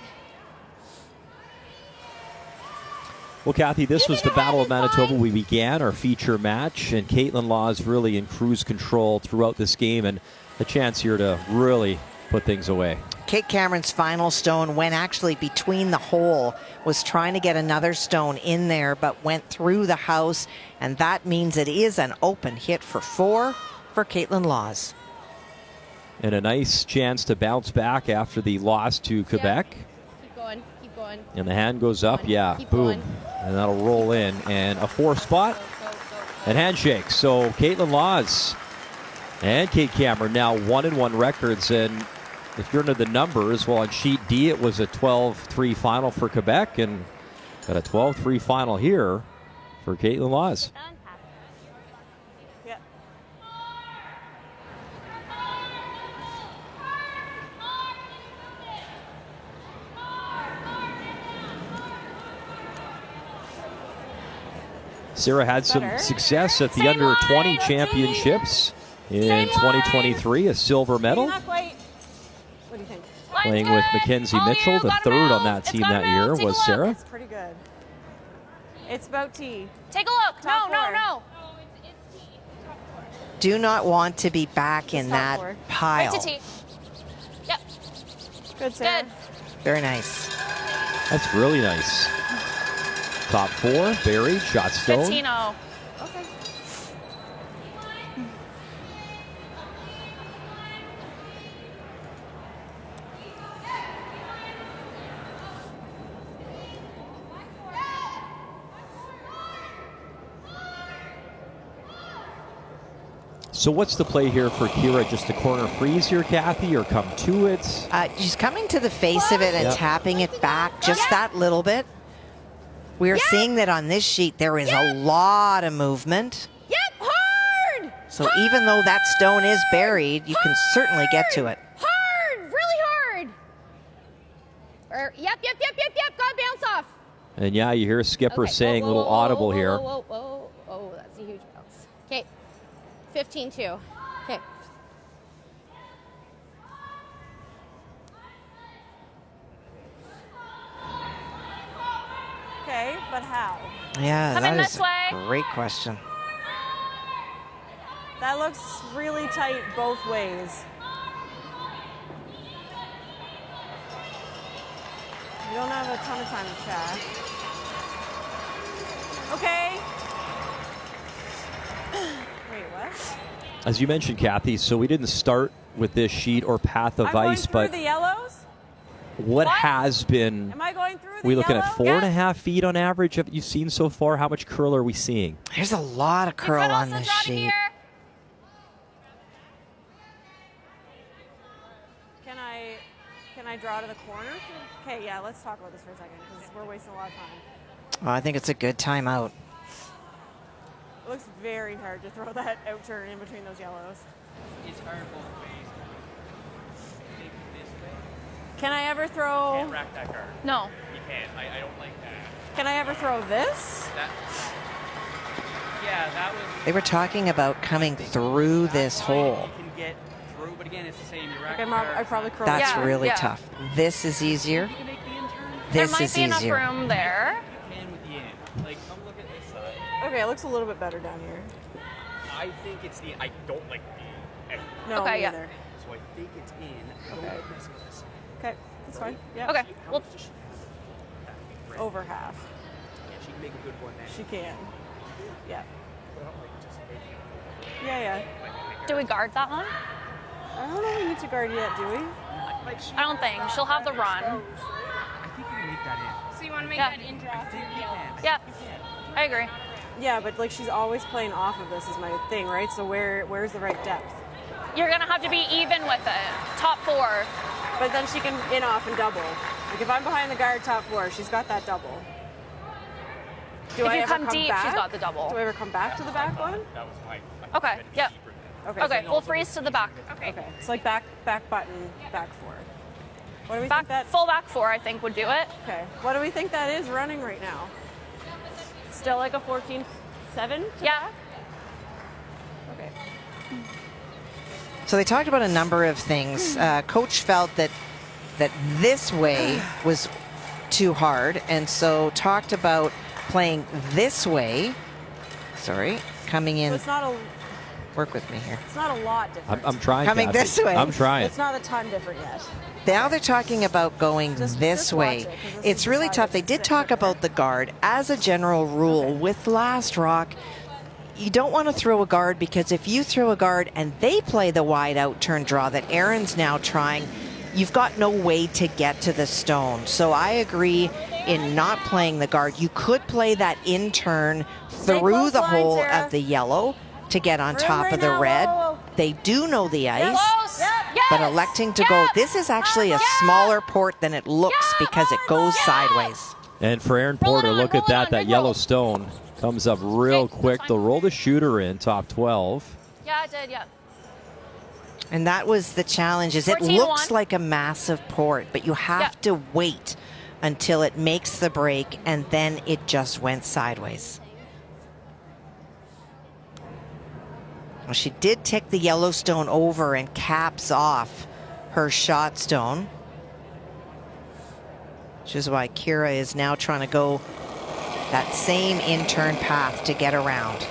Well, Kathy, this was the Battle of Manitoba. We began our feature match, and Caitlin Laws really in cruise control throughout this game, and a chance here to really put things away. Kate Cameron's final stone went actually between the hole, was trying to get another stone in there, but went through the house, and that means it is an open hit for 4 for Caitlin Laws. And a nice chance to bounce back after the loss to Quebec. Keep going. Keep going. And the hand goes up, yeah, Keep boom. going. And that'll roll in. And a 4 spot and handshake. So Caitlin Laws and Kate Cameron now 1-1 records. And if you're into the numbers, well, on sheet D, it was a 12-3 final for Quebec, and got a 12-3 final here for Caitlin Laws. Sarah had some success at the under-20 championships in 2023, a silver medal. Not quite. What do you think? Playing with Mackenzie Mitchell, the 3rd on that team that year was Sarah. It's pretty good. It's about T. Take a look. No. Do not want to be back in that pile. Right to T. Yep. Good, Sarah. Good. Very nice. That's really nice. Top 4, buried, shot stone. 15-0. Okay. So what's the play here for Kira? Just a corner freeze here, Kathy, or come to it? She's coming to the face of it and tapping it back just that little bit. We're seeing that on this sheet there is a lot of movement. Yep, hard! So even though that stone is buried, you can certainly get to it. Hard! Really hard! Yep, gotta bounce off. And yeah, you hear Skipper saying a little audible here. Whoa, that's a huge bounce. Okay, 15-2. Okay. Okay, but how? Yeah, Coming that is this way. a great question. That looks really tight both ways. We don't have a ton of time to chat. Okay. Wait, what? As you mentioned, Kathy, so we didn't start with this sheet or path of I'm ice, going but through the yellows? what has been, Am I going through the we looking yellow? at 4.5 feet on average have you seen so far? How much curl are we seeing? There's a lot of curl on this sheet. Can I draw to the corner? Okay, yeah, let's talk about this for a second because we're wasting a lot of time. Oh, I think it's a good timeout. It looks very hard to throw that out turn in between those yellows. It's hard both ways. Take it this way. Can I ever throw... You can't rack that card. No. You can't. I don't like that. Can I ever throw this? Yeah, that was... They were talking about coming through this hole. You can get through, but again, it's the same. You rack Okay, the Mom, card. I probably curl That's really tough. This is easier. There This might is be enough easier. room there. You can with the end. Like, come look at this side. Okay, it looks a little bit better down here. I think it's the... I don't like the end. No, Okay, me yeah. either. So I think it's in. Okay. Don't mess with this. Okay, that's fine. Yeah. Okay, well, Over half. Yeah, she can make a good one then. She can. Yeah. Yeah. do we guard that one? I don't know if we need to guard yet, do we? I don't think. She'll have the run. I think you can make that in. So you want to make that in draft? Yeah, I agree. Yeah, but like she's always playing off of this is my thing, right? So where's the right depth? You're going to have to be even with it. Top 4. But then she can in off and double. Like if I'm behind the guard top 4, she's got that double. Do If I you ever come deep, back? she's got the double. Do I ever come back to the back one? That was my... Okay, yep. Okay, we'll freeze to the back. Okay. It's like back button, back 4. What do we think that? Full back 4, I think, would do it. Okay. What do we think that is running right now? Still like a 14-7? Yeah. Okay. So they talked about a number of things. Coach felt that this way was too hard, and so talked about playing this way. Sorry, coming in. So it's not a... Work with me here. It's not a lot different. I'm trying, Coming Kathy. this way. I'm trying. It's not a ton different yet. Now they're talking about going this way. It's really tough. They did talk about the guard. As a general rule, with Last Rock, you don't want to throw a guard because if you throw a guard and they play the wide out turn draw that Aaron's now trying, you've got no way to get to the stone. So I agree in not playing the guard. You could play that in turn through the hole of the yellow to get on top of the red. They do know the ice, but electing to go, this is actually a smaller port than it looks because it goes sideways. And for Aaron Porter, look at that. That yellow stone comes up real quick. They'll roll the shooter in, top 12. Yeah, it did, yeah. And that was the challenge, is it 14-1. looks like a massive port, but you have to wait until it makes the break, and then it just went sideways. Well, she did tick the yellow stone over and caps off her shot stone, which is why Kira is now trying to go that same in-turn path to get around.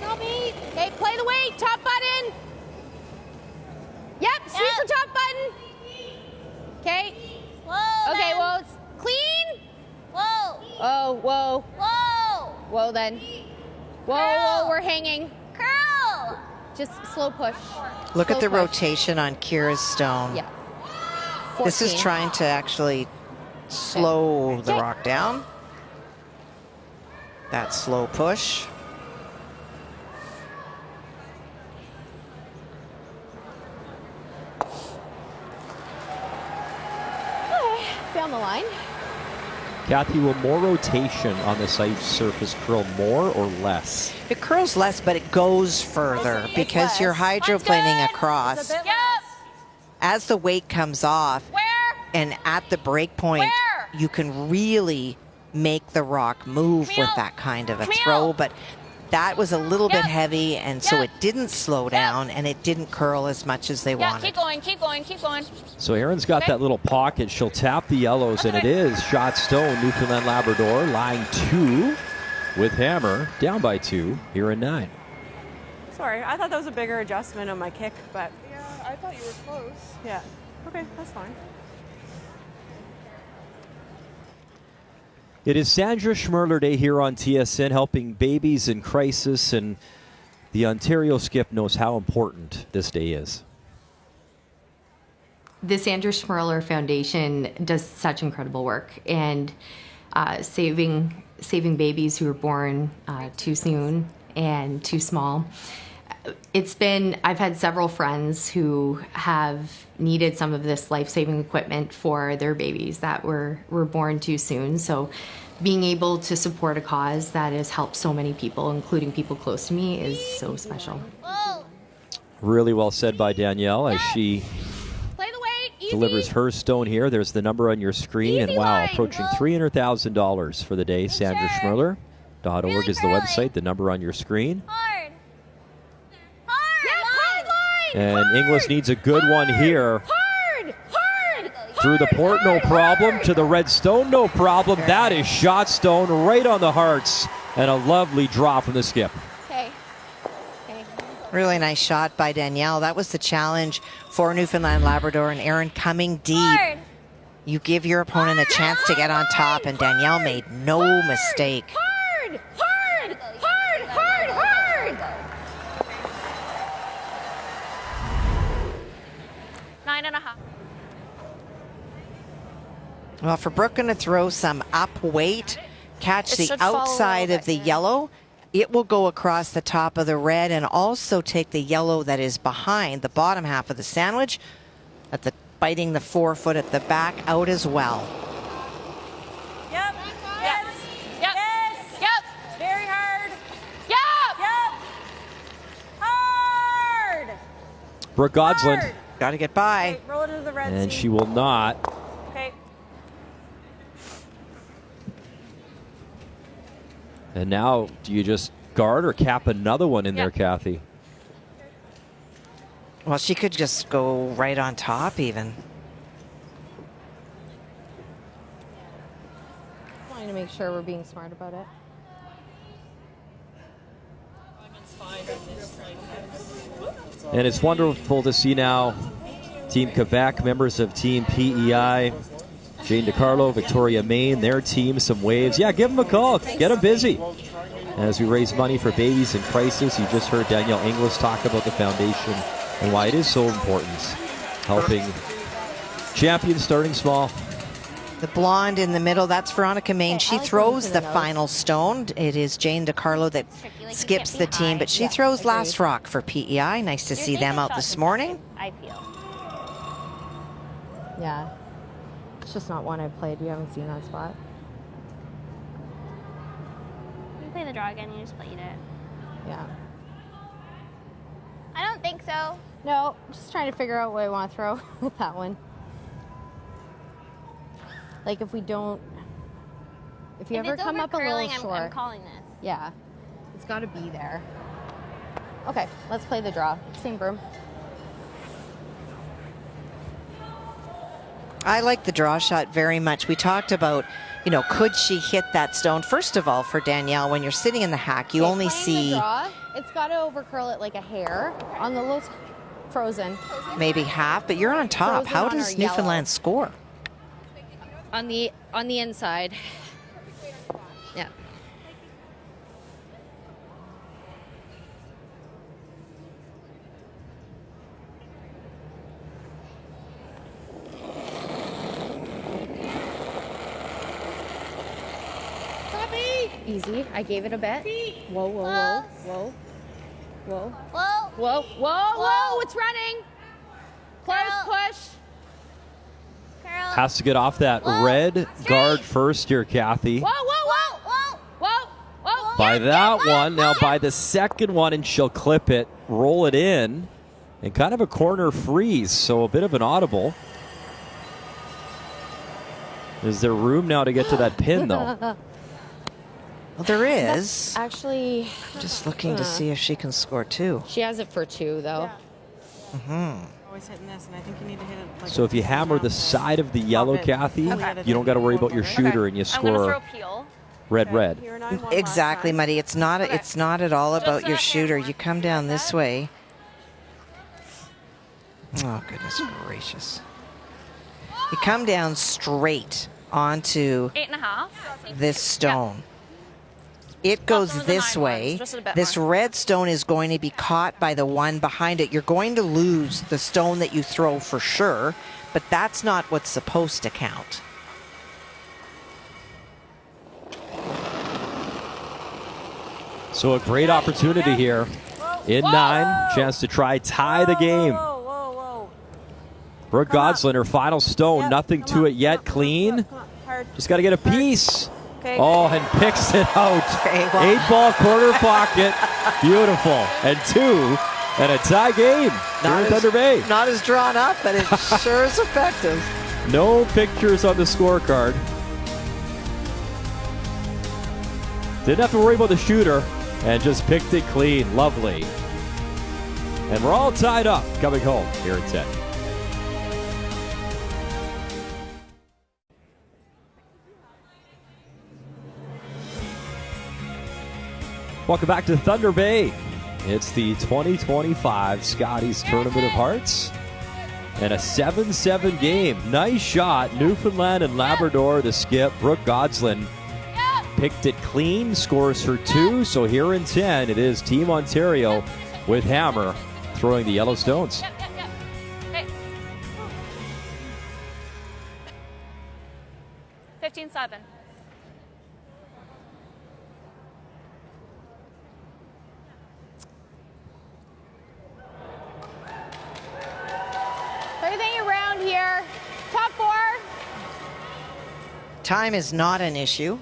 Okay, play the weight, top button. Yep, sweep for top button. Okay. Whoa. Okay, then. well, it's clean. Whoa. Oh, whoa. Whoa. Whoa, then. Whoa, Curl. whoa, we're hanging. Curl. Just slow push. Look at Slow the push. rotation on Kira's stone. Yeah. This is 14. trying to actually slow the rock down. That slow push. Kathy on the line. Kathy, will more rotation on this ice surface curl more or less? It curls less, but it goes further because you're hydroplaning across. As the weight comes off, and at the break point, you can really make the rock move with that kind of a throw, but that was a little bit heavy, and so it didn't slow down, and it didn't curl as much as they wanted. Keep going, keep going, keep going. So Erin's got that little pocket. She'll tap the yellows, and it is shot stone, Newfoundland Labrador, line 2 with hammer, down by 2 here in 9. Sorry, I thought that was a bigger adjustment on my kick, but... Yeah, I thought you were close. Yeah, okay, that's fine. It is Sandra Schmirler Day here on TSN, helping babies in crisis, and the Ontario Skip knows how important this day is. The Sandra Schmirler Foundation does such incredible work, and saving babies who are born too soon and too small. I've had several friends who have needed some of this life-saving equipment for their babies that were born too soon. So being able to support a cause that has helped so many people, including people close to me, is so special. Really well said by Danielle as she delivers her stone here. There's the number on your screen. And wow, approaching $300,000 for the day. SandraSchmirler.org is the website. The number on your screen. And Inglis needs a good one here. Through the port, no problem. To the red stone, no problem. That is shot stone right on the hearts. And a lovely draw from the skip. Really nice shot by Danielle. That was the challenge for Newfoundland Labrador, and Erin coming deep. You give your opponent a chance to get on top, and Danielle made no mistake. 9.5. Well, for Brooke going to throw some up weight, catch the outside of the yellow. It will go across the top of the red and also take the yellow that is behind the bottom half of the sandwich, biting the forefoot at the back out as well. Yep. Yes. Yep. Yes. Yep. Very hard. Yep. Yep. Hard. Brooke Godsland. Got to get by. Okay, roll it into the red. And she will not. Okay. And now, do you just guard or cap another one in there, Kathy? Well, she could just go right on top even. Trying to make sure we're being smart about it. And it's wonderful to see now Team Quebec, members of Team PEI, Jane DiCarlo, Victoria Main, their team, some waves. Yeah, give them a call. Get them busy. As we raise money for babies in crisis, you just heard Danielle Inglis talk about the foundation and why it is so important, helping champions starting small. The blonde in the middle, that's Veronica Main. She throws the final stone. It is Jane DiCarlo that skips the team, but she throws last rock for PEI. Nice to see them out this morning. I feel. Yeah. It's just not one I've played. We haven't seen that spot. You play the draw again, you just played it. Yeah. I don't think so. No, just trying to figure out what I want to throw with that one. Like if you ever come up a little short. I'm calling this. Yeah, it's got to be there. Okay, let's play the draw. Same broom. I like the draw shot very much. We talked about, could she hit that stone? First of all, for Danielle, when you're sitting in the hack, you only see... The draw, it's got to overcurl it like a hair on the low frozen. Maybe half, but you're on top. How does Newfoundland score? On the inside. Yeah. Easy. I gave it a bet. Whoa, whoa, whoa, whoa. Whoa. Whoa. Whoa, whoa, whoa. It's running. Close push. Curl. Has to get off that red guard first here, Kathy. Whoa, whoa, whoa, whoa, whoa. By that one, now by the second one, and she'll clip it, roll it in, and kind of a corner freeze, so a bit of an audible. Is there room now to get to that pin, though? Well, there is. Actually, Just looking to see if she can score 2. she has it for 2, though. Always hitting this, and I think you need to hit it. Like So if you hammer the side of the yellow, Kathy, you don't got to worry about your shooter, and you score red. Exactly, Muddy. It's not. It's not at all about your shooter. You come down this way. Oh goodness gracious! You come down straight onto 8.5. this stone. It goes this way. This red stone is going to be caught by the one behind it. You're going to lose the stone that you throw for sure, but that's not what's supposed to count. So a great opportunity here. In 9, chance to try tie the game. Brooke Goslin, her final stone, nothing to it yet, clean. Just got to get a piece. Oh, and picks it out. 8-ball corner pocket. Beautiful. And 2, and a tie game here in Thunder Bay. Not as drawn up, but it sure is effective. No pictures on the scorecard. Didn't have to worry about the shooter, and just picked it clean. Lovely. And we're all tied up coming home here at 10. Welcome back to Thunder Bay. It's the 2025 Scotties Tournament of Hearts. And a 7-7 game. Nice shot. Newfoundland and Labrador, the skip. Brooke Goslin picked it clean, scores her 2. So here in 10, it is Team Ontario with Hammer throwing the yellow stones. 15-7. Everything around here. Top 4. Time is not an issue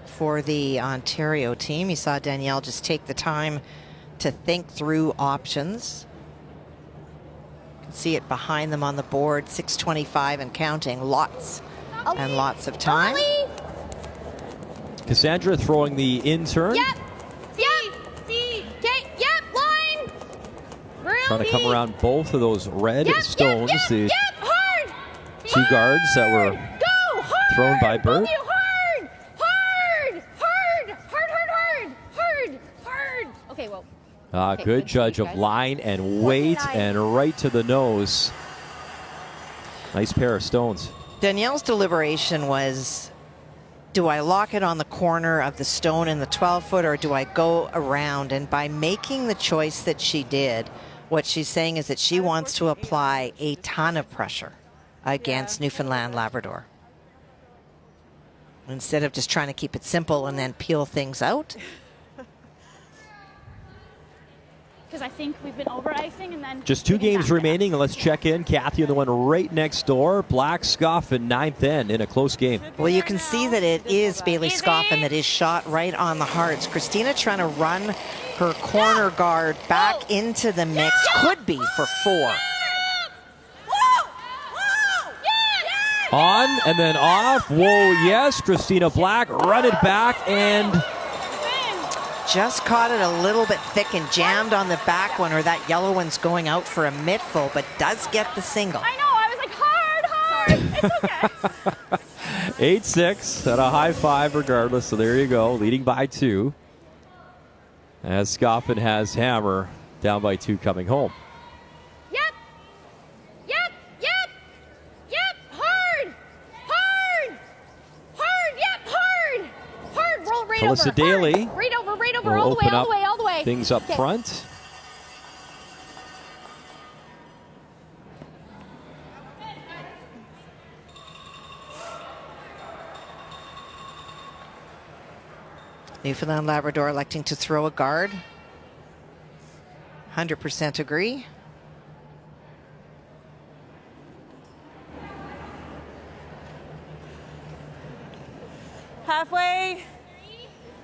for the Ontario team. You saw Danielle just take the time to think through options. You can see it behind them on the board, 6:25 and counting. Lots and lots of time. Cassandra throwing the in-turn. Yep. Okay. Yep. Line. Trying to come around both of those red stones. The Hard. 2 guards that were thrown by Burt. Hard. Okay, well. Good judge of line and weight and right to the nose. Nice pair of stones. Danielle's deliberation was, do I lock it on the corner of the stone in the 12-foot or do I go around? And by making the choice that she did, what she's saying is that she wants to apply a ton of pressure against Newfoundland Labrador. Instead of just trying to keep it simple and then peel things out. Because I think we've been over icing and then Just 2 games remaining, and let's check in. Kathy, the one right next door. Black Scoffin, 9th end in a close game. Well, you can see that it is Bailey Scoffin that is shot right on the hearts. Christina trying to run her corner guard back into the mix. Could be for 4. On and then off. Whoa, yes. Christina Black run it back and just caught it a little bit thick and jammed on the back one, or that yellow one's going out for a midful, but does get the single. I know, I was like, hard. It's okay. 8-6 and a high 5 regardless. So there you go, leading by 2. As Scoffin has Hammer down by 2 coming home. Alyssa Daly right over, will all the way, open all up the way, all the way. things up front. Newfoundland Labrador electing to throw a guard. 100% agree. Halfway.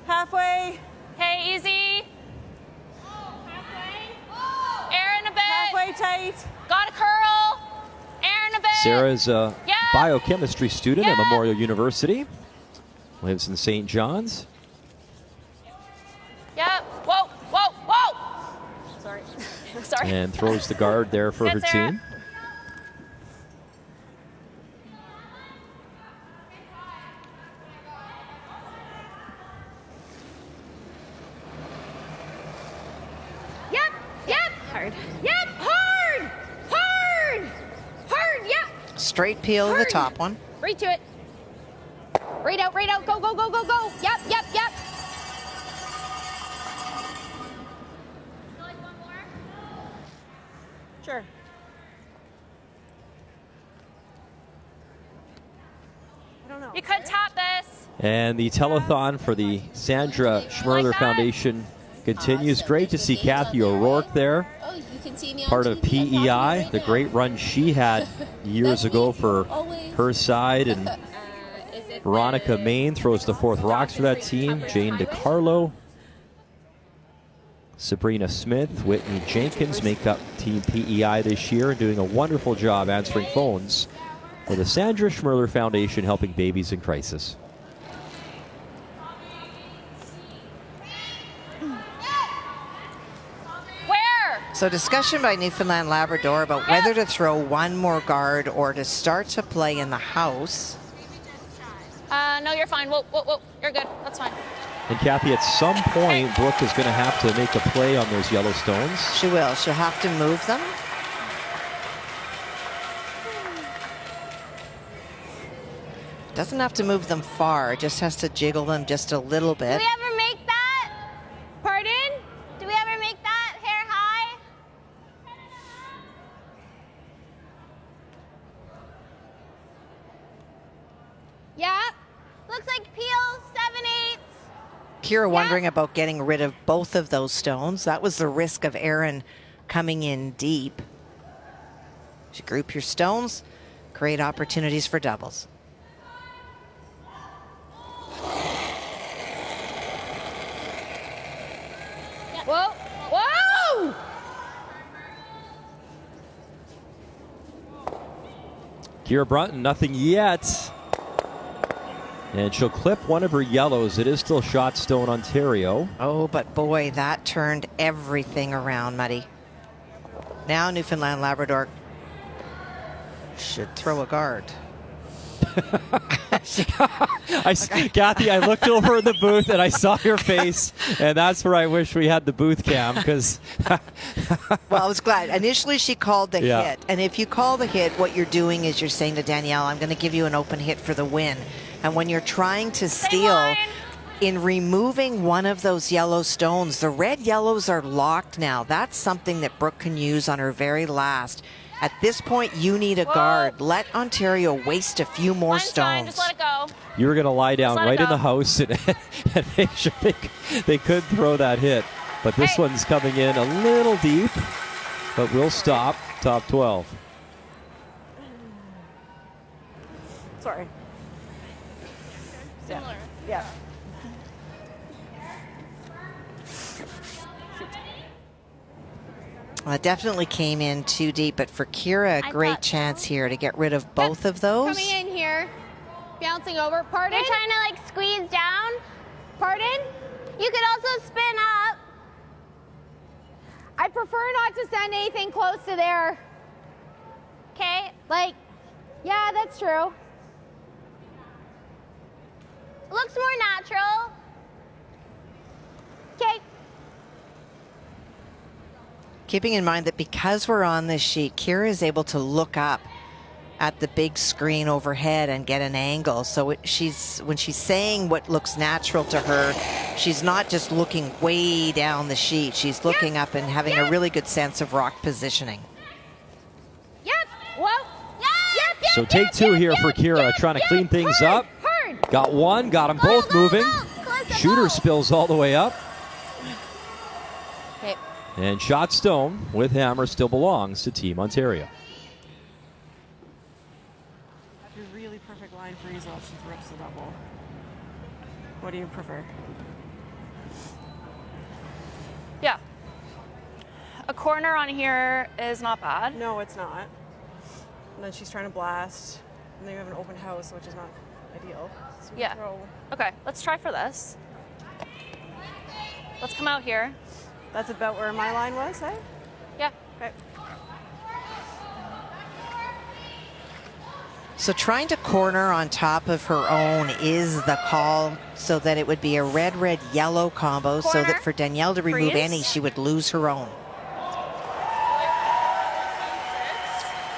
Halfway. Okay, easy. Aaron a bit. Halfway tight. Got a curl. Aaron a bit. Sarah's a biochemistry student at Memorial University. Lives in St. John's. Yep. Whoa, whoa, whoa. Sorry. Sorry. And throws the guard there for her Sarah. team. Yep, yep. Hard. Yep, hard. Hard. Hard, yep. Straight peel the top one. Right to it. Right out, right out. Go, go, go, go, go. Yep, yep, yep. Sure. I don't know. You could tap this. And the telethon for the Sandra Schmirler Foundation continues. Great to see Kathy O'Rourke there. Part of PEI, the great run she had years ago for her side. And Veronica Main throws the fourth rocks for that team. Jane DiCarlo, Sabrina Smith, Whitney Jenkins make up Team PEI this year and doing a wonderful job answering phones for the Sandra Schmirler Foundation, helping babies in crisis. So discussion by Newfoundland Labrador about whether to throw one more guard or to start to play in the house. No, you're fine. Whoa, whoa, whoa. You're good. That's fine. And Kathy, at some point, Brooke is going to have to make a play on those yellow stones. She will. She'll have to move them. Doesn't have to move them far. Just has to jiggle them just a little bit. Do we ever make that? Pardon? Do we ever make that hair high? Yeah. Looks like peel 7/8. Kira wondering about getting rid of both of those stones. That was the risk of Aaron coming in deep. You group your stones, create opportunities for doubles. Whoa! Whoa! Kira Brunton, nothing yet. And she'll clip one of her yellows. It is still shot stone Ontario. Oh, but boy, that turned everything around, Muddy. Now Newfoundland Labrador should throw a guard. Kathy, I looked over in the booth and I saw your face, and that's where I wish we had the booth cam, because well, I was glad. Initially, she called the hit, and if you call the hit, what you're doing is you're saying to Danielle, I'm going to give you an open hit for the win. And when you're trying to steal, in removing one of those yellow stones, the red yellows are locked now. That's something that Brooke can use on her very last. At this point, you need a guard. Let Ontario waste a few more stones. Just let it go. You were going to lie down right in the house and make sure they could throw that hit. But this one's coming in a little deep, but we'll stop. Top 12. Sorry. Similar. Yeah. Definitely came in too deep, but for Kira, a great chance here to get rid of both of those. Coming in here, bouncing over. Pardon? You're trying to like squeeze down. Pardon? You could also spin up. I prefer not to send anything close to there. Okay? Like, yeah, that's true. Looks more natural. Okay. Keeping in mind that because we're on this sheet, Kira is able to look up at the big screen overhead and get an angle. So when she's saying what looks natural to her, she's not just looking way down the sheet. She's looking up and having a really good sense of rock positioning. Yep. Whoa. Yep. So take two here for Kira, trying to clean things up. Got one, got them both moving. Shooter spills all the way up. Okay. And shot stone with hammer still belongs to Team Ontario. That's a really perfect line freeze off. She rips the double. What do you prefer? Yeah. A corner on here is not bad. No, it's not. And then she's trying to blast, and then you have an open house, which is not ideal. So we Yeah. throw. Okay, let's try for this. Let's come out here. That's about where my line was, eh? Yeah. Okay. So trying to corner on top of her own is the call, so that it would be a red-red-yellow combo, so that for Danielle to remove Freeze. any, she would lose her own.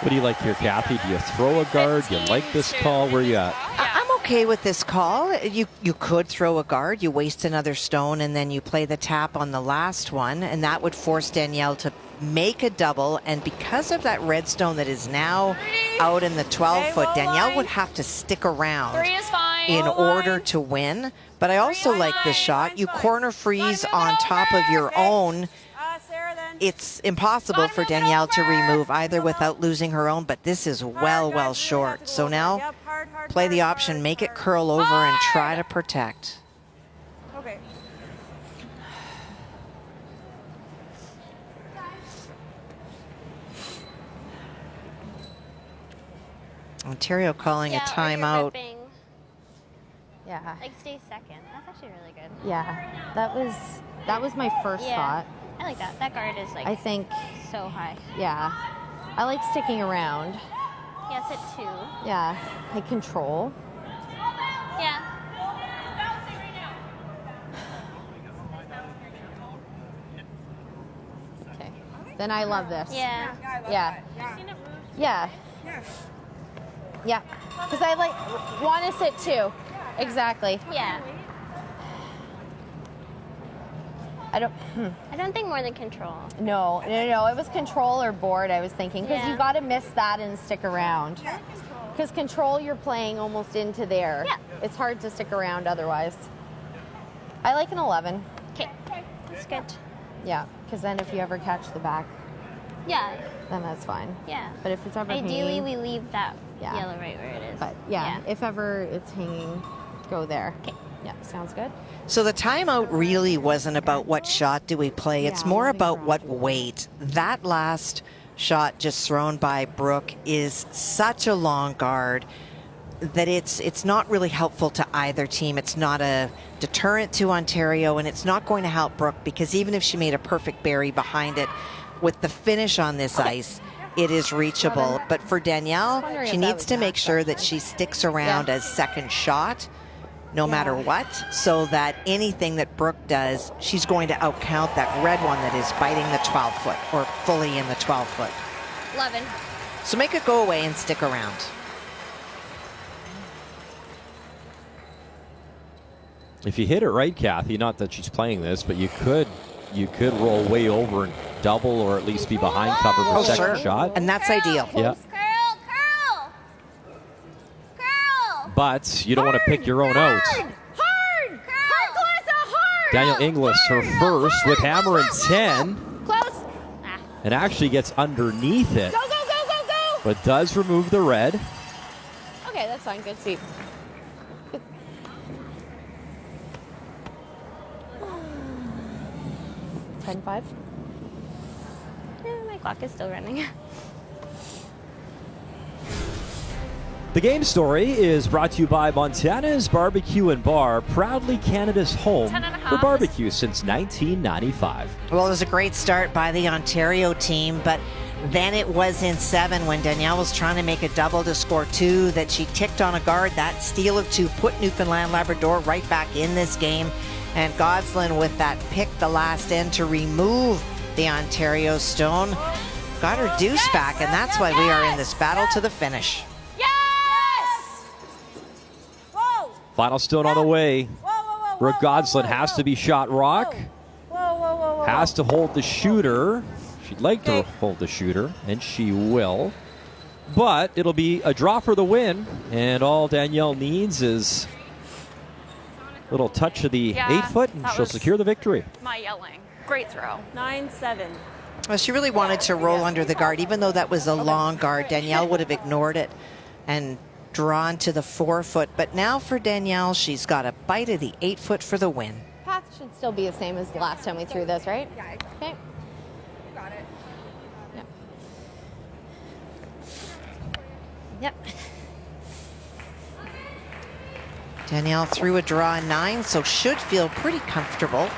What do you like here, Kathy? Do you throw a guard? Do you like this call? Where you at? I'm okay with this call. You could throw a guard, you waste another stone, and then you play the tap on the last one, and that would force Danielle to make a double. And because of that red stone that is now out in the 12-foot, Danielle would have to stick around 3 is fine. in order to win. But I also like this shot. You corner freeze on top of your own. It's impossible for Danielle to remove either without losing her own, but this is well short. So now play the option, make it curl over and try to protect. Okay. Ontario calling a Yeah, or you're timeout. ripping. Yeah. Like stay second. That's actually really good. Yeah. That was my first Yeah. thought. I like that. That guard is like I think, so high. yeah. I like sticking around. Yeah, it's at 2. Yeah. I control. Yeah. Okay. Then I love this. Yeah. Yeah. Yeah. Yeah. Because I want to sit too. Exactly. Yeah. I don't. I don't think more than control. No. It was control or board. I was thinking because Yeah. you got to miss that and stick around. Because control, you're playing almost into there. Yeah. It's hard to stick around otherwise. I like an 11. Okay. That's good. Yeah. Because then if you ever catch the back, Yeah. then that's fine. Yeah. But if it's ever Ideally, hanging, we leave that Yeah. yellow right where it is. but yeah, if ever it's hanging, go there. Okay. Yeah. Sounds good. So the timeout really wasn't about what shot do we play. It's Yeah, more letting about draw what to the weight. That last shot just thrown by Brooke is such a long guard that it's not really helpful to either team. It's not a deterrent to Ontario, and it's not going to help Brooke, because even if she made a perfect berry behind it, with the finish on this ice, it is reachable. But for Danielle, wondering she if that needs was to make matched sure up. that she sticks around Yeah. as second shot, no matter what, so that anything that Brooke does, she's going to outcount that red one that is biting the 12-foot or fully in the 12-foot. 11. So make it go away and stick around. If you hit it right, Kathy, not that she's playing this, but you could roll way over and double, or at least be behind cover for second shot. And that's ideal. Yeah. Curl! But you don't want to pick your own out. Hard! Clarissa, hard! Daniel Inglis, her first with hammer and 10, Close! and actually gets underneath it, Go, go, go, go, go! but does remove the red. Okay, that's fine. Good seat. 10-5. My clock is still running. The game story is brought to you by Montana's Barbecue and Bar, proudly Canada's home 10.5. for barbecue since 1995. Well, it was a great start by the Ontario team, but then it was in 7 when Danielle was trying to make a double to score 2 that she ticked on a guard. That steal of 2 put Newfoundland Labrador right back in this game. And Gosselin with that pick the last end to remove the Ontario stone. Got her deuce back, and that's why we are in this battle to the finish. Yes! Whoa! Final stone on the way. Whoa, Brooke Gosselin has to be shot rock. Whoa. Has to hold the shooter. She'd like to hold the shooter, and she will. But it'll be a draw for the win, and all Danielle needs is a little touch of the 8-foot, and that she'll was secure the victory. My yelling. Great throw. 9-7. Well, she really wanted to roll under the guard. Even though that was a long guard, Danielle would have ignored it and drawn to the 4-foot. But now for Danielle, she's got a bite of the 8-foot for the win. Path should still be the same as the last time we threw this, right? Yeah, Okay. got it. Yep. Danielle threw a draw 9, so should feel pretty comfortable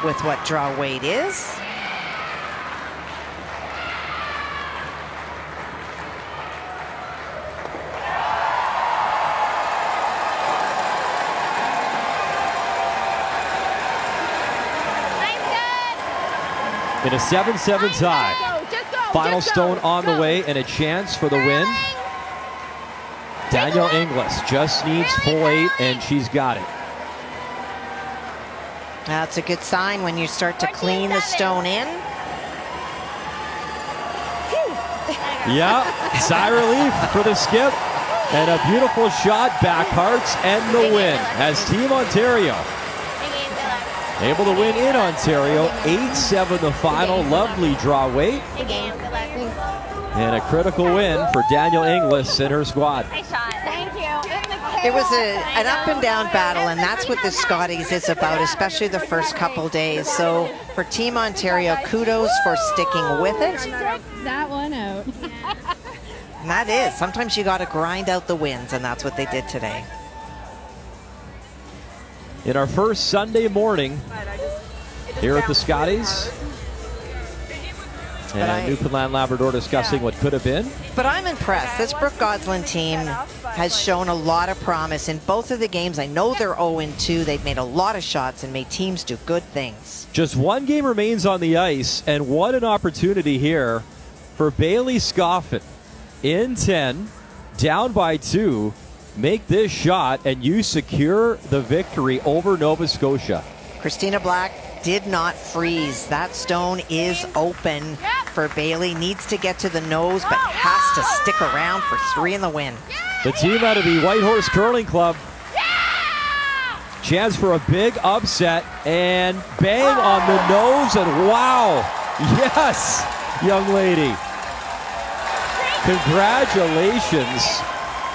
with what draw weight is. In a 7-7 tie. Final stone on the way and a chance for the win. Danielle Inglis just needs full 8 and she's got it. That's a good sign when you start to clean the stone in. Yeah, sigh relief for the skip. And a beautiful shot, back hearts, and the win as Team Ontario able to win in Ontario. 8-7 the final. Lovely draw weight. And a critical win for Danielle Inglis and her squad. Thank you. It was an up and down battle, and that's what the Scotties is about, especially the first couple days. So for Team Ontario, kudos for sticking with it. That one out. And that is, sometimes you got to grind out the wins, and that's what they did today. In our first Sunday morning here at the Scotties. And Newfoundland Labrador discussing what could have been. But I'm impressed. This Brooke Goslin team has shown a lot of promise in both of the games. I know they're 0-2. They've made a lot of shots and made teams do good things. Just one game remains on the ice, and what an opportunity here for Bailey Scoffin. In 10, down by 2, make this shot, and you secure the victory over Nova Scotia. Christina Black did not freeze. That stone is open for Bailey. Needs to get to the nose, but has to stick around for 3 in the win. The team out of the Whitehorse Curling Club. Chance for a big upset, and bang on the nose, and wow. Yes, young lady. Congratulations.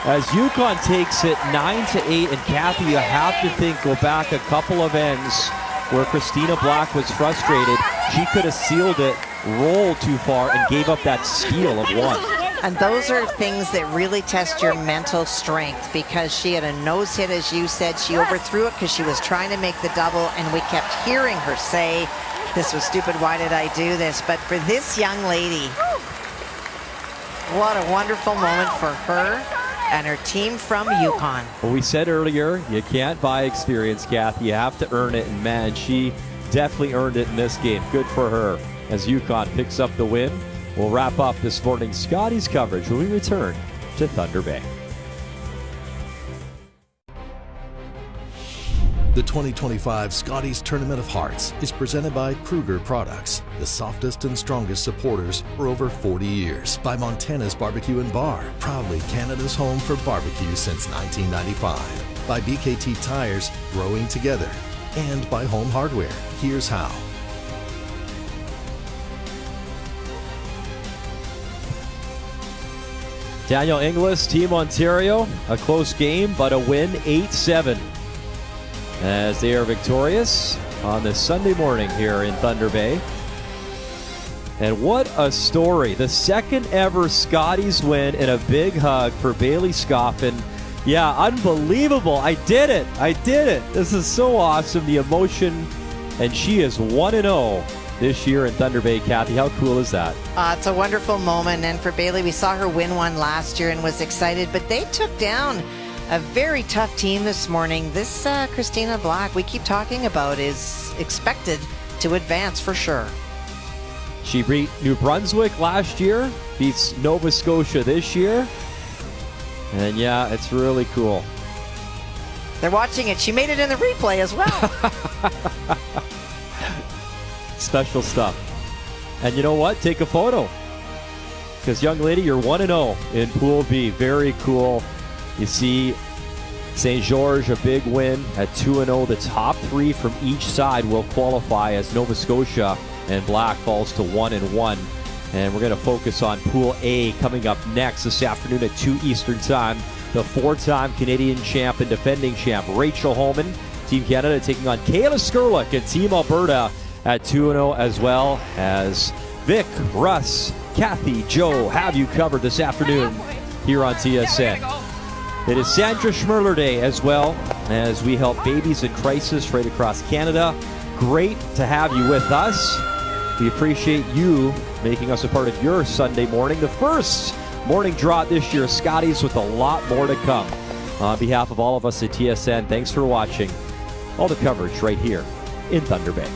As Yukon takes it 9-8, and Kathy, you have to think, go back a couple of ends where Christina Black was frustrated. She could have sealed it, rolled too far, and gave up that steal of 1. And those are things that really test your mental strength, because she had a nose hit, as you said. She overthrew it because she was trying to make the double, and we kept hearing her say, this was stupid, why did I do this? But for this young lady, what a wonderful moment for her and her team from Yukon. Well, we said earlier, you can't buy experience, Kathy. You have to earn it, and man, she definitely earned it in this game. Good for her as Yukon picks up the win. We'll wrap up this morning's Scotties coverage when we return to Thunder Bay. The 2025 Scotties Tournament of Hearts is presented by Kruger Products, the softest and strongest supporters for over 40 years. By Montana's Barbecue and Bar, proudly Canada's home for barbecue since 1995. By BKT Tires, growing together. And by Home Hardware. Here's how. Danielle Inglis, Team Ontario, a close game, but a win 8-7. As they are victorious on this Sunday morning here in Thunder Bay. And what a story. The second ever Scotties win, and a big hug for Bailey Scoffin. Yeah, unbelievable. I did it. I did it. This is so awesome. The emotion. And she is 1-0 this year in Thunder Bay. Kathy, how cool is that? It's a wonderful moment. And for Bailey, we saw her win one last year and was excited. But they took down a very tough team this morning. This Christina Black we keep talking about is expected to advance for sure. She beat New Brunswick last year, beats Nova Scotia this year. And yeah, it's really cool. They're watching it. She made it in the replay as well. Special stuff. And you know what? Take a photo. Because, young lady, you're 1-0 in Pool B. Very cool. You see St. George, a big win at 2-0. The top 3 from each side will qualify as Nova Scotia and Black falls to 1-1. And we're going to focus on Pool A coming up next this afternoon at 2 Eastern Time. The 4-time Canadian champ and defending champ Rachel Homan, Team Canada, taking on Kayla Skurlik and Team Alberta at 2-0, as well as Vic, Russ, Kathy, Joe have you covered this afternoon here on TSN. It is Sandra Schmirler Day as well, as we help babies in crisis right across Canada. Great to have you with us. We appreciate you making us a part of your Sunday morning. The first morning draw this year, Scotties, with a lot more to come. On behalf of all of us at TSN, thanks for watching. All the coverage right here in Thunder Bay.